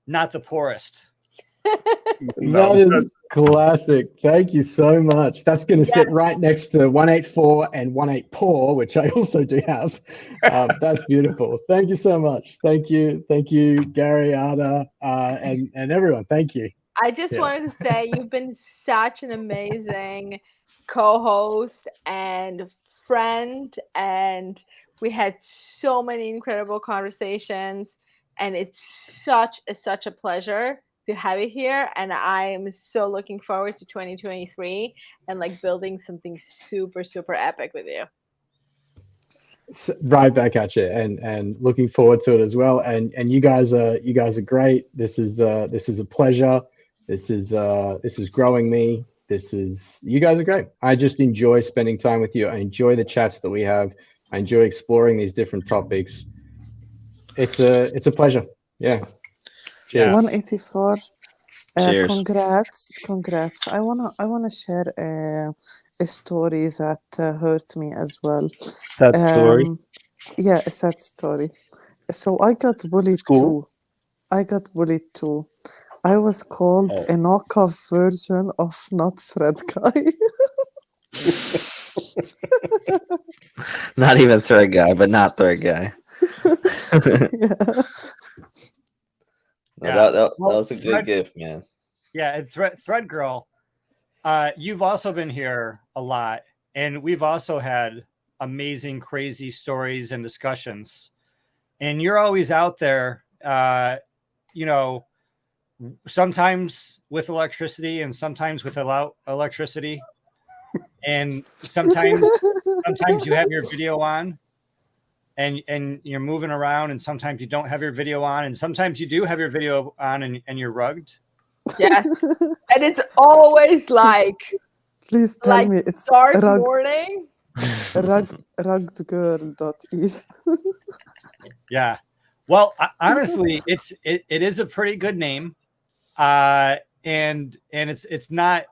not the poorest. That is classic. Thank you so much. That's going to sit right next to 184 and 18 poor, which I also do have. That's beautiful. Thank you so much. Thank you, Gary, Ada, and everyone. Thank you. I just wanted to say you've been such an amazing co-host and friend, and we had so many incredible conversations, and it's such a pleasure to have you here, and I am so looking forward to 2023 and like building something super epic with you. Right back at you, and looking forward to it as well. And you guys are great. This is a pleasure. This is growing me. You guys are great. I just enjoy spending time with you. I enjoy the chats that we have. I enjoy exploring these different topics. It's a pleasure. Yeah. Cheers. 184. Cheers. Congrats. I wanna share a story that hurt me as well. Sad story. Yeah, a sad story. So I got bullied School? too. I was called a knockoff version of Not Thread Guy. Not even thread guy, but not thread guy. Yeah. No, that was a good gift, man. Yeah, and Thread Girl, you've also been here a lot, and we've also had amazing, crazy stories and discussions. And you're always out there, sometimes with electricity and sometimes without electricity. And sometimes you have your video on and you're moving around, and sometimes you don't have your video on, and sometimes you do have your video on and you're rugged. Yes. And it's always like, Please tell me it's dark morning. Ruggedgirl.eth. Yeah. Well, honestly, it is a pretty good name. And it's not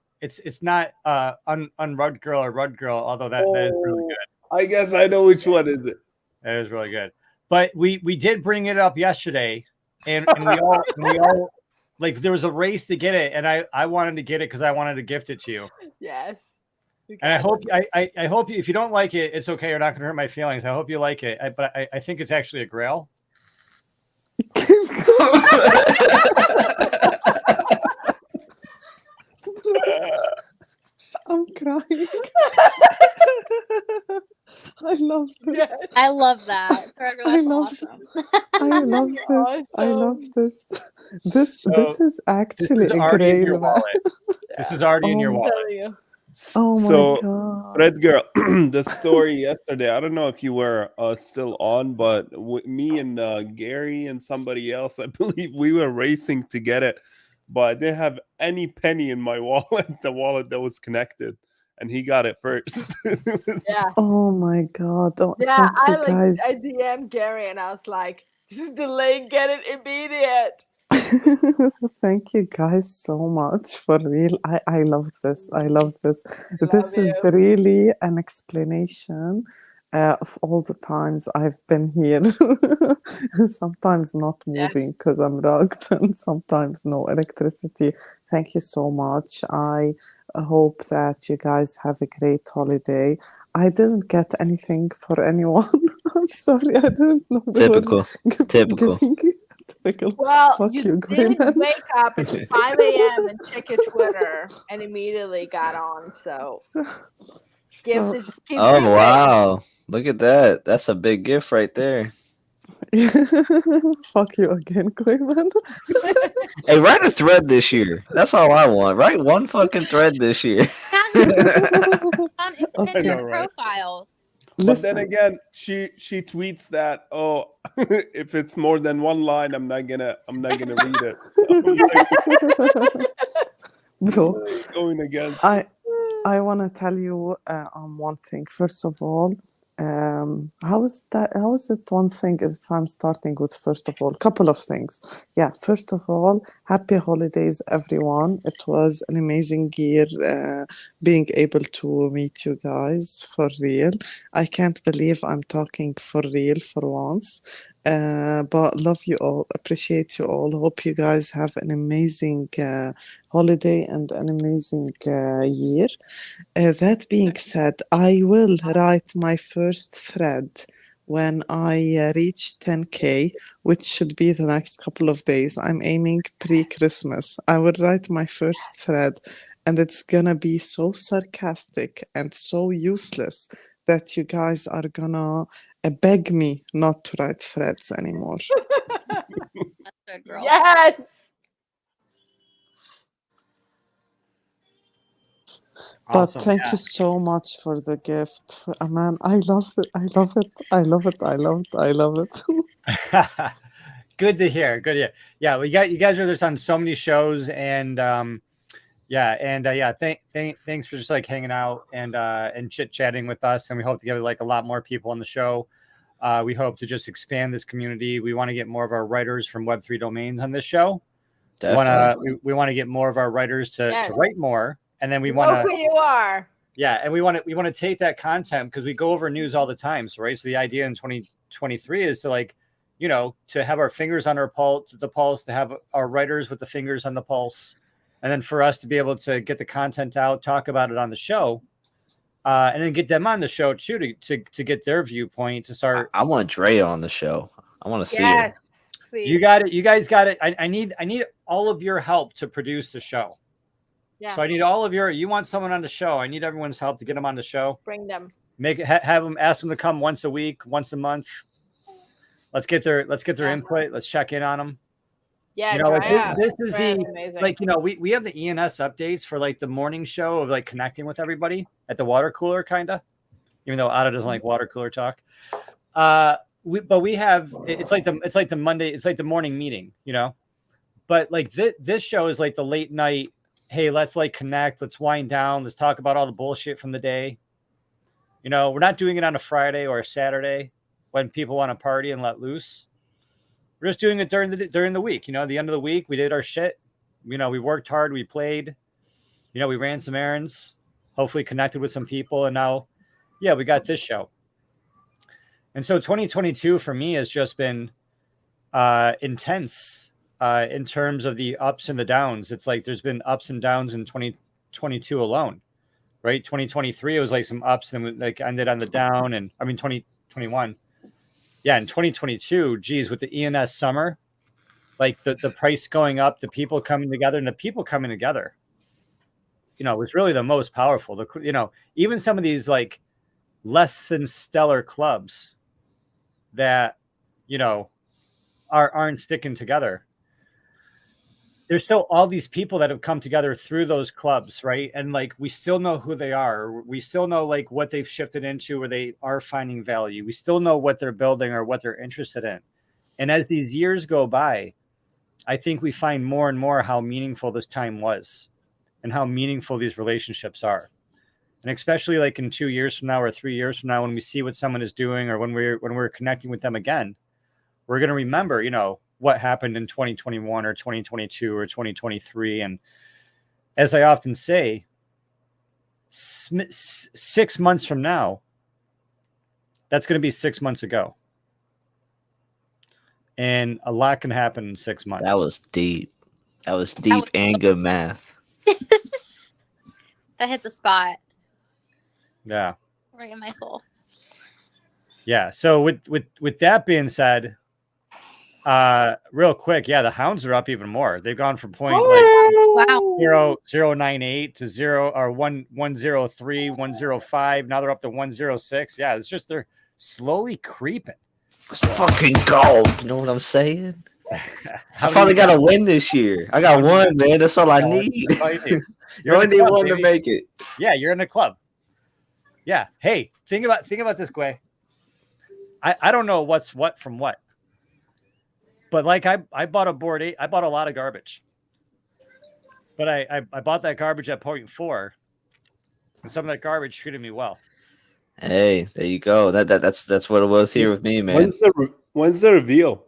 unrugged girl or rugged girl, although that is really good. I guess I know which one is it. That is really good. But we did bring it up yesterday, and we all like, there was a race to get it, and I wanted to get it because I wanted to gift it to you. Yes. And I hope if you don't like it, it's okay. You're not going to hurt my feelings. I hope you like it. But I think it's actually a grail. I'm crying. I love this. Yes. I love that. That's awesome. I love this. I love this. This is actually this is a already in grail. your wallet. This is already in your wallet. Oh my So, god. Red Girl, the story yesterday, I don't know if you were still on, but me and Gary and somebody else, I believe we were racing to get it, but I didn't have any penny in my wallet, the wallet that was connected, and he got it first. Yeah. Oh my god. Oh, Yeah, thank you guys. I DM'd Gary and I was like, this is the link, get it immediate. Thank you guys so much, for real. I love this. I love this. This Love is you. really an explanation of all the times I've been here. Sometimes not moving because I'm rugged, and sometimes no electricity. Thank you so much. I hope that you guys have a great holiday. I didn't get anything for anyone. I'm sorry, I didn't know they were Typical. giving it. Typical. Well, Fuck you you, did Grayman. wake up at 5 a.m. and check your Twitter and immediately got on. So, So, just keep Oh doing wow! Look at that. That's a big gift right there. fuck you again, Grayman. Hey, write a thread this year. That's all I want. Write one fucking thread this year. It's I in know, your right? profile. But then again, she tweets that, oh, if it's more than one line, I'm not gonna read it. Bro, Going again. I want to tell you one thing. First of all, how is it one thing if I'm starting with first of all, couple of things. Yeah, first of all, happy holidays, everyone. It was an amazing year being able to meet you guys for real. I can't believe I'm talking for real for once. But love you all, appreciate you all. Hope you guys have an amazing holiday and an amazing year. That being said, I will write my first thread when I reach 10K, which should be the next couple of days. I'm aiming pre-Christmas. I will write my first thread, and it's gonna be so sarcastic and so useless that you guys are gonna beg me not to write threads anymore. That's good, girl. Yes. But Awesome. thank Yeah. you so much for the gift, man. I love it. I love it. I love it. I love it. I love it. Good to hear. Good to hear. Yeah, we got you guys are just on so many shows, and thanks for just like hanging out and chit chatting with us, and we hope to get like a lot more people on the show. We hope to just expand this community. We want to get more of our writers from Web3 domains on this show. Definitely. We want to get more of our writers to write more, and then we know want who you are. Yeah, and we want to take that content because we go over news all the time. So, right. So the idea in 2023 is to like, to have our fingers on our pulse, to have our writers with the fingers on the pulse, and then for us to be able to get the content out, talk about it on the show, and then get them on the show too to get their viewpoint to start. I want Drea on the show. I want to see her. Please. You got it. You guys got it. I need all of your help to produce the show. Yeah. So I need all of you want someone on the show. I need everyone's help to get them on the show. Bring them. Have them, ask them to come once a week, once a month. Let's get their input. Let's check in on them. Yeah. This is amazing. we have the ENS updates for like the morning show of like connecting with everybody at the water cooler, kind of, even though Ada doesn't like water cooler talk. We have, it's like the Monday, it's like the morning meeting, but like this show is like the late night. Hey, let's like connect. Let's wind down. Let's talk about all the bullshit from the day. We're not doing it on a Friday or a Saturday when people want to party and let loose. We're just doing it during the week. The end of the week, we did our shit. We worked hard. We played. We ran some errands. Hopefully connected with some people. And now, we got this show. And so 2022 for me has just been intense. In terms of the ups and the downs. It's like there's been ups and downs in 2022 alone, right? 2023, it was like some ups and like ended on the down. And 2021. Yeah, in 2022, geez, with the ENS summer, like the price going up, the people coming together, was really the most powerful. Even some of these like less than stellar clubs that, aren't sticking together. There's still all these people that have come together through those clubs, right? And like, we still know who they are. We still know like what they've shifted into, where they are finding value. We still know what they're building or what they're interested in. And as these years go by, I think we find more and more how meaningful this time was and how meaningful these relationships are. And especially like in 2 years from now or 3 years from now, when we see what someone is doing or when we're connecting with them again, we're going to remember, what happened in 2021 or 2022 or 2023. And as I often say, 6 months from now, that's going to be 6 months ago. And a lot can happen in 6 months. That was deep. And good math. That hit the spot. Yeah. Right in my soul. Yeah. So with that being said, real quick, the hounds are up even more. They've gone from point like 0.098 to 103, 105. Now they're up to 106. Yeah, it's just they're slowly creeping. Let's fucking go. You know what I'm saying? I finally got a win this year. I got one, man. That's all I need. You only need one to make it. Yeah, you're in the club. Yeah. Hey, think about this, Gway. I don't know what's what from what. But like I bought a board 8. I bought a lot of garbage. But I bought that garbage at 0.4. And some of that garbage treated me well. Hey, there you go. That's what it was here with me, man. When's the reveal?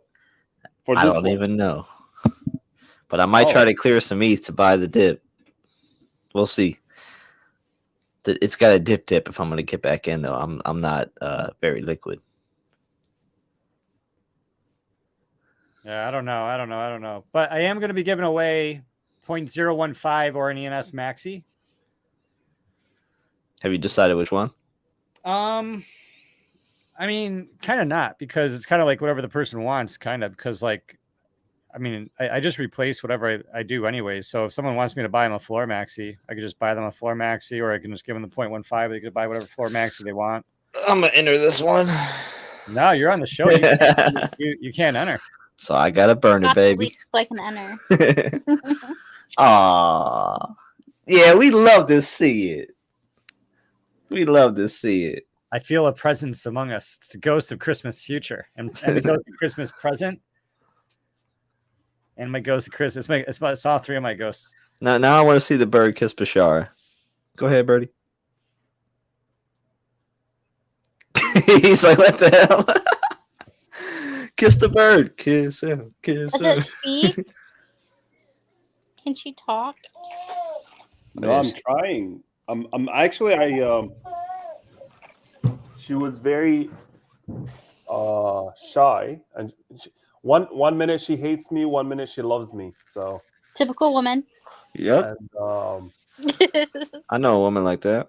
I don't even know. But I might try to clear some ETH to buy the dip. We'll see. It's got a dip if I'm going to get back in, though. I'm not very liquid. Yeah, I don't know. But I am going to be giving away 0.015 or an ENS Maxi. Have you decided which one? I mean, kind of not, because it's kind of like whatever the person wants, kind of, because like, I mean, I just replace whatever I do anyway. So if someone wants me to buy them a floor maxi, I could just buy them a floor maxi, or I can just give them the 0.15. They could buy whatever floor maxi they want. I'm going to enter this one. No, you're on the show. You can't enter. So I got to burn it, baby. So I can enter. Aww. Yeah, we love to see it. We love to see it. I feel a presence among us. It's the ghost of Christmas future and the ghost of Christmas present. And my ghost of Christmas. It's all three of my ghosts. Now I want to see the bird kiss Bashara. Go ahead, Birdie. He's like, what the hell? Kiss the bird. Kiss him. Kiss Does him. it speak? Can she talk? No, I'm trying. I'm actually she was very shy, and one minute she hates me, one minute she loves me. So Typical woman. Yep. and I know a woman like that.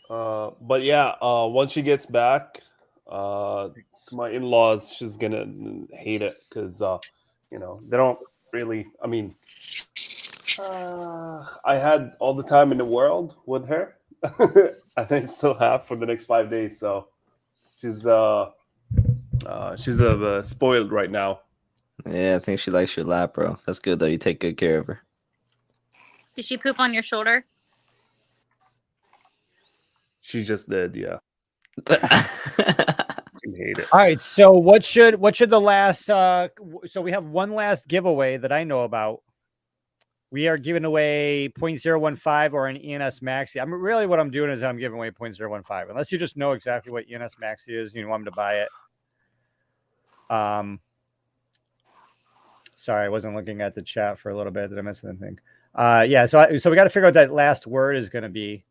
but yeah, once she gets back to my in-laws, she's gonna hate it because they don't really. I mean, I had all the time in the world with her. I think I still have for the next 5 days. So she's spoiled right now. Yeah, I think she likes your lap, bro. That's good though. You take good care of her. Did she poop on your shoulder? She just did, yeah. I hate it. All right. So what should the last? So we have one last giveaway that I know about. We are giving away 0.015 or an ENS Maxi. What I'm doing is I'm giving away 0.015. Unless you just know exactly what ENS Maxi is, you want them to buy it. Sorry, I wasn't looking at the chat for a little bit. Did I miss anything? Yeah. So we got to figure out what that last word is going to be.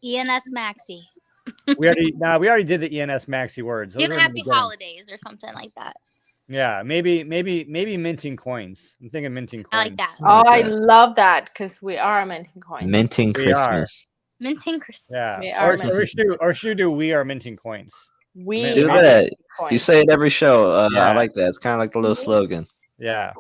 ENS Maxi. We already did the ENS Maxi words. Those Give are in the happy beginning. holidays or something like that. Yeah, maybe minting coins. I'm thinking minting coins. I like that. Oh, I love that because we are minting coins. Minting We Christmas. Minting Christmas. Yeah. We are Or should we do we are minting coins? We Do are that. minting coins. You say it every show. Yeah. I like that. It's kind of like the little slogan. Yeah.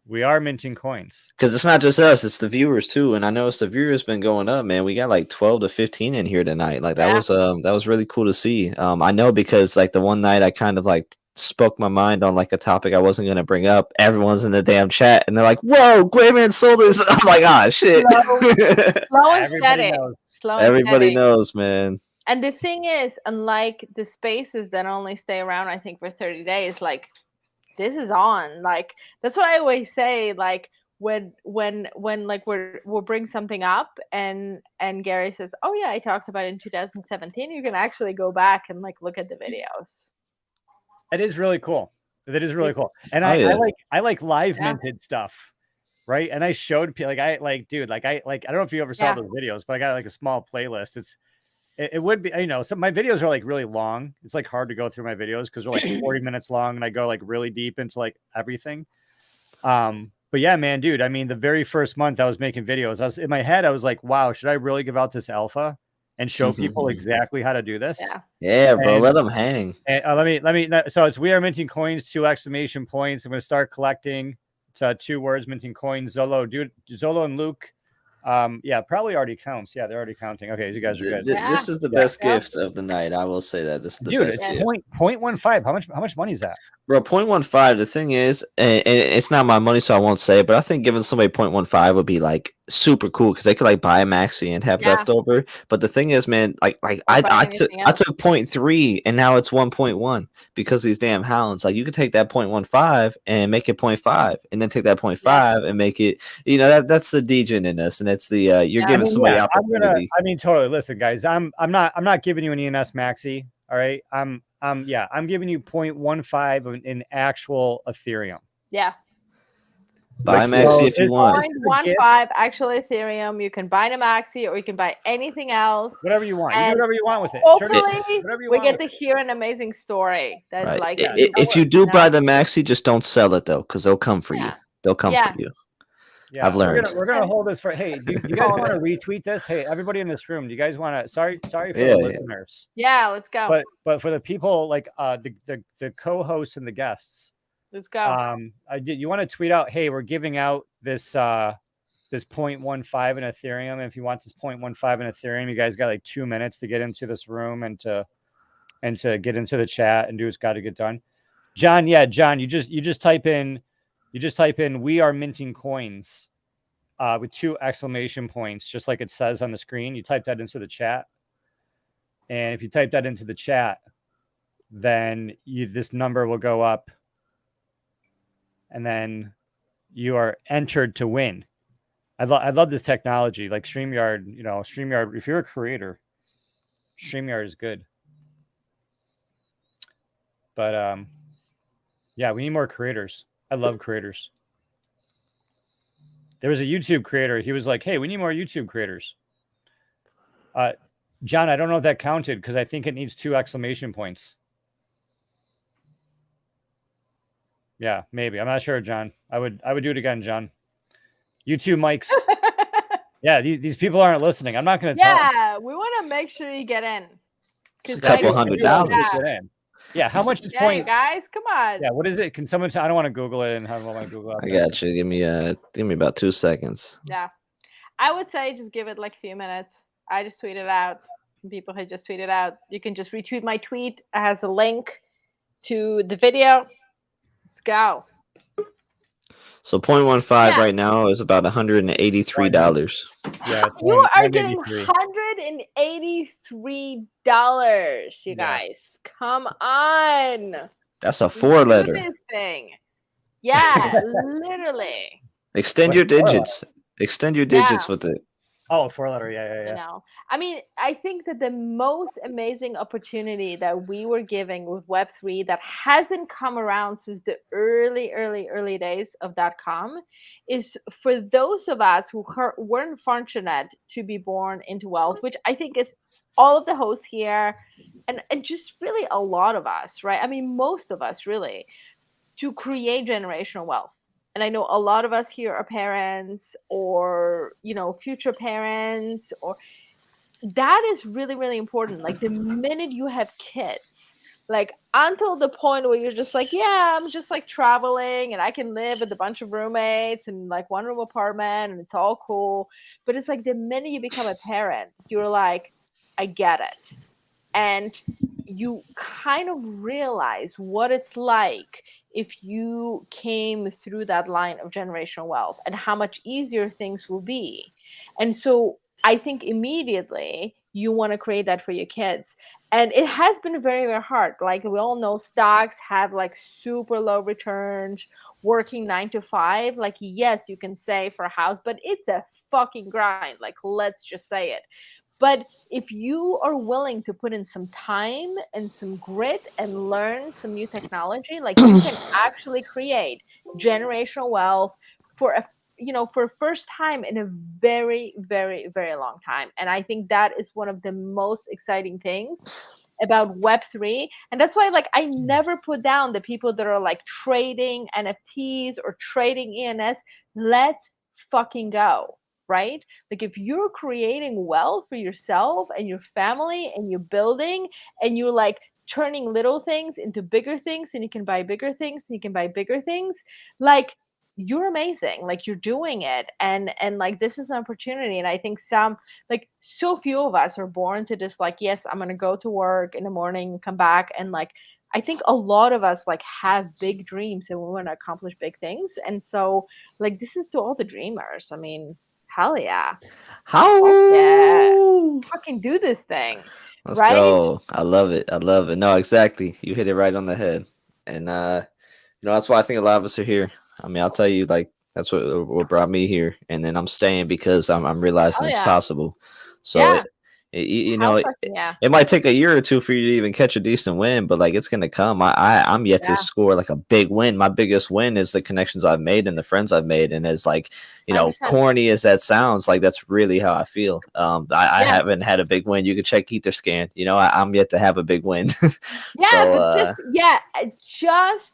We are minting coins. Because it's not just us, it's the viewers too. And I noticed the viewers been going up, man. We got like 12 to 15 in here tonight. Like that was really cool to see. I know because like the one night I kind of like spoke my mind on like a topic I wasn't gonna bring up. Everyone's in the damn chat and they're like, whoa, Grayman sold this. I'm like, ah shit. Slow and Everybody steady. knows. Slow and Everybody steady. knows, man. And the thing is, unlike the spaces that only stay around, I think for 30 days, like this is on. Like that's what I always say. Like when like we'll bring something up and Gary says, oh yeah, I talked about it in 2017. You can actually go back and like look at the videos. That is really cool. That is really cool. And Oh, I yeah. like live minted stuff. Right. And I showed people I don't know if you ever saw those videos, but I got like a small playlist. It would be, some my videos are like really long. It's like hard to go through my videos because they're like 40 minutes long and I go like really deep into like everything. But yeah, man, dude, I mean, the very first month I was making videos, I was in my head, I was like, wow, should I really give out this alpha and show people exactly how to do this? Yeah, bro, let them hang. And, let me. So it's we are minting coins, 2 exclamation points. I'm going to start collecting. It's 2 words, minting coins. Zolo and Luke. Yeah, probably already counts. Yeah, they're already counting. Okay, you guys are good. This is the best gift of the night. I will say that this is the best gift. 0.15. How much money is that? Bro, 0.15. The thing is, and it's not my money, so I won't say it, but I think giving somebody 0.15 would be like super cool because they could like buy a maxi and have leftover. But the thing is, man, like I took 0.3 and now it's 1.1 because these damn hounds. Like you could take that 0.15 and make it 0.5, and then take that 0.5 and make it. That's the DJ in us, and it's the you're giving somebody opportunity. Totally. Listen, guys, I'm not giving you an ENS maxi. All right, I'm giving you 0.15 in actual Ethereum. Yeah. Buy Maxi if you want. 0.15 actual Ethereum. You can buy a Maxi or you can buy anything else. Whatever you want. You do whatever you want with it. Hopefully, we get to hear an amazing story. That's like if you do buy the Maxi, just don't sell it though, because they'll come for you. They'll come for you. Yeah, I've learned. We're gonna hold this for. Hey, do you guys want to retweet this? Hey, everybody in this room, do you guys want to? Sorry for the listeners. Yeah, let's go. But for the people like the co-hosts and the guests, let's go. You want to tweet out? Hey, we're giving out this 0.15 in Ethereum. And if you want this 0.15 in Ethereum, you guys got like 2 minutes to get into this room and to get into the chat and do what's got to get done. John, you just type in You just type in "We are minting coins" with 2 exclamation points, just like it says on the screen. You type that into the chat, and if you type that into the chat, then this number will go up, and then you are entered to win. I love this technology, like StreamYard. StreamYard. If you're a creator, StreamYard is good. But yeah, we need more creators. I love creators. There was a YouTube creator. He was like, "Hey, we need more YouTube creators." John, I don't know if that counted because I think it needs 2 exclamation points. Yeah, maybe. I'm not sure, John. I would do it again, John. YouTube mics. Yeah, these people aren't listening. I'm not going to tell them. Yeah, we want to make sure you get in. It's a couple $100. Yeah, how much is Yeah, point? you guys, come on. Yeah, what is it? Can someone I don't want to Google it and have all my Google out I there. got you. Give me about 2 seconds. Yeah. I would say just give it like a few minutes. I just tweeted out. Some people had just tweeted out. You can just retweet my tweet. It has a link to the video. Let's go. So 0.15 right now is about $183. Yeah, you are getting $183, you guys. Come on. That's a 4-letter. Do this thing. Yeah, literally. Extend your digits. Extend your digits with it. Oh, 4-letter. Yeah. You know, I mean, I think that the most amazing opportunity that we were giving with Web3 that hasn't come around since the early days of .com is for those of us who weren't fortunate to be born into wealth, which I think is all of the hosts here and just really a lot of us, right? I mean, most of us really, to create generational wealth. And I know a lot of us here are parents or, future parents, or that is really, really important. Like the minute you have kids, like until the point where you're just like, yeah, I'm just like traveling and I can live with a bunch of roommates and like 1-room apartment and it's all cool. But it's like the minute you become a parent, you're like, I get it. And you kind of realize what it's like if you came through that line of generational wealth and how much easier things will be. And so I think immediately you want to create that for your kids. And it has been very, very hard. Like we all know stocks have like super low returns, working 9 to 5. Like, yes, you can save for a house, but it's a fucking grind. Like, let's just say it. But if you are willing to put in some time and some grit and learn some new technology, like you can actually create generational wealth for first time in a very, very, very long time. And I think that is one of the most exciting things about Web3. And that's why, like, I never put down the people that are like trading NFTs or trading ENS. Let's fucking go. Right? Like if you're creating wealth for yourself and your family and you're building and you're like turning little things into bigger things and you can buy bigger things and you can buy bigger things, like you're amazing. Like you're doing it. And like this is an opportunity. And I think so few of us are born to this, like, yes, I'm going to go to work in the morning, come back. And like, I think a lot of us like have big dreams and we want to accomplish big things. And so like, this is to all the dreamers. I mean, hell yeah. Yeah. Fucking do this thing. Let's go. I love it. No, exactly. You hit it right on the head. And that's why I think a lot of us are here. I mean, I'll tell you, like, that's what brought me here. And then I'm staying because I'm realizing it's possible. So it might take a year or two for you to even catch a decent win, but like it's gonna come. I'm yet to score like a big win. My biggest win is the connections I've made and the friends I've made, and as like corny as that sounds, like that's really how I feel. I haven't had a big win. You can check Etherscan. I'm yet to have a big win. Just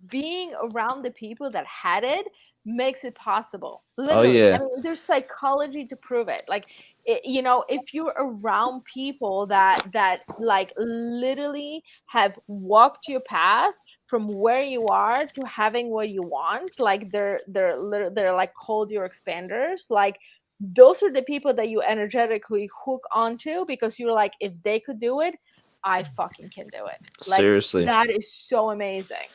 being around the people that had it makes it possible. Literally. Oh yeah. I mean, there's psychology to prove it. Like. If you're around people that like literally have walked your path from where you are to having what you want, like they're like called your expanders, like those are the people that you energetically hook onto because you're like, if they could do it, I fucking can do it. Like, seriously, that is so amazing.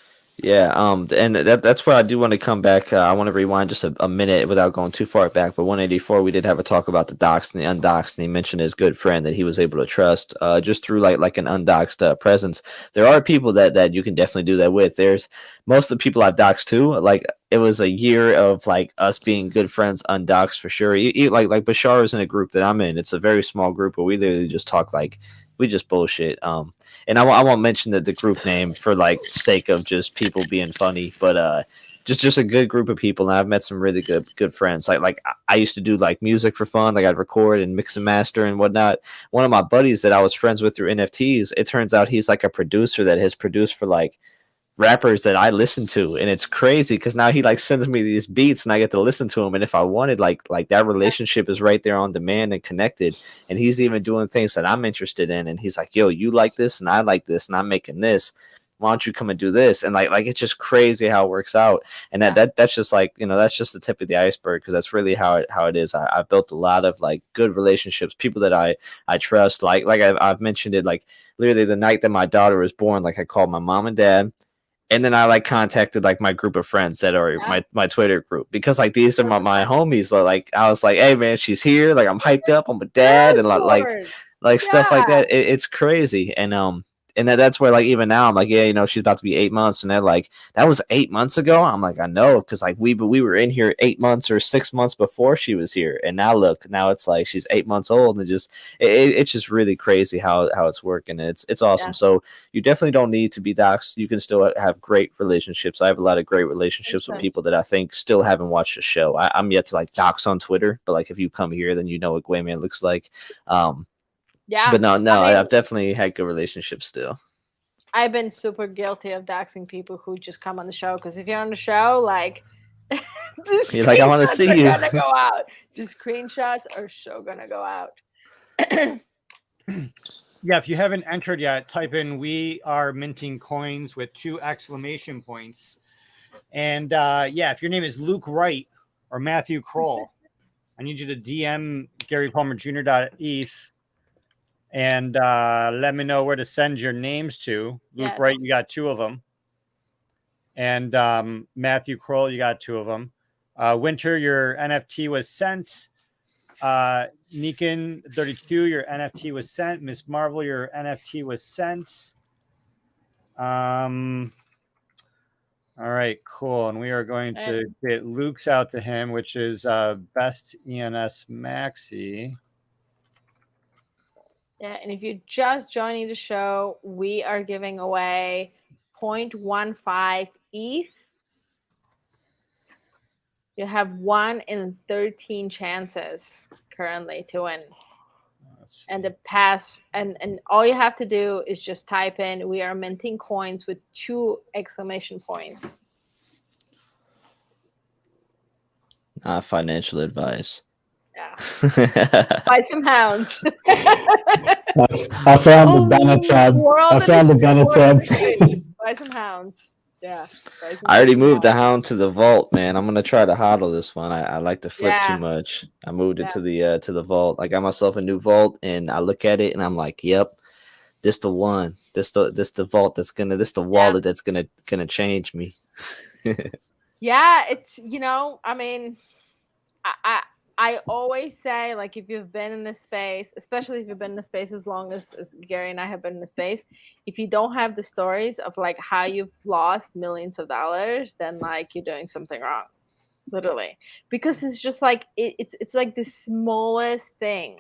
Yeah, and that's where I do want to come back. I want to rewind just a minute without going too far back. But 184, we did have a talk about the doxed and the undoxed, and he mentioned his good friend that he was able to trust just through like an undoxed presence. There are people that you can definitely do that with. There's most of the people I've doxed too. Like it was a year of like us being good friends, undoxed for sure. Like Bashar is in a group that I'm in. It's a very small group, but we literally just talk like we just bullshit. And I won't mention the group name for like sake of just people being funny, but just a good group of people, and I've met some really good friends. Like I used to do like music for fun, like I'd record and mix and master and whatnot. One of my buddies that I was friends with through NFTs, it turns out he's like a producer that has produced for like rappers that I listen to, and it's crazy because now he like sends me these beats and I get to listen to them, and if I wanted like that relationship is right there on demand and connected, and he's even doing things that I'm interested in, and he's like, yo, you like this and I like this and I'm making this, why don't you come and do this? And like it's just crazy how it works out. And that's just like, that's just the tip of the iceberg, because that's really how it is. I've built a lot of like good relationships, people that I trust. Like I've mentioned it, like literally the night that my daughter was born, like I called my mom and dad, and then I like contacted like my group of friends that are my Twitter group, because like these are my homies. Like I was like, hey man, she's here. Like I'm hyped up. I'm a dad, and like stuff like that. It's crazy. And that's where like even now I'm like, yeah, she's about to be 8 months, and they're like, that was 8 months ago. I'm like, I know, because like we were in here 8 months or 6 months before she was here, and now look, now it's like she's 8 months old, and it's just really crazy how it's working. It's awesome. So you definitely don't need to be doxxed. You can still have great relationships. I have a lot of great relationships with people that I think still haven't watched the show. I'm yet to like dox on Twitter, but like if you come here, then you know what Gwayman looks like. But no, I've definitely had good relationships still. I've been super guilty of doxing people who just come on the show, because if you're on the show, like, you're like, I want to see you. Gonna go out. The screenshots are so gonna go out. Yeah, if you haven't entered yet, type in "we are minting coins" with 2 exclamation points. And yeah, if your name is Luke Wright or Matthew Kroll, I need you to DM GaryPalmerJr.eth and let me know where to send your names to. Luke Wright, you got 2 of them. And Matthew Kroll, you got 2 of them. Winter, your NFT was sent. Neekin32, your NFT was sent. Miss Marvel, your NFT was sent. All right, cool. And we are going to get Luke's out to him, which is Best ENS Maxi. Yeah, and if you're just joining the show, we are giving away 0.15 ETH. You have 1 in 13 chances currently to win. And the pass, and all you have to do is just type in "we are minting coins" with 2 exclamation points. Not financial advice. Yeah. Buy some hounds. I found the banner tab. I found the banner tab. Buy some hounds. Yeah. I already moved the hound to the vault, man. I'm gonna try to hodl this one. I like to flip too much. I moved it to the vault. I got myself a new vault, and I look at it and I'm like, yep, this the one. This the vault that's gonna, this the wallet that's gonna change me. Yeah, it's, I mean, I always say, like, if you've been in this space, especially if you've been in the space as long as Gary and I have been in the space, if you don't have the stories of like how you've lost millions of dollars, then like you're doing something wrong, literally, because it's just like it's like the smallest thing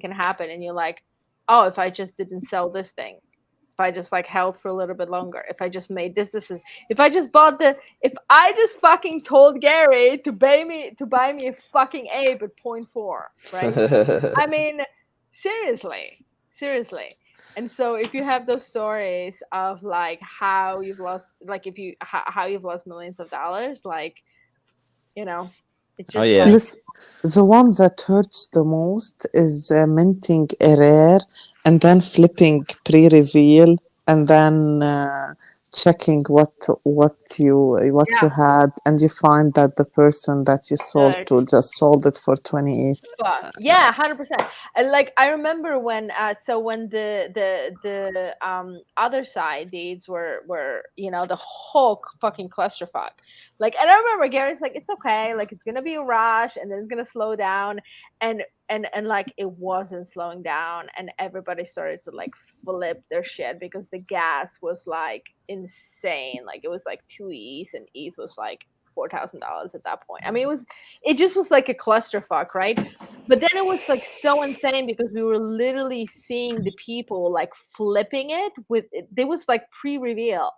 can happen, and you're like, oh, if I just didn't sell this thing, if I just like held for a little bit longer, if I just made this, if I just fucking told Gary to buy me a fucking ape at 0.4, right? I mean, seriously. And so if you have those stories of like how you've lost, like how you've lost millions of dollars, like, it's just the one that hurts the most is minting a rare and then flipping pre-reveal and then checking what you Yeah. had, and you find that the person that you sold Like, to just sold it for 20 ETH. fuck. Yeah, 100%. And like I remember when when the other side deeds were the whole fucking clusterfuck. Like, and I remember Gary's like, it's okay, like it's gonna be a rush and then it's gonna slow down, and like it wasn't slowing down, and everybody started to like flip their shit because the gas was like insane. Like it was like 2 ETH, and ETH was like $4,000 at that point. I mean, it just was like a clusterfuck, right? But then it was like so insane because we were literally seeing the people like flipping it with it. There was like pre-reveal,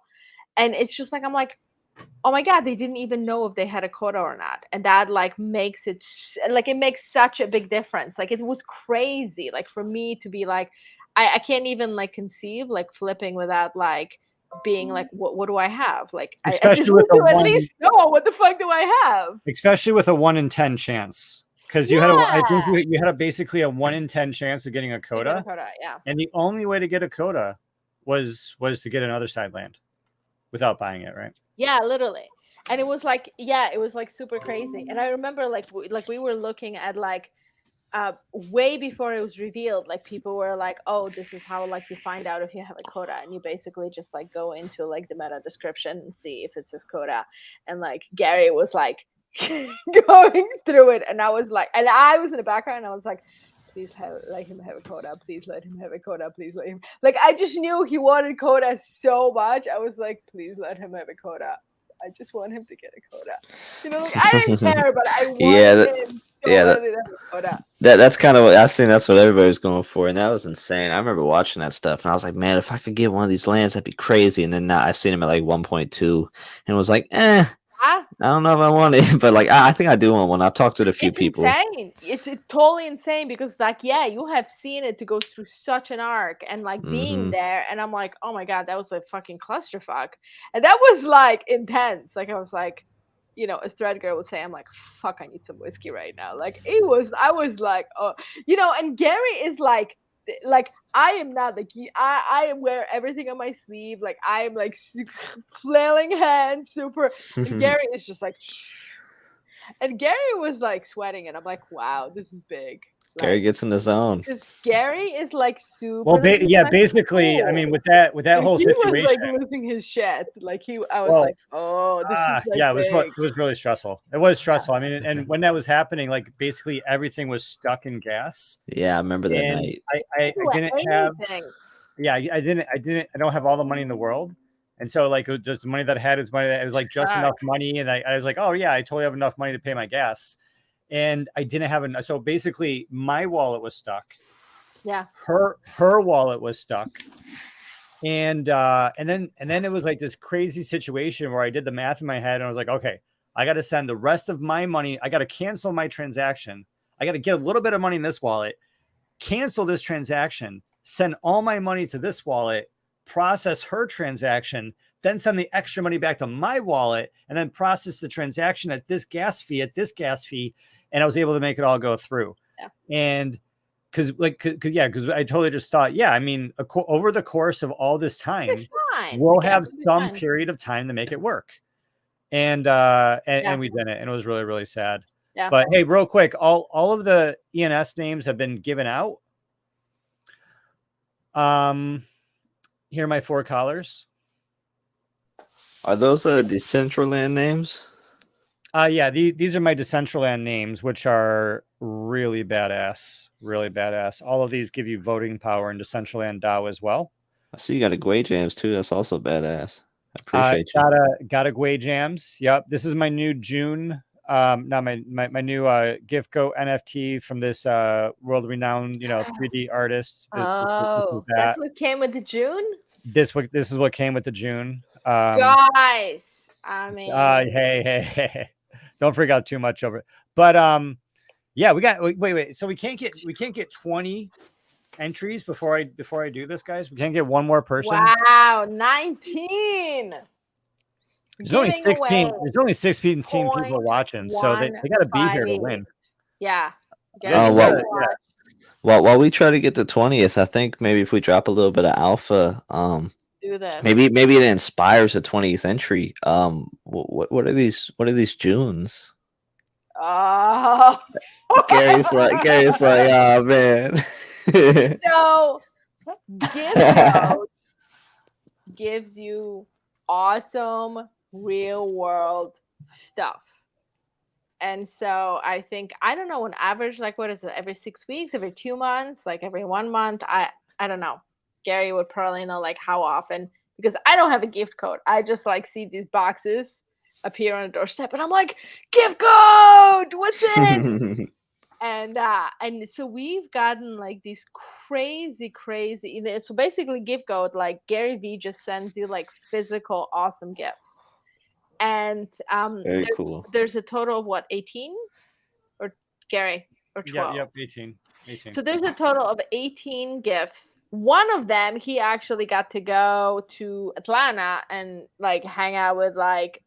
and it's just like I'm like, oh my god, they didn't even know if they had a quota or not, and that like makes it like it makes such a big difference. Like it was crazy, like for me to be like, I can't even like conceive like flipping without like being like, what do I have? Like I Especially just with want a to at one, least know what the fuck do I have. especially with a 1 in 10 chance, because you had I think Yeah. you had basically a 1 in 10 chance of getting a You get coda, a quota, yeah. and the only way to get a coda was to get another side land without buying it, right? Yeah, literally. And it was like, yeah, it was like super crazy. And I remember like we were looking at like way before it was revealed, like people were like, oh, this is how like you find out if you have a coda, and you basically just like go into like the meta description and see if it says coda. And like Gary was like going through it, and I was like, and I was in the background, and I was like, please let him have a coda, please let him have a coda, please let him, like I just knew he wanted coda so much. I was like, please let him have a coda, I just want him to get a coda, like I didn't care, but I wanted him so badly to have a coda. That's kind of what I seen. That's what everybody's going for, and that was insane. I remember watching that stuff, and I was like, man, if I could get one of these lands, that'd be crazy. And then now I seen him at like 1.2, and was like, I don't know if I want it, but like I think I do want one. I've talked to a few people. Insane. It's totally insane because like, yeah, you have seen it to go through such an arc, and like being there, and I'm like, oh my god, that was a fucking clusterfuck, and that was like intense. Like I was like, as Thread Girl would say, I'm like, fuck, I need some whiskey right now. Like I was like, oh, and Gary is like I am not like I wear everything on my sleeve. Like I am like flailing hands, super. And Gary is just like, and Gary was like sweating, and I'm like, wow, this is big. Like, Gary gets in the zone. Gary is like super. Well, basically, cool. I mean, with that whole situation, he was like losing his shit. Like I was like, oh, this is like yeah, big. it was really stressful. It was stressful. I mean, and when that was happening, like basically everything was stuck in gas. Yeah, I remember that night. I didn't have. Yeah, I don't have all the money in the world. And so like just the money that I had is money that it was like just enough money. And I was like, oh yeah, I totally have enough money to pay my gas. And I didn't have enough. So basically my wallet was stuck. Yeah. Her wallet was stuck. And then it was like this crazy situation where I did the math in my head and I was like, okay, I got to send the rest of my money. I got to cancel my transaction. I got to get a little bit of money in this wallet, cancel this transaction, send all my money to this wallet, process her transaction, then send the extra money back to my wallet, and then process the transaction at this gas fee. And I was able to make it all go through. Yeah. And because I totally just thought, yeah, I mean, over the course of all this time, we'll have some period of time to make it work. And we did it, and it was really, really sad. Yeah. But hey, real quick, all of the ENS names have been given out. Here are my 4 collars. Are those Decentraland names? Yeah, these are my Decentraland names, which are really badass. Really badass. All of these give you voting power in Decentraland DAO as well. I see you got a Gwei Jams too. That's also badass. I appreciate you. Got a Gwei Jams. Yep. This is my new June. Now my new GiftGo NFT from this world renowned 3D artist. That's what came with the June. This is what came with the June. Guys, I mean, hey, don't freak out too much over it. But yeah, we got wait. So we can't get 20 entries before I do this, guys. We can't get one more person. Wow, 19. There's only 16. There's only 16 people watching, so they got to be here to win. Yeah. While we try to get the 20th, I think maybe if we drop a little bit of alpha, do this. Maybe it inspires a 20th entry. What are these? What are these Junes? Oh. Gary's like, oh man. So, gift code gives you awesome real world stuff. And so I think, I don't know, on average, like what is it, every 6 weeks, every 2 months, like every 1 month? I don't know. Gary would probably know like how often, because I don't have a gift code. I just like see these boxes appear on the doorstep and I'm like, gift code, what's it? And so we've gotten like these crazy, so basically gift code, like Gary V just sends you like physical awesome gifts. And Very cool. There's a total of what, 18 or Gary, or 12? Yep, 18. So there's a total of 18 gifts. One of them, he actually got to go to Atlanta and like hang out with like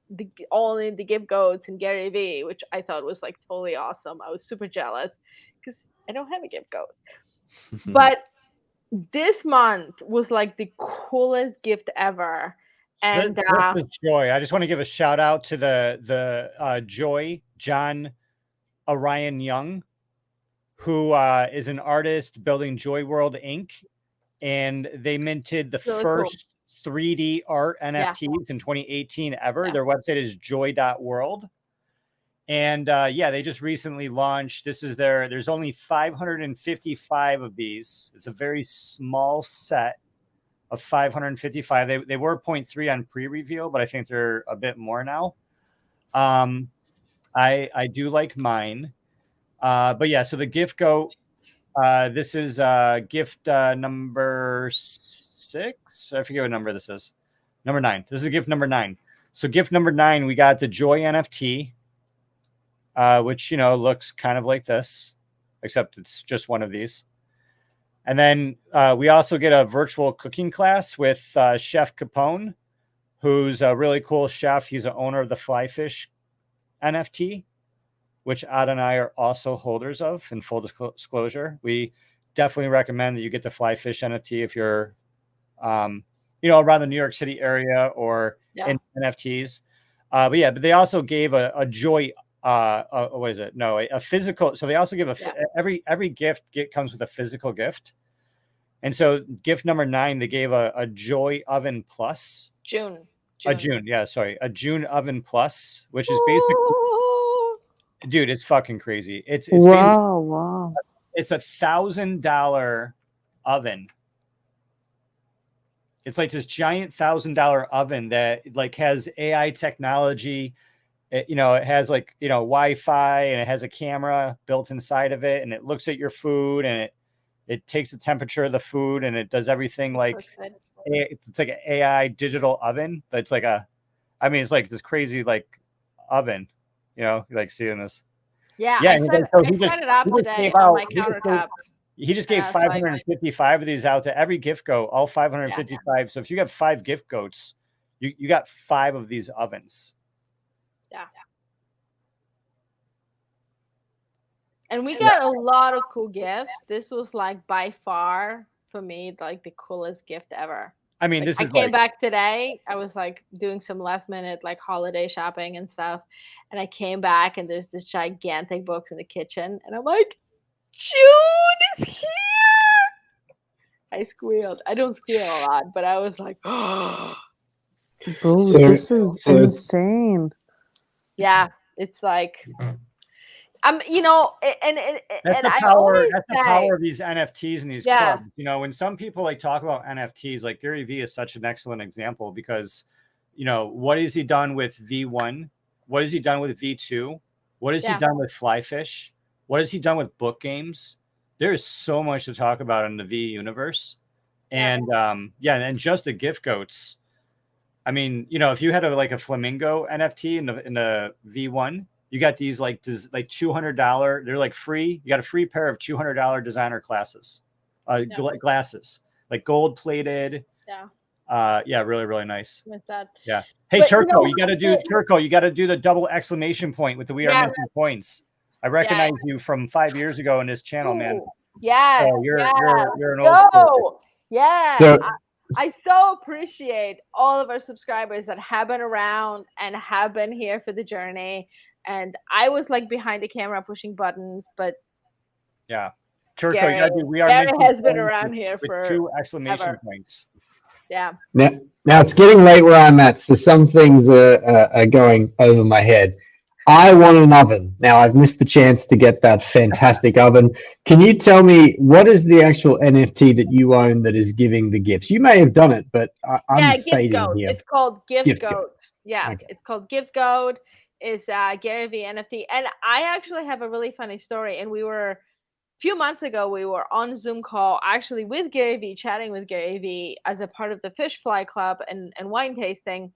only the gift goats and Gary V, which I thought was like totally awesome. I was super jealous because I don't have a gift goat. But this month was like the coolest gift ever. And this was Joy. I just want to give a shout out to the Joy, John Orion Young, who is an artist building Joy World Inc. And they minted the first 3D art NFTs in 2018 ever. Yeah. Their website is joy.world. And they just recently launched. This is there's only 555 of these. It's a very small set of 555. They were 0.3 on pre-reveal, but I think they're a bit more now. I do like mine. But yeah, so the gift goat, this is gift number 6. I forget what number this is. Number 9. This is gift number 9. So gift number 9, we got the Joy NFT, which, looks kind of like this, except it's just one of these. And then we also get a virtual cooking class with Chef Capone, who's a really cool chef. He's the owner of the Flyfish NFT, which Ad and I are also holders of. In full disclosure, we definitely recommend that you get the Flyfish NFT if you're, around the New York City area or in NFTs. But they also gave a Joy. What is it? No, a physical. So they also give every gift comes with a physical gift. And so gift number 9, they gave a Joy Oven Plus. June. A June Oven Plus, which is basically, dude, it's fucking crazy. It's wow. It's $1,000 oven. It's like this giant $1,000 oven that like has AI technology. It has like, Wi-Fi, and it has a camera built inside of it, and it looks at your food, and it takes the temperature of the food, and it does everything like it's like an AI digital oven. That's like it's like this crazy like oven, you like seeing this. Yeah. I set it up today on my countertop. He just gave 555 of these out to every gift goat, all 555. Yeah. So if you got 5 gift goats, you got 5 of these ovens. Yeah. And we got a lot of cool gifts. This was like by far for me like the coolest gift ever. I mean, I came back today. I was like doing some last minute like holiday shopping and stuff. And I came back and there's this gigantic box in the kitchen. And I'm like, June is here. I squealed. I don't squeal a lot, but I was like, oh. Bro, this is insane. Yeah, it's like, that's the power. That's the power of these NFTs and these clubs. When some people like talk about NFTs, like Gary V is such an excellent example because, what has he done with V1? What has he done with V2? What has he done with Flyfish? What has he done with book games? There is so much to talk about in the V universe, and and just the gift goats. I mean, if you had a flamingo NFT in the V1, you got these like $200. They're like free. You got a free pair of $200 designer glasses, glasses, like gold plated. Yeah. Really, really nice. With that. Yeah. Hey, Turco, you got to do the double exclamation point with the We Are Minting Coins. I recognize you from 5 years ago in this channel, man. Yes. So you're an old school. Yeah. I so appreciate all of our subscribers that have been around and have been here for the journey. And I was like behind the camera pushing buttons, but Yeah. Turco, Gary, you gotta do, we are Gary minting has been coins around here with for 2 exclamation ever. points. Yeah. Now it's getting late where I'm at, so some things are going over my head. I want an oven. Now I've missed the chance to get that fantastic oven. Can you tell me what is the actual NFT that you own that is giving the gifts? You may have done it, but I'm Gift fading Goat. here. It's called Gift Gift Goat. Goat. Yeah, Okay. it's called Gift Goat. Is Gary V NFT. And I actually have a really funny story. And a few months ago, we were on Zoom call actually with Gary V, chatting with Gary V as a part of the Fish Fly Club and wine tasting.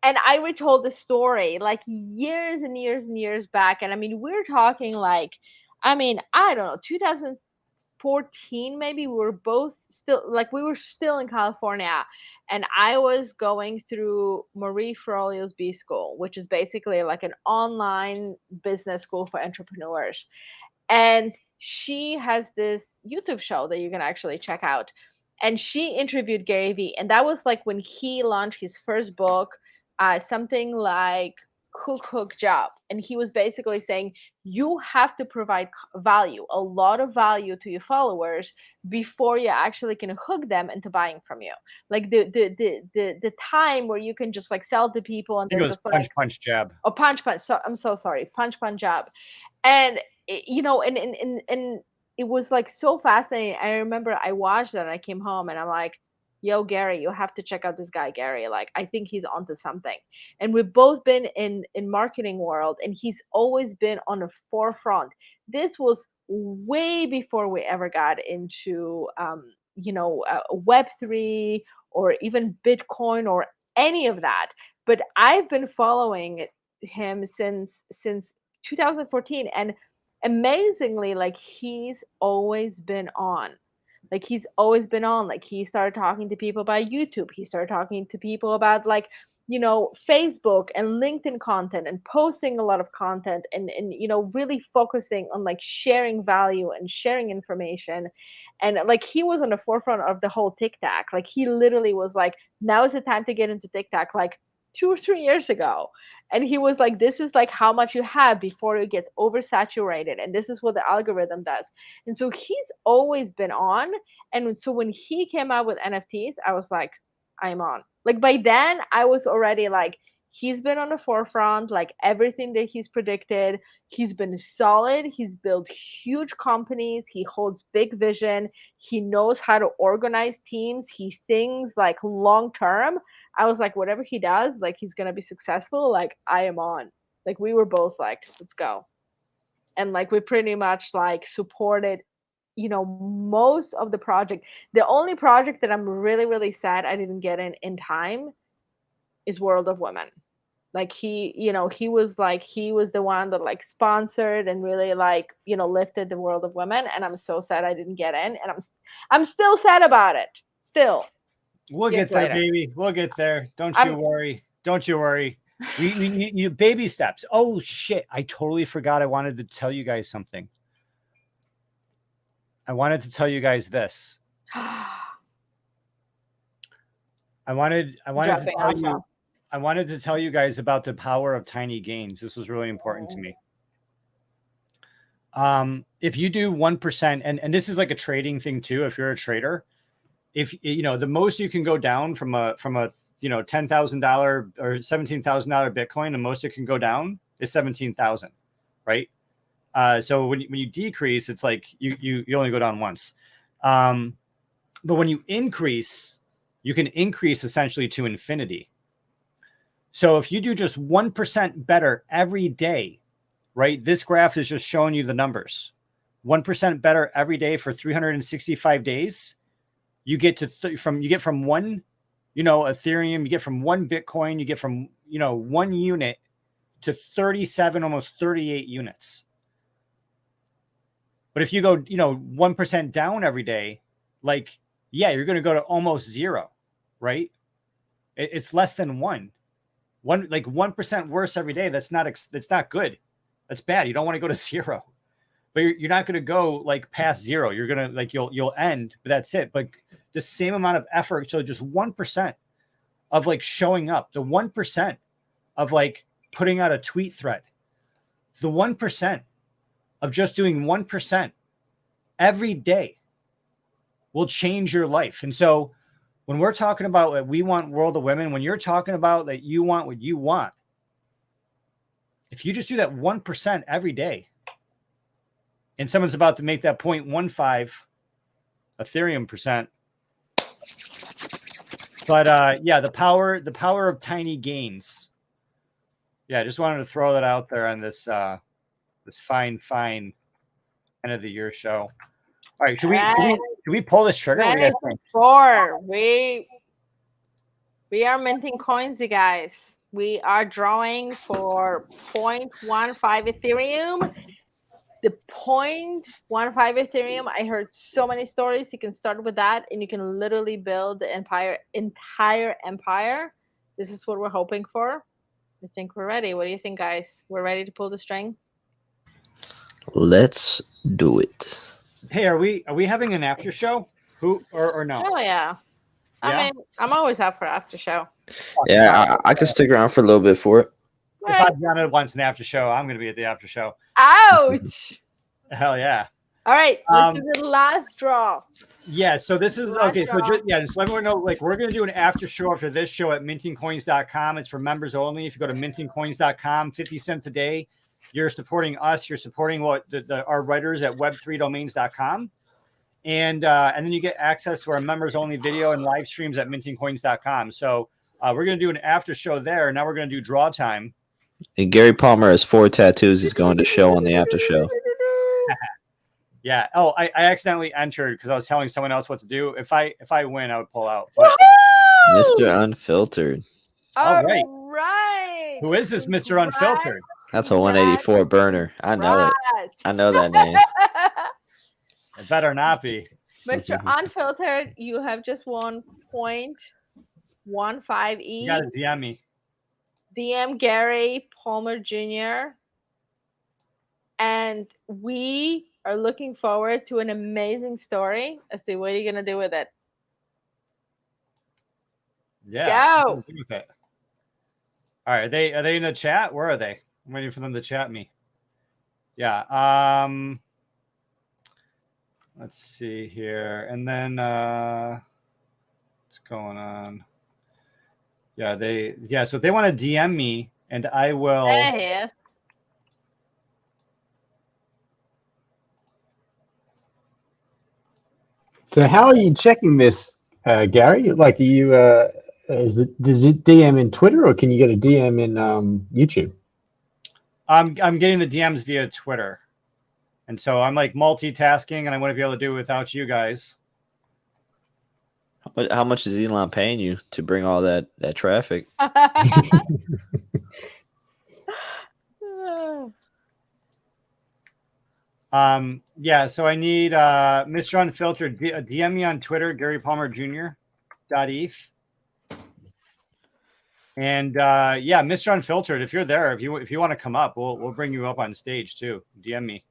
And I retold the story like years and years and years back. And I mean, we're talking like, I don't know, 2014 maybe. We were both still like, we were still in California, and I was going through Marie Forleo's B School, which is basically like an online business school for entrepreneurs. And she has this YouTube show that you can actually check out. And she interviewed Gary Vee, and that was like when he launched his first book, something like Hook Job. And he was basically saying you have to provide value, a lot of value to your followers before you actually can hook them into buying from you. Like the time where you can just like sell to people and He they're goes just punch, like, punch, jab. oh, punch. So I'm so sorry, punch jab. And and it was like so fascinating. I remember I watched that and I came home and I'm like, yo, Gary, you have to check out this guy, Gary. Like, I think he's onto something. And we've both been in marketing world, and he's always been on the forefront. This was way before we ever got into Web3 or even Bitcoin or any of that. But I've been following him since 2014, and amazingly, like, he's always been on. Like, he's always been on. Like, he started talking to people about YouTube. He started talking to people about, like, Facebook and LinkedIn content, and posting a lot of content, and really focusing on like sharing value and sharing information. And like, he was on the forefront of the whole TikTok. Like, he literally was like, now is the time to get into TikTok, like 2 or 3 years ago. And he was like, this is like how much you have before it gets oversaturated, and this is what the algorithm does. And so he's always been on. And so when he came out with NFTs, I was like, I'm on. Like, by then I was already like, he's been on the forefront. Like, everything that he's predicted, he's been solid. He's built huge companies. He holds big vision. He knows how to organize teams. He thinks like long term. I was like, whatever he does, like, he's gonna be successful. Like, I am on. Like, we were both like, let's go. And like, we pretty much like supported most of the project. The only project that I'm really, really sad I didn't get in time is World of Women. Like, he was the one that like sponsored and really like lifted the World of Women, and I'm so sad I didn't get in, and I'm still sad about it. Still. We'll get there, baby. We'll get there. Don't you worry. Don't you worry. You baby steps. Oh shit! I totally forgot. I wanted to tell you guys something. I wanted to tell you guys this. I wanted to tell you guys about the power of tiny gains. This was really important to me. If you do 1%, and this is like a trading thing too. If you're a trader, if the most you can go down from a $10,000 or $17,000 Bitcoin, the most it can go down is 17,000, right? So when you decrease, it's like you only go down once. But when you increase, you can increase essentially to infinity. So if you do just 1% better every day, right? This graph is just showing you the numbers. 1% better every day for 365 days. You get to from one, Ethereum, you get from one Bitcoin, you get from, 1 unit to 37, almost 38 units. But if you go, 1% down every day, like, yeah, you're going to go to almost zero, right? It's less than one, like 1% worse every day. That's not good. That's bad. You don't want to go to zero, but you're not going to go like past zero. You're going to like, you'll end, but that's it. But the same amount of effort. So just 1% of like showing up, the 1% of like putting out a tweet thread, the 1% of just doing 1% every day will change your life. And so when we're talking about what we want World of Women, when you're talking about that you want what you want, if you just do that 1% every day, and someone's about to make that 0.15 Ethereum percent. But yeah, the power of tiny gains. Yeah, I just wanted to throw that out there on this this fine end of the year show. All right, should we pull this trigger? What do you guys think? We are minting coins, you guys. We are drawing for 0.15 Ethereum. The 0.15 Ethereum, I heard so many stories. You can start with that, and you can literally build the entire empire. This is what we're hoping for. I think we're ready. What do you think, guys? We're ready to pull the string? Let's do it. Hey, are we having an after show? Who or no? Oh yeah. I mean, I'm always up for after show. Yeah, I can stick around for a little bit for it. If Adriana wants an after show, I'm going to be at the after show. Ouch! Hell yeah! All right, let's do the last draw. Yeah, so this is okay. So just let everyone know, like, we're going to do an after show after this show at mintingcoins.com. It's for members only. If you go to mintingcoins.com, 50 cents a day, you're supporting us. You're supporting what our writers at web3domains.com. And then you get access to our members only video and live streams at mintingcoins.com. So we're going to do an after show there. Now we're going to do draw time. And Gary Palmer has 4 tattoos he's going to show on the after show. Yeah. Oh, I accidentally entered because I was telling someone else what to do. If I win, I would pull out. Mr. Unfiltered. All right. Right. Who is this Mr. Unfiltered? That's a 184 burner. I know it. I know that name. It better not be. Mr. Unfiltered, you have just won 0.15 E. You got to DM me. DM Gary Palmer Jr. And we are looking forward to an amazing story. Let's see, what are you going to do with it? Yeah. Go. With it. All right. Are they in the chat? Where are they? I'm waiting for them to chat me. Yeah. Let's see here. And then what's going on? Yeah, so if they want to DM me, and I will. Hey. So how are you checking this, Gary? Like, are you does it DM in Twitter, or can you get a DM in YouTube? I'm getting the DMs via Twitter, and so I'm like multitasking, and I want to be able to do it without you guys. How much is Elon paying you to bring all that traffic? Yeah, so I need Mr. Unfiltered. DM me on Twitter, Gary Palmer Jr. .eth. And yeah, Mr. Unfiltered, if you're there, if you want to come up, we'll bring you up on stage too. DM me.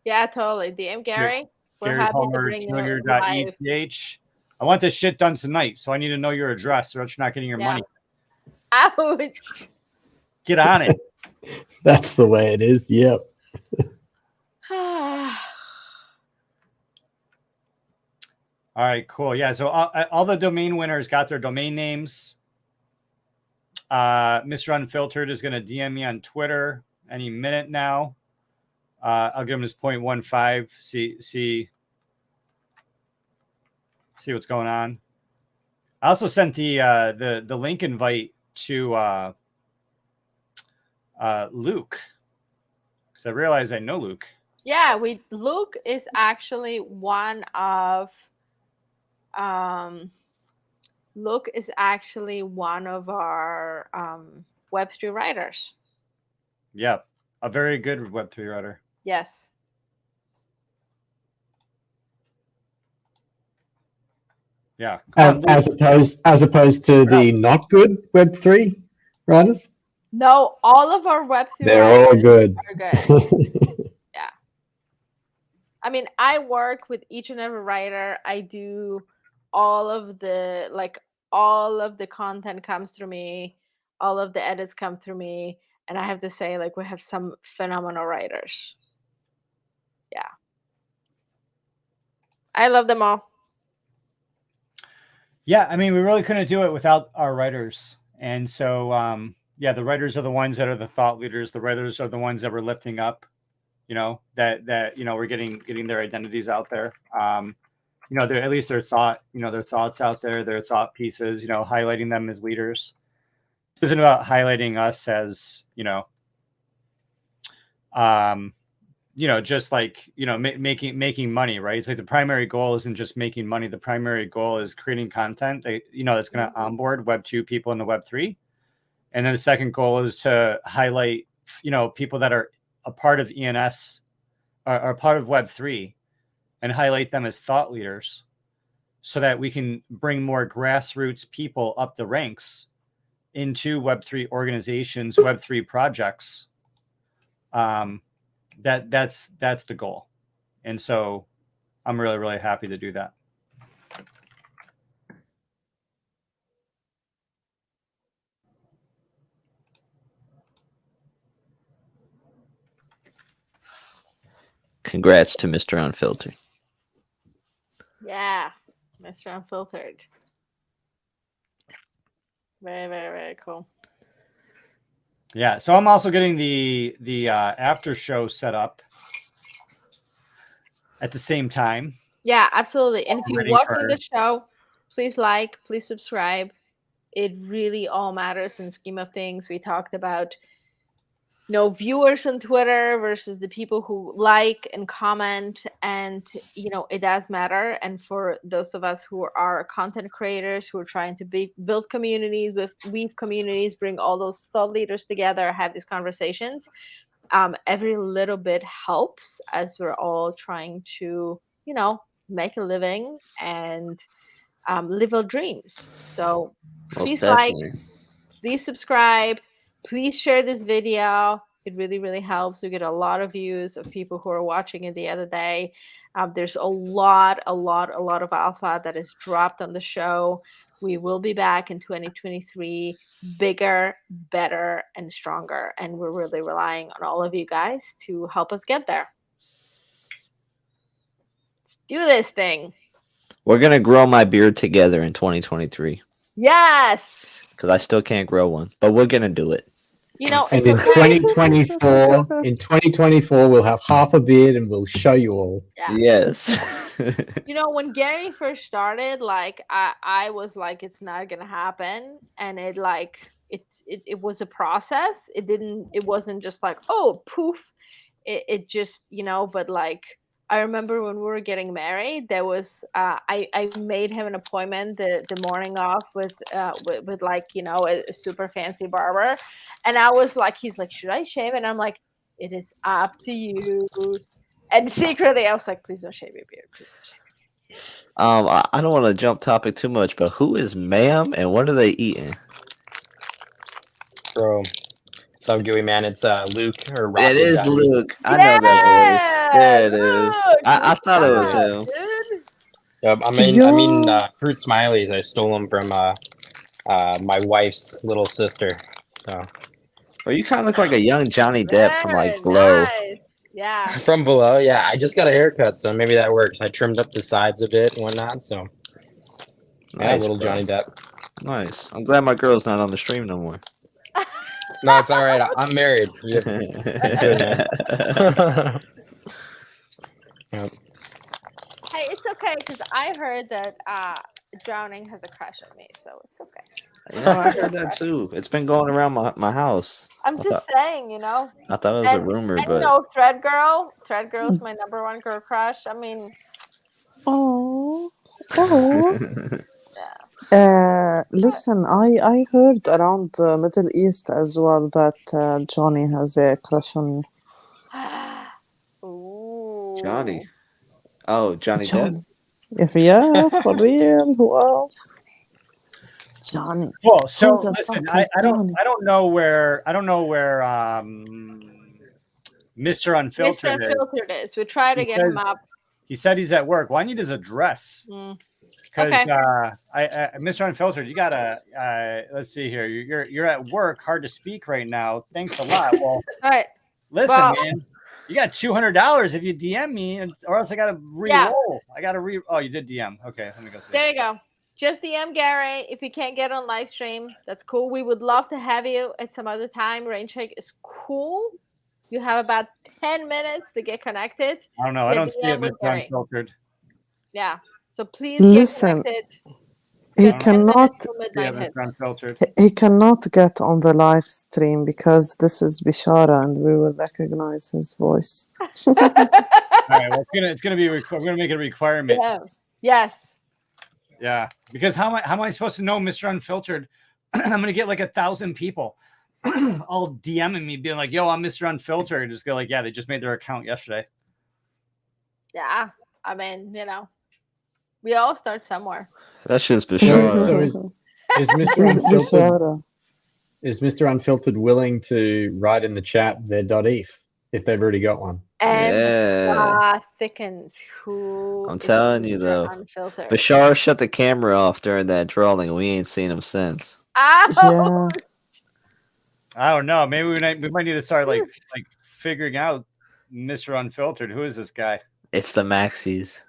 Yeah, totally. DM Gary. We're Gary happy Palmer to bring you live. Jr.eth. I want this shit done tonight, so I need to know your address, or else you're not getting your money. Ouch. Get on it. That's the way it is. Yep. All right, cool. Yeah, so all the domain winners got their domain names. Mr. Unfiltered is going to DM me on Twitter any minute now. I'll give him his 0.15. See what's going on. I also sent the link invite to Luke, because I realized I know Luke. Yeah, Luke is actually one of our Web3 writers. Yeah, a very good Web3 writer. Yes. Yeah. As opposed to the not good Web3 writers? No, all of our Web3 They're writers all good. are good. Yeah. I mean, I work with each and every writer. I do all of the content comes through me, all of the edits come through me, and I have to say, like, we have some phenomenal writers. Yeah, I love them all. Yeah, I mean, we really couldn't do it without our writers, and so yeah, the writers are the ones that are the thought leaders. The writers are the ones that we're lifting up. You know, that we're getting their identities out there. You know, at least their thoughts out there, their thought pieces, you know, highlighting them as leaders. This isn't about highlighting us as, just like, making money, right? It's like the primary goal isn't just making money. The primary goal is creating content that, that's going to onboard Web 2 people into Web 3. And then the second goal is to highlight, people that are a part of ENS, are part of Web 3, and highlight them as thought leaders so that we can bring more grassroots people up the ranks into Web3 organizations, Web3 projects. That's the goal. And so I'm really, really happy to do that. Congrats to Mr. Unfiltered. Yeah, Mr. Unfiltered. Very, very, very cool. Yeah, so I'm also getting the after show set up at the same time. Yeah, absolutely. And if you're watching the show, please like, please subscribe. It really all matters in the scheme of things. We talked about viewers on Twitter versus the people who like and comment, and it does matter. And for those of us who are content creators who are trying to build communities, weave communities, bring all those thought leaders together, have these conversations, every little bit helps as we're all trying to make a living and live our dreams. So please like, please subscribe, please share this video. It really, really helps. We get a lot of views of people who are watching it the other day. There's a lot of alpha that is dropped on the show. We will be back in 2023, bigger, better, and stronger. And we're really relying on all of you guys to help us get there. Let's do this thing. We're going to grow my beard together in 2023. Yes. Because I still can't grow one, but we're going to do it. And in 2024, we'll have half a beard and we'll show you all. Yeah. Yes. When Gary first started, like I was like, it's not gonna happen, and it was a process. It wasn't just like, oh, poof. It just but like I remember when we were getting married, there was I made him an appointment the morning off with like a super fancy barber, and I was like, he's like, should I shave? And I'm like, it is up to you. And secretly I was like, please don't shave your beard. Please don't shave your beard. I don't want to jump topic too much, but who is Ma'am and what are they eating? Bro. What's up, Gooey man? It's Luke or Rocky. It is Luke. I know that voice. There it is. I thought it was him. Yep, I mean, fruit smileys. I stole them from my wife's little sister. So. Well, you kind of look like a young Johnny Depp from like Glow. Nice. Yeah. From Below, yeah. I just got a haircut, so maybe that works. I trimmed up the sides a bit and whatnot, so. Yeah, Nice, little bro. Johnny Depp. Nice. I'm glad my girl's not on the stream no more. No, it's all right. I'm married. Yep. Hey, it's okay because I heard that Drowning has a crush on me, so it's okay. I heard that too. It's been going around my house. I'm just saying, I thought it was a rumor, but Thread Girl's my number one girl crush. I mean, listen, I heard around the Middle East as well that Johnny has a crush on you. Ooh. Johnny. Oh, Johnny Depp? Yeah, for real. Who else? Johnny. Well, so Who the listen, fuck I is don't Johnny? know where Mr. Unfiltered is. We try to get him up. He said he's at work. Well, I need his address because Okay. Mr. Unfiltered, you gotta let's see here. You're at work, hard to speak right now. Thanks a lot. Well, All right. listen, Well- man, you got $200 if you DM me, or else I gotta re-roll. I gotta re. Oh, you did DM. Okay, let me go see. There you go. Just DM Gary if you can't get on live stream. That's cool. We would love to have you at some other time. Rain check is cool. You have about 10 minutes to get connected. I don't know. I don't see it, Mr. Unfiltered. Yeah. So please Listen, get connected. he Got 10 minutes cannot. till midnight hits. Unfiltered. He cannot get on the live stream because this is Bishara, and we will recognize his voice. All right. Well, it's gonna be. We're gonna make it a requirement. Yeah. Yes. Yeah. Because how am I supposed to know, Mr. Unfiltered? I'm gonna get like 1,000 people all DMing me, being like, "Yo, I'm Mr. Unfiltered." Just go like, "Yeah, they just made their account yesterday." Yeah. I mean, we all start somewhere. That shit's Bishara. So is Mr. Unfiltered? Is Mr. Unfiltered willing to write in the chat their .eth if they've already got one? Yeah. Thickens. Who I'm is telling you Mr. though, Unfiltered? Bashar shut the camera off during that drawing, and we ain't seen him since. Ow! Yeah. I don't know. Maybe we might need to start like figuring out Mr. Unfiltered. Who is this guy? It's the Maxis.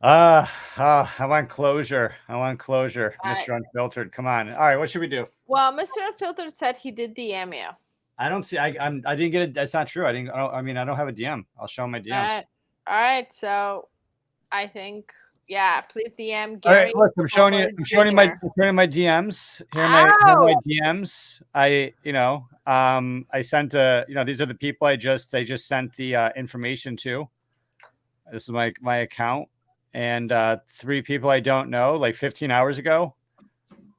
I want closure. Mr. right. Unfiltered. Come on. All right, what should we do? Well, Mr. Unfiltered said he did DM you. I don't see. I didn't get it. That's not true. I don't have a DM. I'll show my DMs. All right. So, I think please DM All right, Gary. look, I'm showing you my DMs. Here are my DMs. I sent these are the people I just sent the information to. This is my account, and 3 people I don't know, like 15 hours ago.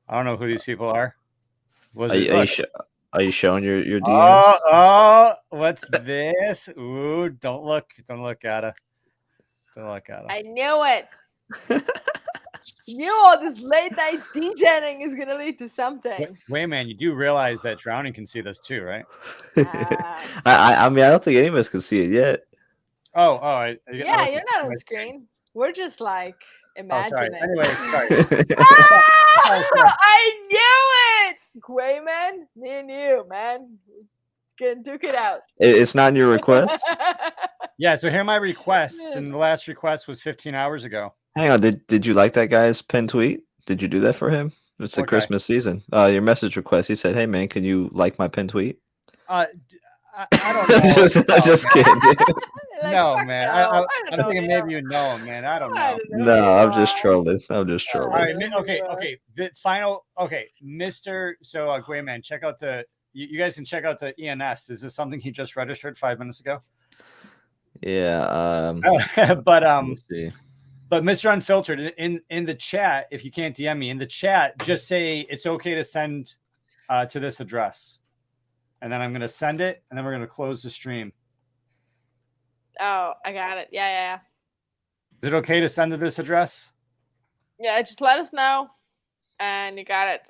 I don't know who these people are. Are you showing your DMs? Oh, what's this? Ooh, don't look at it. Don't look at it. I knew it. Knew all this late night DJing is gonna lead to something. Wait, man, you do realize that Drowning can see this too, right? I mean, I don't think any of us can see it yet. Yeah, you're not on screen. We're just like imagining. Oh, sorry. Anyway, sorry. I knew it, Gwayman. Me and you, man. Let's duke it out. It's not in your request. Yeah, so here are my requests, and the last request was 15 hours ago. Hang on, did you like that guy's pen tweet? Did you do that for him? It's the Christmas season. Your message request. He said, "Hey man, can you like my pen tweet?" I don't know. I'm just kidding. Like, no, man. no. I'm thinking maybe you know him, man. I don't know. No, I'm just trolling. All right, okay. The final, Mr. So, Gwayman, check out you guys can check out the ENS. Is this something he just registered 5 minutes ago? Yeah. But let's see. But Mr. Unfiltered, in the chat, if you can't DM me in the chat, just say it's okay to send to this address, and then I'm going to send it, and then we're going to close the stream. Oh, I got it. Yeah. Is it okay to send to this address? Yeah, just let us know, and you got it.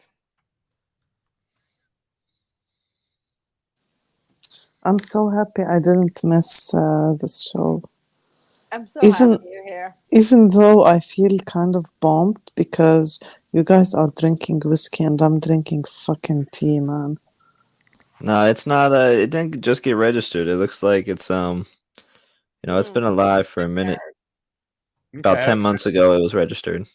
I'm so happy I didn't miss this show. I'm so happy you're here. Even though I feel kind of bombed because you guys are drinking whiskey and I'm drinking fucking tea, man. No, it's not. It didn't just get registered. It looks like it's it's been alive for a minute. About 10 months ago, it was registered.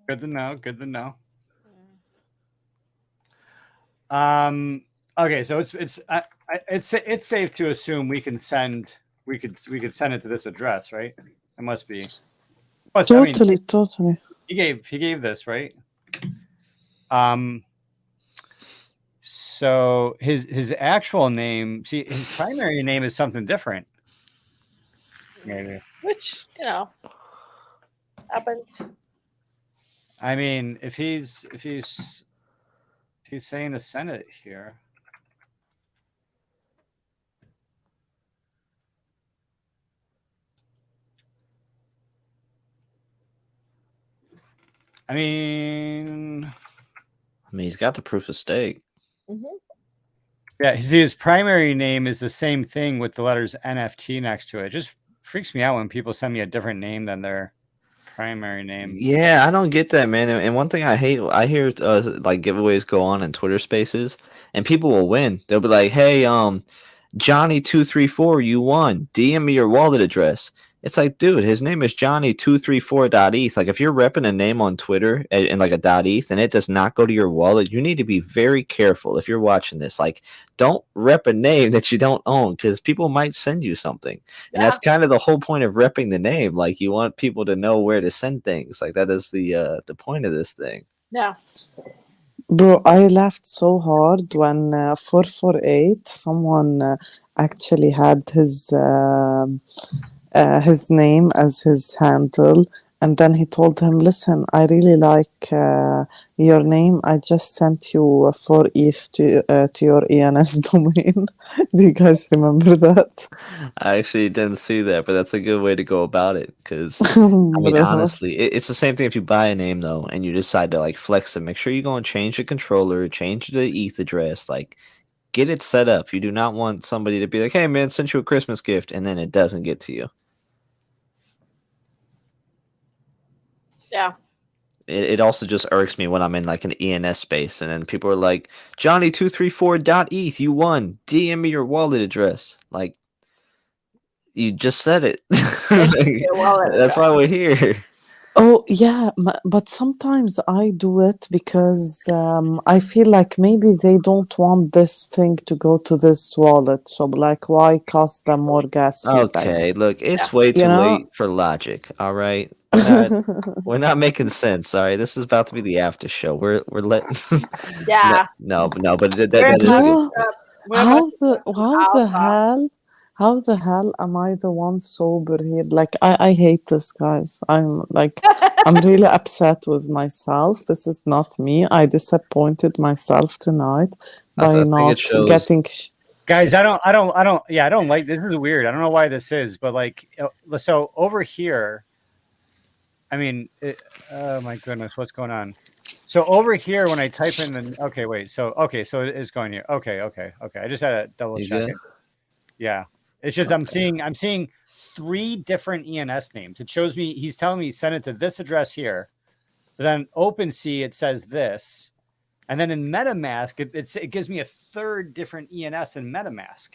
Good to know. Okay, so it's safe to assume we could send it to this address, right? It must be. Totally. He gave this, right? So his actual name, his primary name is something different. Maybe. Which, happens. I mean, if he's saying to send it here. I mean, he's got the proof of stake. Mm-hmm. Yeah, see, his primary name is the same thing with the letters NFT next to it. It just freaks me out when people send me a different name than their primary name. Yeah, I don't get that, man. And one thing I hate, I hear like giveaways go on in Twitter Spaces, and people will win. They'll be like, "Hey, Johnny234, you won. DM me your wallet address." It's like, dude, his name is Johnny234.eth. Like, if you're repping a name on Twitter and like a .eth and it does not go to your wallet, you need to be very careful if you're watching this. Like, don't rep a name that you don't own because people might send you something. And that's kind of the whole point of repping the name. Like, you want people to know where to send things. Like, that is the point of this thing. Yeah. Bro, I laughed so hard when 448, someone actually had his name as his handle, and then he told him, "Listen, I really like your name. I just sent you 4 ETH to your ENS domain." Do you guys remember that? I actually didn't see that, but that's a good way to go about it. Because I mean, Bro. honestly, it's the same thing if you buy a name though, and you decide to like flex it. Make sure you go and change the controller, change the ETH address, like get it set up. You do not want somebody to be like, "Hey, man, sent you a Christmas gift," and then it doesn't get to you. Yeah. It also just irks me when I'm in like an ENS space, and then people are like, "Johnny234.eth, you won. DM me your wallet address." Like, you just said it. That's why we're here. Oh yeah, but sometimes I do it because I feel like maybe they don't want this thing to go to this wallet. So like, why cost them more gas fees? Okay, look, it's way too late for logic. All right, we're not making sense. All right, this is about to be the after show. We're letting. Yeah. No, but that We're is about good. to- we're about to How the hell am I the one sober here? Like, I hate this, guys. I'm really upset with myself. This is not me. I disappointed myself tonight by think not it shows. getting. Guys, I don't like this. Is weird. I don't know why this is, but like, so over here, I mean, oh my goodness, what's going on? So over here, when I type in the, so it is going here. Okay. I just had to double check it. Yeah, it's just I'm seeing 3 different ENS names. It shows me he's telling me send it to this address here, but then OpenSea it says this, and then in MetaMask it gives me a 3rd different ENS in MetaMask.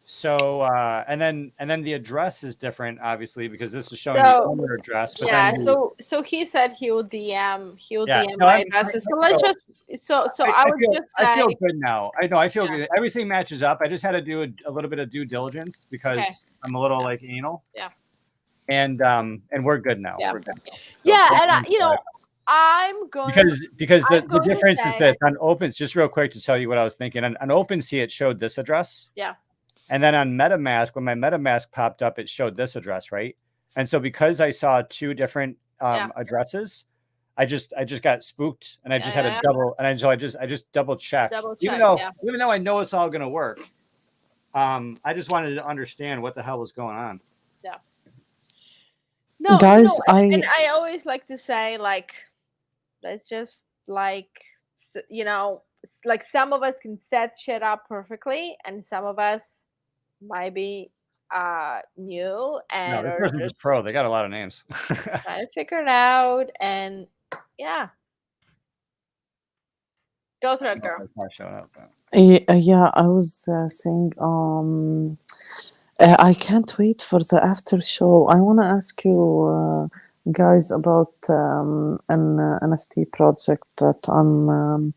So and then the address is different, obviously, because this is showing the owner address. But yeah, then so he said he will DM Yeah, my addresses. So let's just I would just say I feel good now. I feel good. Everything matches up. I just had to do a little bit of due diligence because I'm a little like anal. Yeah. And we're good now. Yeah. We're good now. Yeah, and I'm going because the difference is this on Opens. Just real quick to tell you what I was thinking on OpenSea, it showed this address. Yeah. And then on MetaMask, when my MetaMask popped up, it showed this address, right? And so because I saw 2 different addresses, I just got spooked, and I just had a double, and I just double checked. Even though I know it's all gonna work, I just wanted to understand what the hell was going on. Yeah. No, guys, and I always like to say, like, let's just like some of us can set shit up perfectly, and some of us might be new and No, the person's a pro. They got a lot of names. trying to figure it out, and go through it, girl. Yeah, I was saying I can't wait for the after show. I want to ask you guys about an NFT project that I'm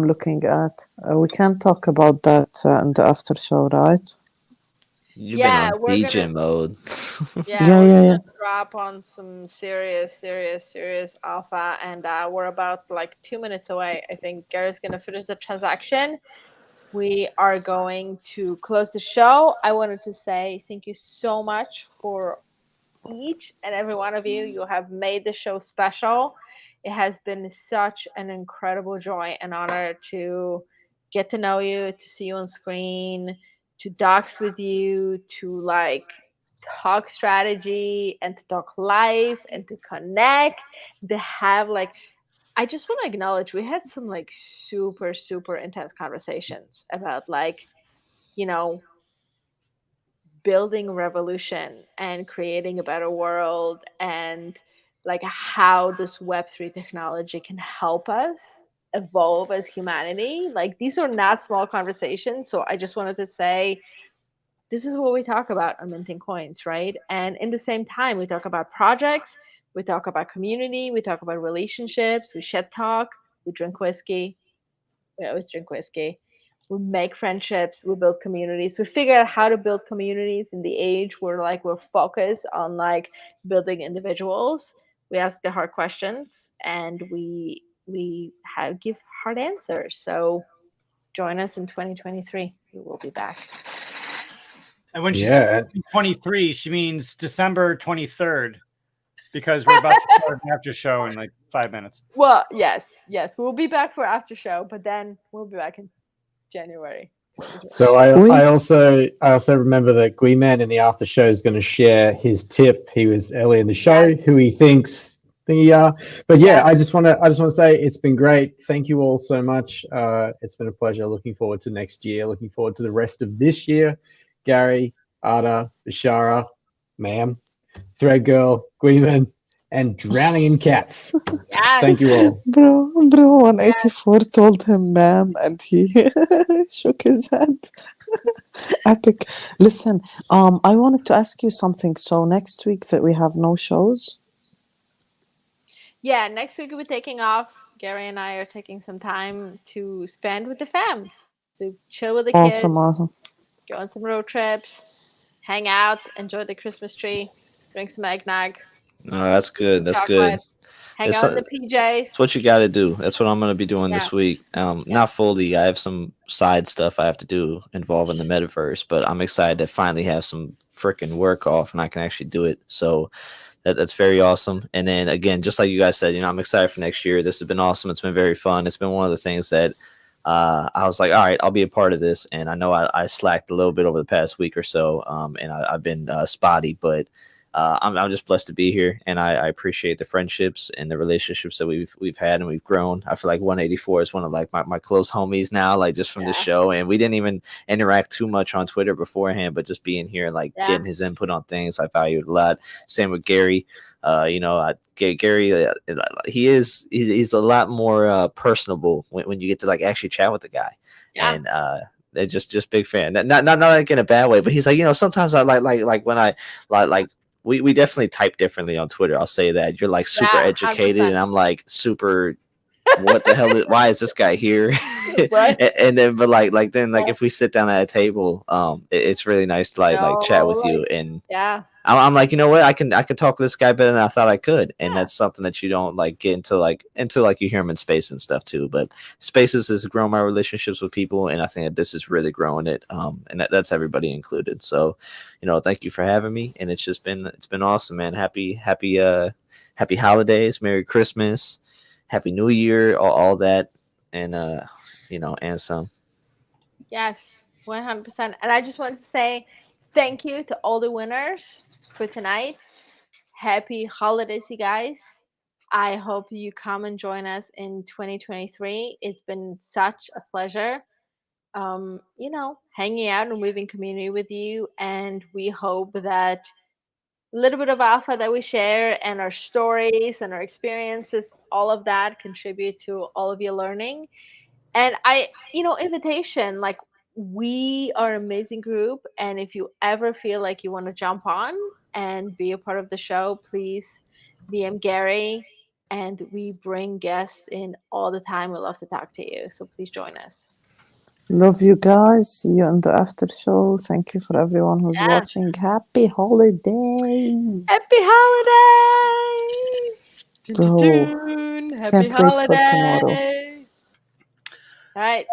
looking at. We can talk about that in the after show, right? You've been on DJ mode. We're gonna drop on some serious alpha, and we're about like 2 minutes away. I think Gary's gonna finish the transaction. We are going to close the show. I wanted to say thank you so much for each and every one of you. You have made the show special. It has been such an incredible joy and honor to get to know you, to see you on screen, to docs with you, to like talk strategy and to talk life and to connect, to have like I just want to acknowledge we had some like super, super intense conversations about like, you know, building revolution and creating a better world and like how this Web3 technology can help us evolve as humanity. Like these are not small conversations. So I just wanted to say this is what we talk about on Minting Coins, right? And in the same time, we talk about projects, we talk about community, we talk about relationships, we shit talk, we drink whiskey. We always drink whiskey. We make friendships, we build communities. We figure out how to build communities in the age where like we're focused on like building individuals. We ask the hard questions and we have give hard answers. So join us in 2023. We will be back. And when she said 23, she means December 23rd, because we're about to start an after show in like 5 minutes. Well, yes, we'll be back for after show, but then we'll be back in January. So I also remember that Guiman in the after show is going to share his tip. He was early in the show, who he thinks thingy are. But yeah, I just want to say it's been great. Thank you all so much. It's been a pleasure. Looking forward to next year. Looking forward to the rest of this year. Gary, Ada, Bashara, Ma'am, Thread Girl, Guiman, and Drowning in Cats. Yes. Thank you all. Bro, 184 told him ma'am and he shook his head. Epic. Listen, I wanted to ask you something. So next week that we have no shows? Yeah, next week we're taking off. Gary and I are taking some time to spend with the fam, to chill with the kids, Awesome. go on some road trips, hang out, enjoy the Christmas tree, drink some eggnog. No, that's good. That's chocolate, good. Hang out in the PJs. That's what you got to do. That's what I'm going to be doing this week. Not fully. I have some side stuff I have to do involving the metaverse, but I'm excited to finally have some freaking work off and I can actually do it. So that's very awesome. And then again, just like you guys said, I'm excited for next year. This has been awesome. It's been very fun. It's been one of the things that I was like, all right, I'll be a part of this. And I know I slacked a little bit over the past week or so, and I've been spotty, but I'm just blessed to be here, and I appreciate the friendships and the relationships that we've had and we've grown. I feel like 184 is one of like my close homies now, like just from this show. And we didn't even interact too much on Twitter beforehand, but just being here and like getting his input on things, I value it a lot. Same with Gary. Gary, he's a lot more personable when you get to like actually chat with the guy. And they're just big fan. Not like in a bad way, but he's like, sometimes I like when I like. We definitely type differently on Twitter. I'll say that. You're like super educated 100%. And I'm like super what the hell why is this guy here? Right. and then but if we sit down at a table, it's really nice to like chat with you. And I'm like, you know what, I can talk to this guy better than I thought I could. And that's something that you don't like get into like you hear him in space and stuff too. But Spaces has grown my relationships with people, and I think that this is really growing it. And that's everybody included. So, thank you for having me. And it's been awesome, man. Happy holidays, Merry Christmas, Happy New Year, all that, and and some. Yes, 100%. And I just want to say thank you to all the winners for tonight. Happy holidays, you guys. I hope you come and join us in 2023. It's been such a pleasure, hanging out and weaving community with you. And we hope that a little bit of alpha that we share and our stories and our experiences, all of that contribute to all of your learning. And invitation, like, we are an amazing group. And if you ever feel like you want to jump on and be a part of the show, please DM Gary. And we bring guests in all the time. We love to talk to you. So please join us. Love you guys. See you in the after show. Thank you for everyone who's watching. Happy holidays. Happy holidays. Bro, Happy can't wait for tomorrow. All right.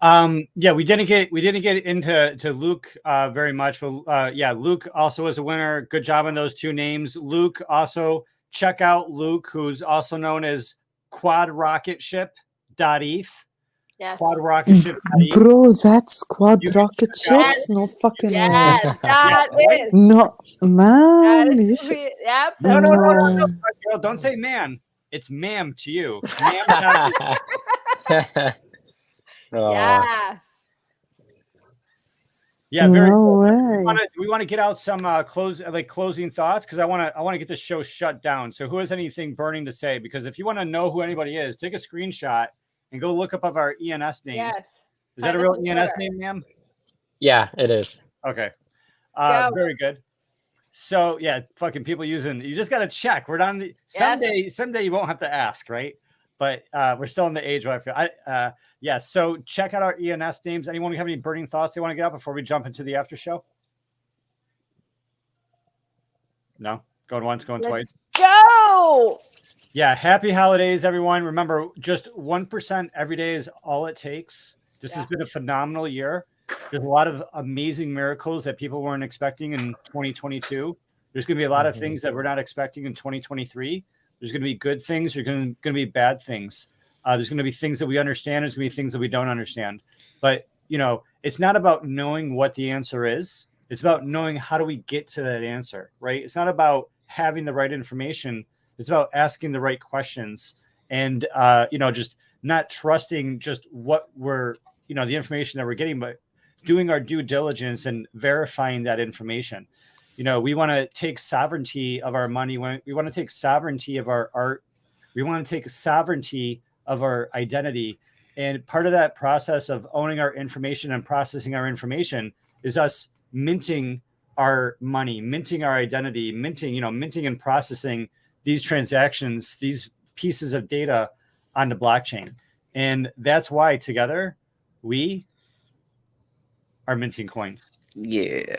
We didn't get into Luke very much, but Luke also was a winner. Good job on those two names. Luke, also check out Luke, who's also known as quadrocketship.eth. Yes. Quad rocket ship. Bro, that's quad rocket ships? No fucking way. That is. No, man. That is No. Don't say man. it's ma'am to you. Ma'am. Yeah. Yeah, very No good. way. We want to get out some closing thoughts because I want to get this show shut down. So who has anything burning to say? Because if you want to know who anybody is, take a screenshot and go look up of our ENS names. Yes. Is that a real ENS name, ma'am? Yeah, it is. Okay. Go. Very good. So yeah, fucking people using. You just got to check. We're not someday you won't have to ask, right? But we're still in the age where I feel. Yeah. So check out our ENS names. Anyone have any burning thoughts they want to get out before we jump into the after show? No, going once, going twice. Go. Yeah. Happy holidays, everyone. Remember, just 1% every day is all it takes. This has been a phenomenal year. There's a lot of amazing miracles that people weren't expecting in 2022. There's going to be a lot of things that we're not expecting in 2023. There's going to be good things. There's going to be bad things. There's going to be things that we understand. There's going to be things that we don't understand. But, it's not about knowing what the answer is. It's about knowing how do we get to that answer, right? It's not about having the right information. It's about asking the right questions and, just not trusting just what we're, the information that we're getting, but doing our due diligence and verifying that information. We want to take sovereignty of our money. We want to take sovereignty of our art. We want to take sovereignty of our identity. And part of that process of owning our information and processing our information is us minting our money, minting our identity, minting and processing these transactions, these pieces of data on the blockchain. And that's why together we are minting coins. Yeah.